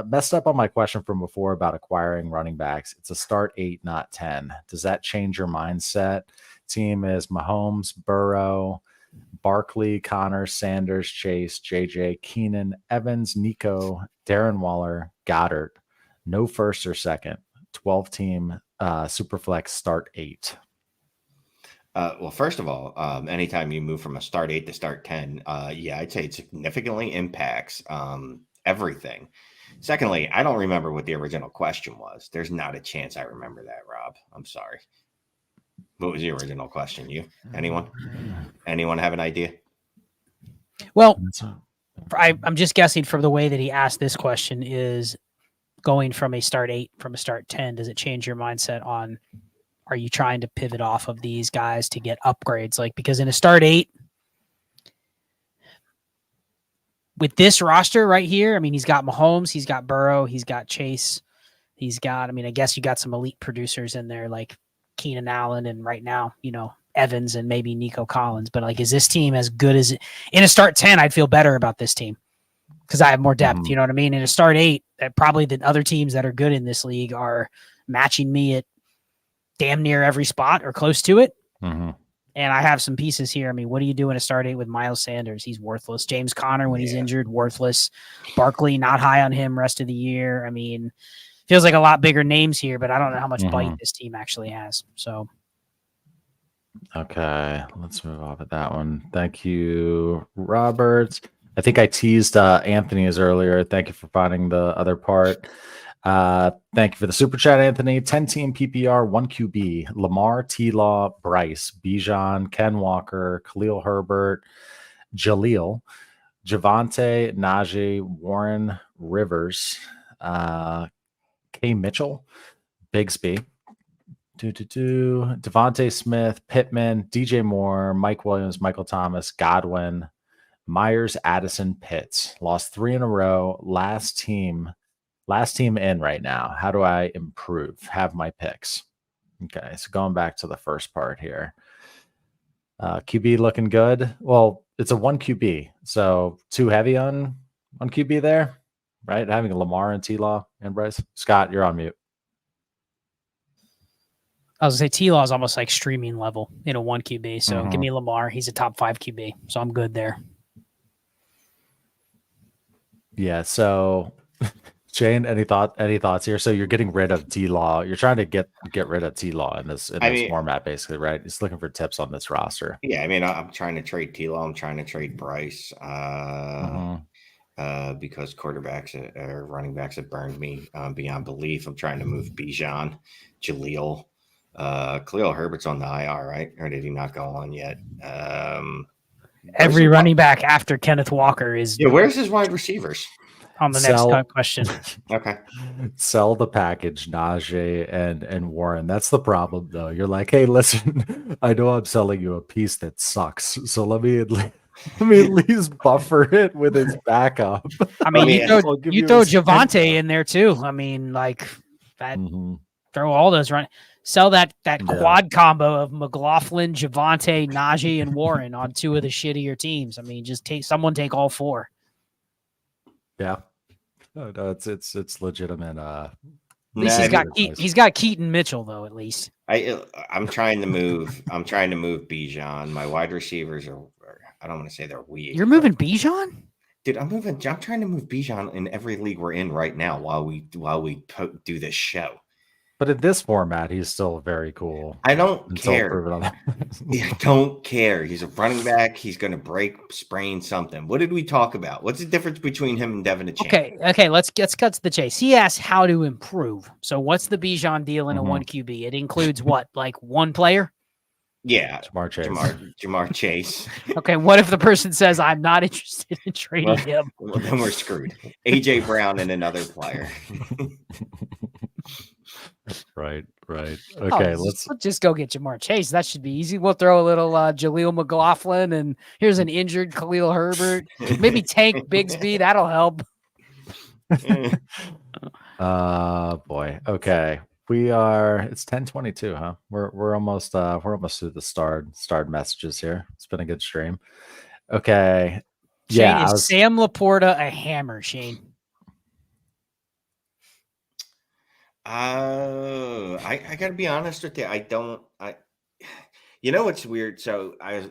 Messed up on my question from before about acquiring running backs. It's a start 8, not 10. Does that change your mindset? Team is Mahomes, Burrow, Barkley, Connor, Sanders, Chase, JJ, Keenan, Evans, Nico, Darren Waller, Goddard. No first or second. 12-team Superflex start 8. Well, first of all, anytime you move from a start 8 to start 10, I'd say it significantly impacts everything. Secondly, I don't remember what the original question was. There's not a chance I remember that, Rob. I'm sorry. What was the original question? You? Anyone? Anyone have an idea? Well, I'm just guessing from the way that he asked this question is going from a start 8 from a start 10. Does it change your mindset on, are you trying to pivot off of these guys to get upgrades? Like, because in a start 8, with this roster right here, I mean, he's got Mahomes, he's got Burrow, he's got Chase, he's got, I mean, I guess you got some elite producers in there like Keenan Allen and right now, Evans and maybe Nico Collins. But like, is this team as good as in a start 10? I'd feel better about this team because I have more depth. You know what I mean? In a start 8, probably the other teams that are good in this league are matching me at damn near every spot or close to it. And I have some pieces here. I mean, what do you do in a start 8 with Miles Sanders? He's worthless. James Conner, when he's injured, worthless. Barkley, not high on him rest of the year. I mean, feels like a lot bigger names here, but I don't know how much bite this team actually has. So, okay, let's move off of that one. Thank you, Robert. I think I teased Anthony's earlier. Thank you for finding the other part. Thank you for the super chat, Anthony. 10-team PPR, 1 QB, Lamar, T-Law, Bryce, Bijan, Ken Walker, Khalil Herbert, Jaleel, Javante, Najee, Warren, Rivers, K. Mitchell, Bigsby, Devontae Smith, Pittman, DJ Moore, Mike Williams, Michael Thomas, Godwin, Myers, Addison, Pitts. Lost 3 in a row. Last team in right now. How do I improve? Have my picks. Okay, so going back to the first part here. QB looking good. Well, it's a 1 QB, so too heavy on QB there, right? Having Lamar and T-Law and Bryce. Scott, you're on mute. I was going to say T-Law is almost like streaming level in a 1 QB. So give me Lamar. He's a top 5 QB, so I'm good there. Yeah, so Shane, any thoughts here? So you're getting rid of T-Law. You're trying to get rid of T-Law in this format, basically, right? He's looking for tips on this roster. Yeah, I mean, I'm trying to trade T-Law. I'm trying to trade Bryce because quarterbacks or running backs have burned me beyond belief. I'm trying to move Bijan, Jaleel. Khalil Herbert's on the IR, right? Or did he not go on yet? Every running back after Kenneth Walker is. Yeah, where's his wide receivers? On the next question. Okay. Sell the package, Najee and Warren. That's the problem, though. You're like, hey, listen, I know I'm selling you a piece that sucks, so let me at least buffer it with his backup. I mean, you throw Javante in there too. I mean, like that. Throw all those sell that quad combo of McLaughlin, Javante, Najee, and Warren on 2 of the shittier teams. I mean, just take all 4. Yeah. No, it's legitimate. At least he's got Keaton Mitchell though. At least I'm trying to move. I'm trying to move Bijan. My wide receivers are. I don't want to say they're weak. You're moving Bijan, dude. I'm trying to move Bijan in every league we're in right now while we do this show. But in this format, he's still very cool. I don't care. I don't care. He's a running back. He's going to sprain something. What did we talk about? What's the difference between him and Devin Achane? Okay. Let's cut to the chase. He asked how to improve. So what's the Bijan deal in a 1 QB? It includes what, like 1 player? Yeah, Jamar Chase. Jamar Chase. Okay, what if the person says I'm not interested in trading him? Well, then we're screwed. AJ Brown and another player. Right. Okay, let's just go get Jamar Chase. That should be easy. We'll throw a little Jaleel McLaughlin, and here's an injured Khalil Herbert. Maybe Tank Bigsby. That'll help. Boy. Okay, it's 10:22, huh? We're almost through the starred messages here. It's been a good stream. Okay, Shane, is Sam Laporta a hammer, Shane? I gotta be honest with you. You know what's weird? So I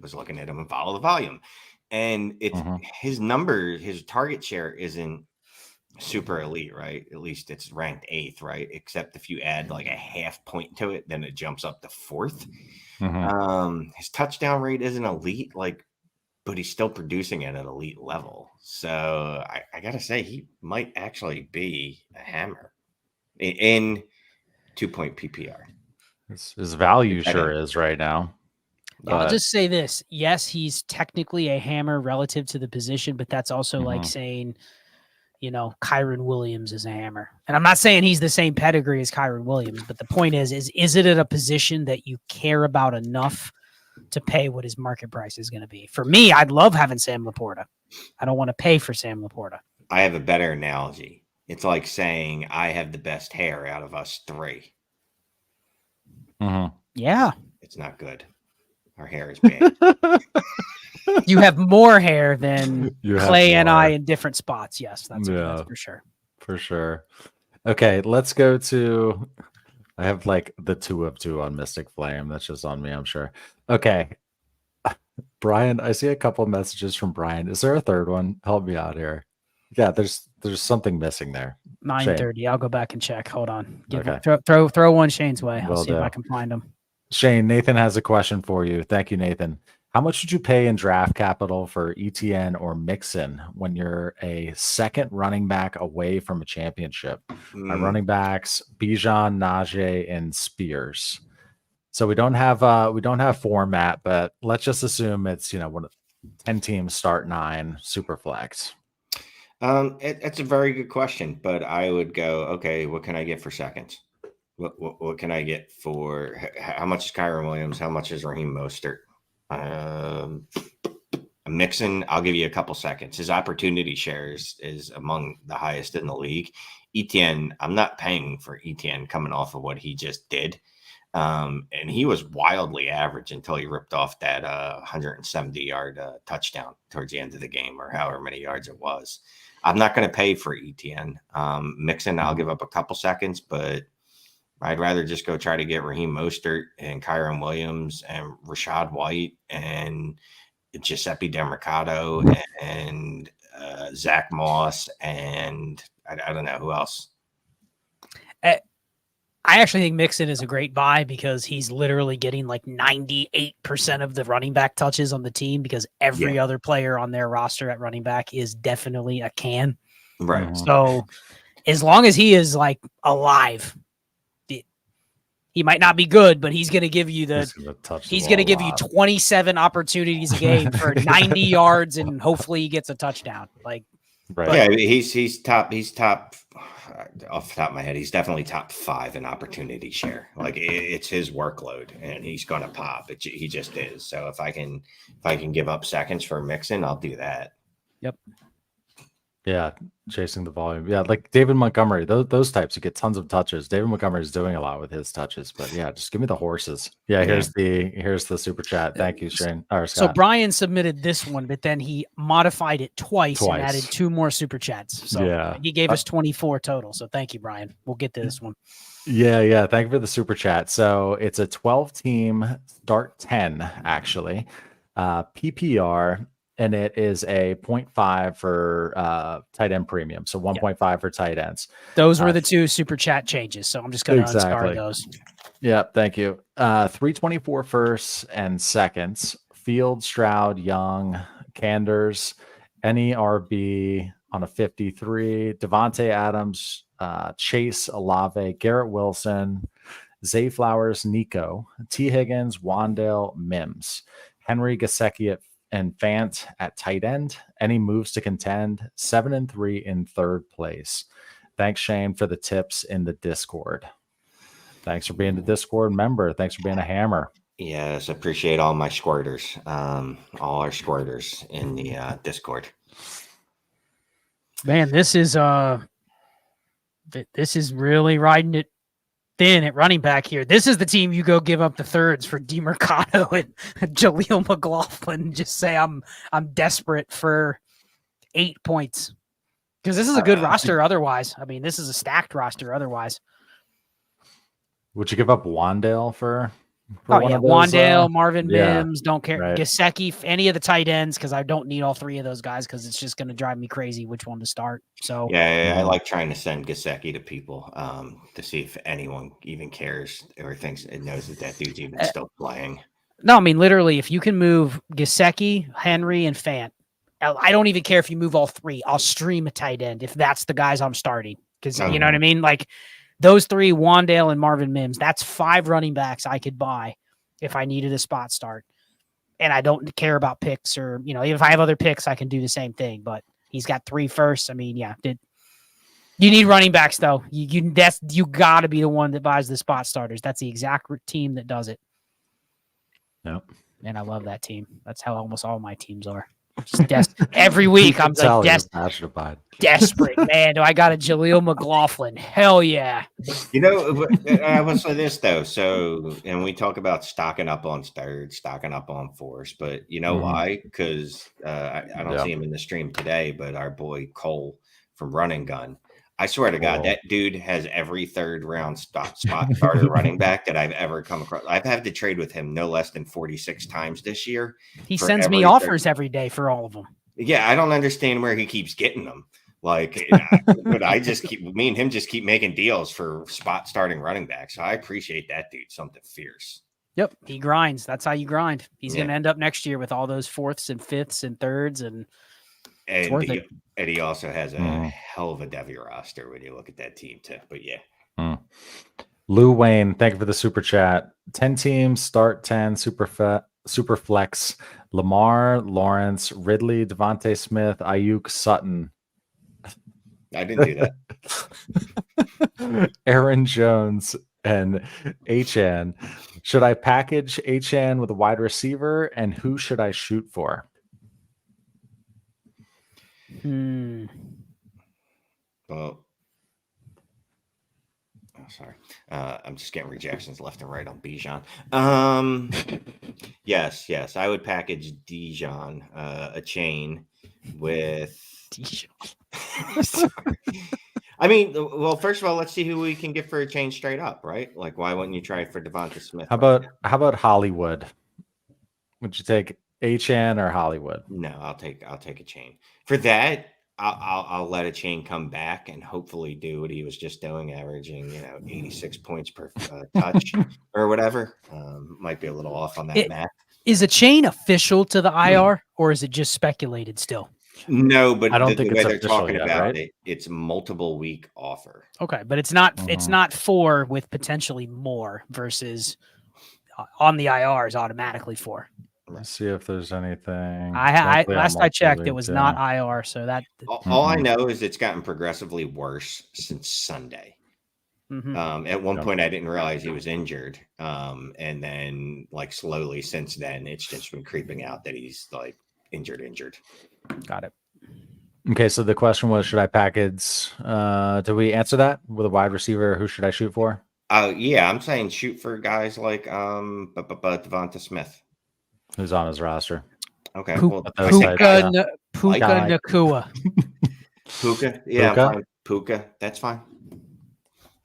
was looking at him and follow the volume, and it's his target share isn't super elite, right? At least it's ranked 8th, right? Except if you add like a half point to it, then it jumps up to 4th. His touchdown rate isn't elite, but he's still producing at an elite level. So I gotta say, he might actually be a hammer in 2-point PPR. His value sure is right now. I'll just say this. Yes, he's technically a hammer relative to the position, but that's also like saying, Kyron Williams is a hammer. And I'm not saying he's the same pedigree as Kyron Williams, but the point is it at a position that you care about enough to pay what his market price is going to be? For me, I'd love having Sam Laporta. I don't want to pay for Sam Laporta. I have a better analogy. It's like saying I have the best hair out of us 3. Yeah. It's not good. Our hair is bad. You have more hair than Clay and I in different spots. Yes, that's for sure. For sure. Okay, let's go to... I have like the 2 of 2 on Mystic Flame. That's just on me, I'm sure. Okay. Brian, I see a couple messages from Brian. Is there a third one? Help me out here. Yeah, there's something missing there. 9:30. I'll go back and check. Hold on. Throw one Shane's way. I'll see if I can find him. Shane, Nathan has a question for you. Thank you, Nathan. How much would you pay in draft capital for ETN or Mixon when you're a second running back away from a championship? My running backs, Bijan, Najee, and Spears. So we don't have format, but let's just assume it's 10 teams start 9 super flex. It's a very good question, but I would go, okay, what can I get for seconds? What can I get for how much is Kyron Williams? How much is Raheem Mostert? Mixon, I'll give you a couple seconds. His opportunity shares is among the highest in the league. ETN, I'm not paying for ETN coming off of what he just did. And he was wildly average until he ripped off that 170-yard touchdown towards the end of the game, or however many yards it was. I'm not going to pay for ETN. Mixon, I'll give up a couple seconds, but I'd rather just go try to get Raheem Mostert and Kyron Williams and Rashad White and Giuseppe DeMarcado and Zach Moss and I don't know who else. I actually think Mixon is a great buy because he's literally getting like 98% of the running back touches on the team because every other player on their roster at running back is definitely a can. Right. So as long as he is like alive, he might not be good, but he's going to give you he's going to give you 27 opportunities a game for 90 yards and hopefully he gets a touchdown. Right. Yeah, he's top off the top of my head. He's definitely top 5 in opportunity share. Like it's his workload and he's going to pop. He just is. So if I can give up seconds for Mixon, I'll do that. Yep. Yeah, chasing the volume. Yeah, like David Montgomery, those types, you get tons of touches. David Montgomery is doing a lot with his touches, but yeah, just give me the horses. Yeah, here's the super chat. Thank you, Shane. Or Scott. So Brian submitted this one, but then he modified it twice. And added 2 more super chats. So he gave us 24 total. So thank you, Brian. We'll get to this one. Yeah. Thank you for the super chat. So it's a 12-team start 10, actually. PPR. And it is a 0.5 for tight end premium. So 1.5 for tight ends. Those were the 2 super chat changes. So I'm just going to unstar those. Yeah, thank you. 324 firsts and seconds. Field, Stroud, Young, Canders, any RB on a 53. Devontae Adams, Chase, Olave, Garrett Wilson, Zay Flowers, Nico, T. Higgins, Wandale, Mims, Henry Gesicki and Fant at tight end. Any moves to contend? 7-3 in 3rd place. Thanks, Shane, for the tips in the Discord. Thanks for being the Discord member. Thanks for being a hammer. Yes, appreciate all my squirters, all our squirters in the Discord. Man, this is really riding it thin at running back here. This is the team you go give up the thirds for DeMarcado and Jaleel McLaughlin and just say I'm desperate for 8 points. Because this is a good roster otherwise. I mean, this is a stacked roster otherwise. Would you give up Wandale for Oh, one yeah. of those? Wandale, Marvin yeah, Mims, don't care. right. Gesicki, any of the tight ends, because I don't need all three of those guys because it's just going to drive me crazy which one to start. So, Yeah, I like trying to send Gesicki to people to see if anyone even cares or thinks it knows that dude's even still playing. no, I mean, literally, if you can move Gesicki, Henry, and Fant, I don't even care if you move all three. I'll stream a tight end if that's the guys I'm starting. Because you know what I mean? Like those three, Wandale and Marvin Mims, that's 5 running backs I could buy if I needed a spot start. And I don't care about picks or, if I have other picks, I can do the same thing. But he's got 3 firsts. I mean, yeah. You need running backs, though. You got to be the one that buys the spot starters. That's the exact team that does it. Yep. And I love that team. That's how almost all my teams are. Just every week I'm like desperate, man. Do I got a Jaleel McLaughlin? Hell yeah. I will say this though. So, and we talk about stocking up on thirds, stocking up on fours, but you know why? Because I don't see him in the stream today, but our boy Cole from Running Gun. I swear to God, that dude has every 3rd round spot starter running back that I've ever come across. I've had to trade with him no less than 46 times this year. He sends me offers every day for all of them. Yeah, I don't understand where he keeps getting them. Like, but me and him just keep making deals for spot starting running backs. So I appreciate that dude. Something fierce. Yep, he grinds. That's how you grind. He's going to end up next year with all those 4ths and 5ths and 3rds and he also has a hell of a Devy roster when you look at that team too. But yeah. Lou Wayne, thank you for the super chat. 10 teams, start 10, super flex. Lamar, Lawrence, Ridley, Devontae Smith, Ayuk, Sutton. I didn't do that. Aaron Jones and HN. Should I package HN with a wide receiver, and who should I shoot for? Well, sorry. I'm just getting rejections left and right on Bijan. Yes. I would package Bijan, a chain with Dijon. I mean, well, first of all, let's see who we can get for a chain straight up, right? Like, why wouldn't you try for Devonta Smith? How about Hollywood? Would you take HN or Hollywood? No, I'll take a chain for that. I'll let a chain come back and hopefully do what he was just doing, averaging 86 points per touch or whatever. Might be a little off on that math. Is a chain official to the IR or is it just speculated still? No, but I don't think the way it's they're talking yet, about right? it's multiple week offer. Okay, but it's not it's not 4 with potentially more versus on the IR is automatically 4. Let's see if there's anything. Last I checked, it was not IR. So that all I know is it's gotten progressively worse since Sunday. At one point, I didn't realize he was injured, and then slowly since then, it's just been creeping out that he's injured. Got it. Okay, so the question was, should I package? Did we answer that with a wide receiver? Who should I shoot for? Yeah, I'm saying shoot for guys like Devonta Smith. Who's on his roster? Okay. Puka Nacua. Puka? Yeah, Puka. That's fine.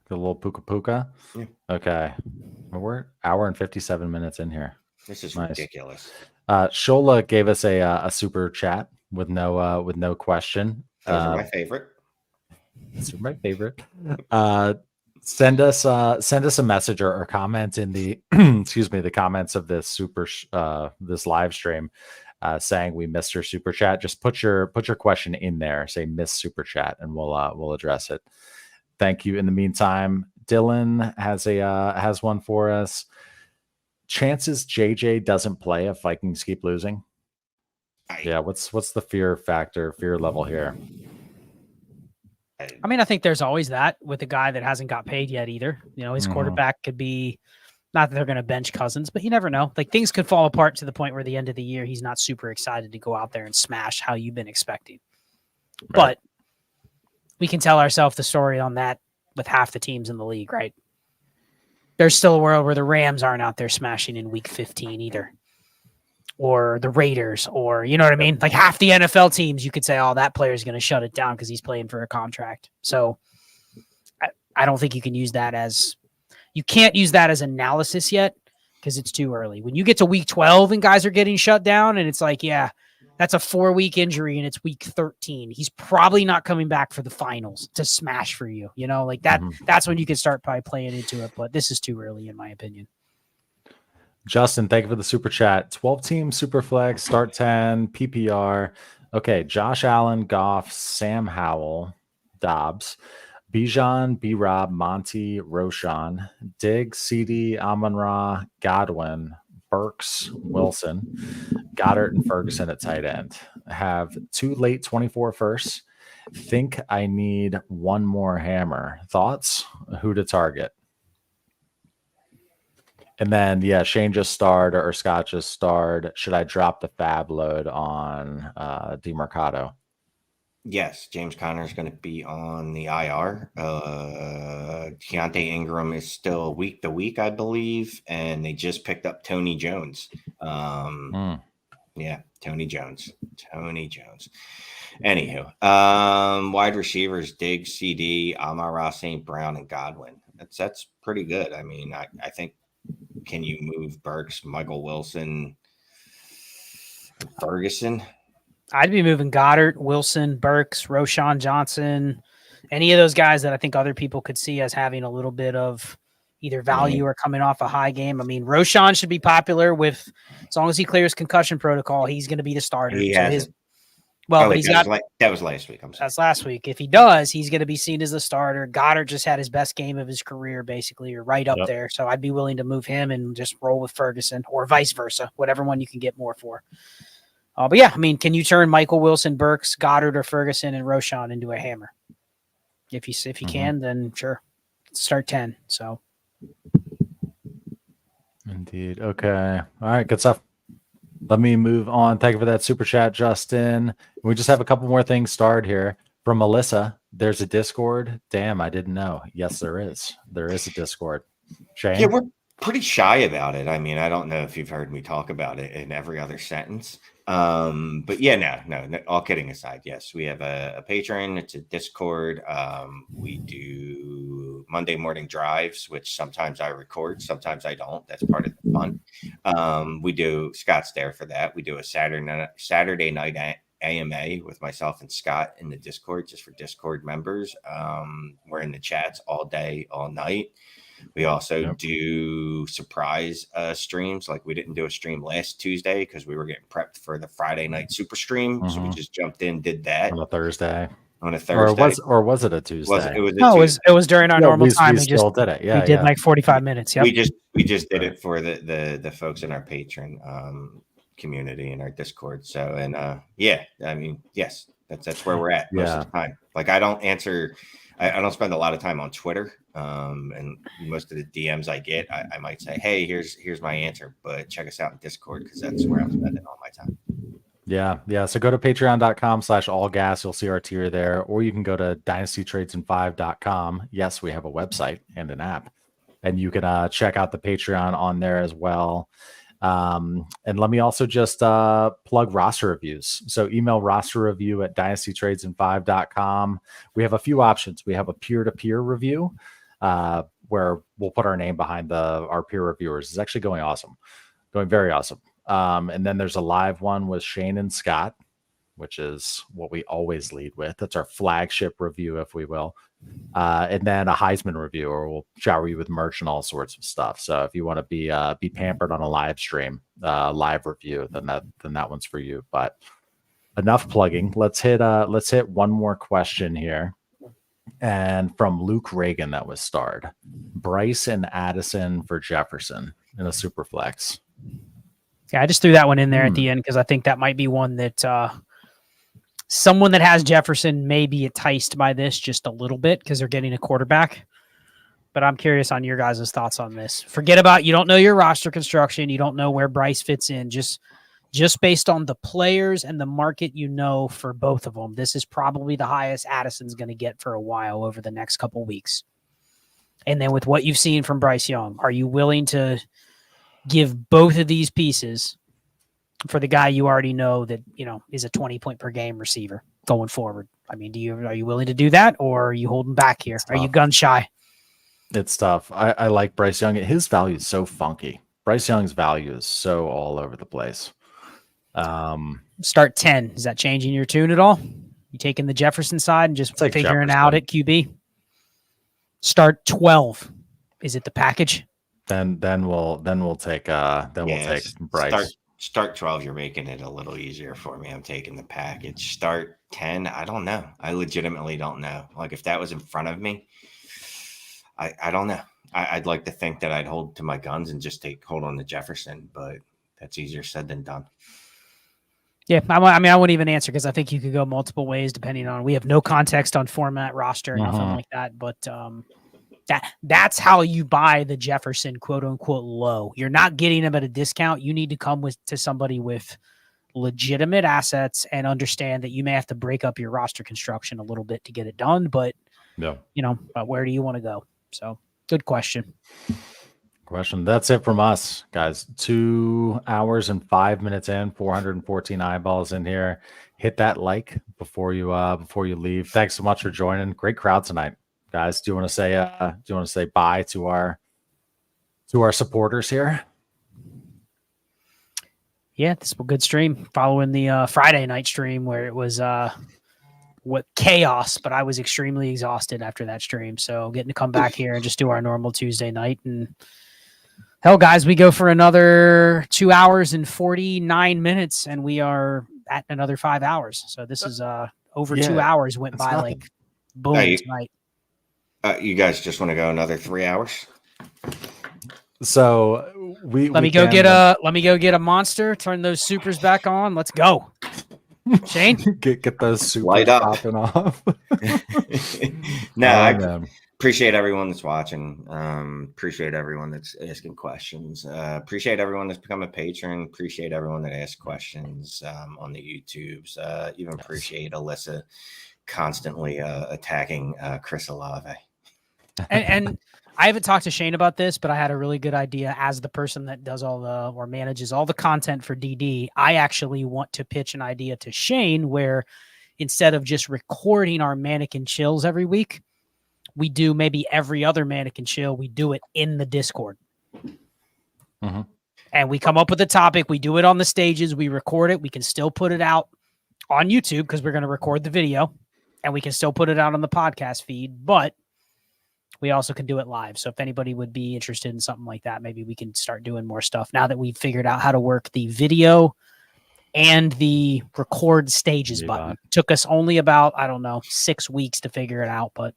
The little Puka. Yeah. Okay. We're hour and 57 minutes in here. This is ridiculous. Shola gave us a super chat with no question. Those are my favorite. Those are my favorite. Send us a message or comment in the the comments of this this live stream saying we missed your super chat. Just put your question in there, say miss super chat, and we'll address it. Thank you. In the meantime, Dylan has one for us. Chances JJ doesn't play if Vikings keep losing. Yeah, what's the fear level here? I mean, I think there's always that with a guy that hasn't got paid yet either. His quarterback could be, not that they're going to bench Cousins, but you never know. Things could fall apart to the point where the end of the year, he's not super excited to go out there and smash how you've been expecting. Right. But we can tell ourselves the story on that with half the teams in the league, right? There's still a world where the Rams aren't out there smashing in week 15 either. Or the Raiders, or you know what I mean? Half the NFL teams, you could say, oh, that player's going to shut it down because he's playing for a contract. So I don't think you can use that as you can't use that as analysis yet because it's too early. When you get to week 12 and guys are getting shut down and it's like, yeah, that's a 4-week injury and it's week 13. He's probably not coming back for the finals to smash for you. You know, like that. That's when you can start probably playing into it. But this is too early, in my opinion. Justin, thank you for the super chat. 12-team super flex, start 10, PPR. Okay, Josh Allen, Goff, Sam Howell, Dobbs, Bijan, B-Rob, Monty, Roshan, Diggs, CD, Amon-Ra, Godwin, Burks, Wilson, Goddard, and Ferguson at tight end. I have 2 late 24 firsts. Think I need one more hammer. Thoughts? Who to target? And then, yeah, Shane just starred or Scott just starred. Should I drop the fab load on DeMarcado? Yes, James Conner is going to be on the IR. Keontae Ingram is still week to week, I believe, and they just picked up Tony Jones. Yeah, Tony Jones. Anywho, wide receivers: Diggs, CD, Amon-Ra, St. Brown, and Godwin. That's pretty good. I mean, I think. Can you move Burks, Michael Wilson, Ferguson? I'd be moving Goddard, Wilson, Burks, Roshan Johnson, any of those guys that I think other people could see as having a little bit of either value or coming off a high game. I mean, Roshan should be popular with, as long as he clears concussion protocol, he's going to be the starter. He so hasn't. That was last week. I'm sorry. That's last week. If he does, he's going to be seen as the starter. Goddard just had his best game of his career, basically, or right up there. So I'd be willing to move him and just roll with Ferguson or vice versa, whatever one you can get more for. But yeah, I mean, can you turn Michael Wilson, Burks, Goddard, or Ferguson and Roshan into a hammer? If you can, then sure. Start 10. So. Indeed. Okay. All right. Good stuff. Let me move on. Thank you for that super chat, Justin. We just have a couple more things starred here. From Melissa, there's a Discord. Damn, I didn't know. Yes, there is. There is a Discord. Shane? Yeah, we're pretty shy about it. I mean, I don't know if you've heard me talk about it in every other sentence. But yeah, no, all kidding aside, yes, we have a Patreon. It's a Discord. We do Monday morning drives, which sometimes I record, sometimes I don't. That's part of the fun. We do, Scott's there for that. We do a Saturday night AMA with myself and Scott in the Discord, just for Discord members. We're in the chats all day, all night. We also do surprise streams. Like we didn't do a stream last Tuesday because we were getting prepped for the Friday night super stream. So we just jumped in, did that on a Thursday. Or was it a Tuesday? It was during our normal time. We still did it. Yeah, we did like 45 minutes. Yep. We just did it for the folks in our patron community in our Discord. So I mean, yes, that's where we're at most of the time. Like I don't spend a lot of time on Twitter. And most of the DMs I get, I might say, hey, here's my answer, but check us out in Discord because that's where I'm spending all my time. Yeah. So go to patreon.com/allgas. You'll see our tier there, or you can go to dynastytradesand5.com. Yes, we have a website and an app, and you can check out the Patreon on there as well. And let me also just plug roster reviews. So email roster review at dynastytradesand5.com. We have a few options. We have a peer-to-peer review where we'll put our name behind our peer reviewers. It's actually going very awesome. And then there's a live one with Shane and Scott, which is what we always lead with. That's our flagship review, if we will. And then a Heisman review, or we'll shower you with merch and all sorts of stuff. So if you want to be pampered on a live stream, live review, then that one's for you. But enough plugging. Let's hit one more question here. And from Luke Reagan, that was starred. Bryce and Addison for Jefferson in a super flex. Yeah, I just threw that one in there at the end because I think that might be one that someone that has Jefferson may be enticed by this just a little bit because they're getting a quarterback. But I'm curious on your guys' thoughts on this. Forget about, you don't know your roster construction. You don't know where Bryce fits in. Just based on the players and the market, for both of them, this is probably the highest Addison's going to get for a while over the next couple weeks. And then with what you've seen from Bryce Young, are you willing to give both of these pieces for the guy you already know that, is a 20-point per game receiver going forward? I mean, are you willing to do that, or are you holding back here? Are you gun shy? It's tough. I like Bryce Young. His value is so funky. Bryce Young's value is so all over the place. Start 10. Is that changing your tune at all? You taking the Jefferson side and just figuring out at QB? Start 12. Is it the package? Then we'll take Bryce. Start 12. You're making it a little easier for me. I'm taking the package. Start 10. I don't know. I legitimately don't know. Like if that was in front of me, I don't know. I'd like to think that I'd hold to my guns and just hold on to Jefferson, but that's easier said than done. Yeah, I mean, I wouldn't even answer because I think you could go multiple ways depending on. We have no context on format, roster, nothing like that. But that's how you buy the Jefferson quote unquote low. You're not getting him at a discount. You need to come to somebody with legitimate assets and understand that you may have to break up your roster construction a little bit to get it done. But but where do you want to go? So good question. That's it from us, guys. 2 hours and 5 minutes in, 414 eyeballs in here. Hit that like before you leave. Thanks so much for joining. Great crowd tonight, guys. Do you want to say bye to our supporters here? Yeah, this was a good stream following the Friday night stream where it was what chaos, but I was extremely exhausted after that stream. So getting to come back here and just do our normal Tuesday night. And hell, guys, we go for another 2 hours and 49 minutes and we are at another 5 hours. So this is over 2 hours went by like boom tonight. You guys just want to go another 3 hours? So let me go get a monster, turn those supers back on. Let's go. Shane, get those supers light up popping off. I appreciate everyone that's watching. Appreciate everyone that's asking questions. Appreciate everyone that's become a patron. Appreciate everyone that asks questions on the YouTubes. Even appreciate Alyssa constantly attacking Chris Olave. And I haven't talked to Shane about this, but I had a really good idea as the person that does or manages all the content for DD. I actually want to pitch an idea to Shane where instead of just recording our mannequin chills every week, we do maybe every other mannequin chill. We do it in the Discord. Mm-hmm. And we come up with a topic. We do it on the stages. We record it. We can still put it out on YouTube because we're going to record the video and we can still put it out on the podcast feed, but we also can do it live. So if anybody would be interested in something like that, maybe we can start doing more stuff now that we've figured out how to work the video and the record stages button. Took us only about, 6 weeks to figure it out, but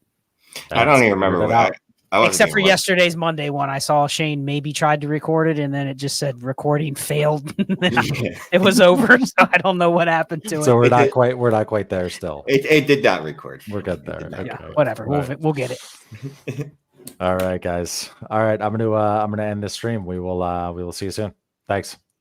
I don't even remember what except for yesterday's Monday one. I saw Shane maybe tried to record it and then it just said recording failed. It was over. So I don't know what happened to it. So we're not quite there still. It did not record. We're good there. Okay. Yeah, whatever. We'll get it. All right, guys. All right. I'm gonna end this stream. We will see you soon. Thanks.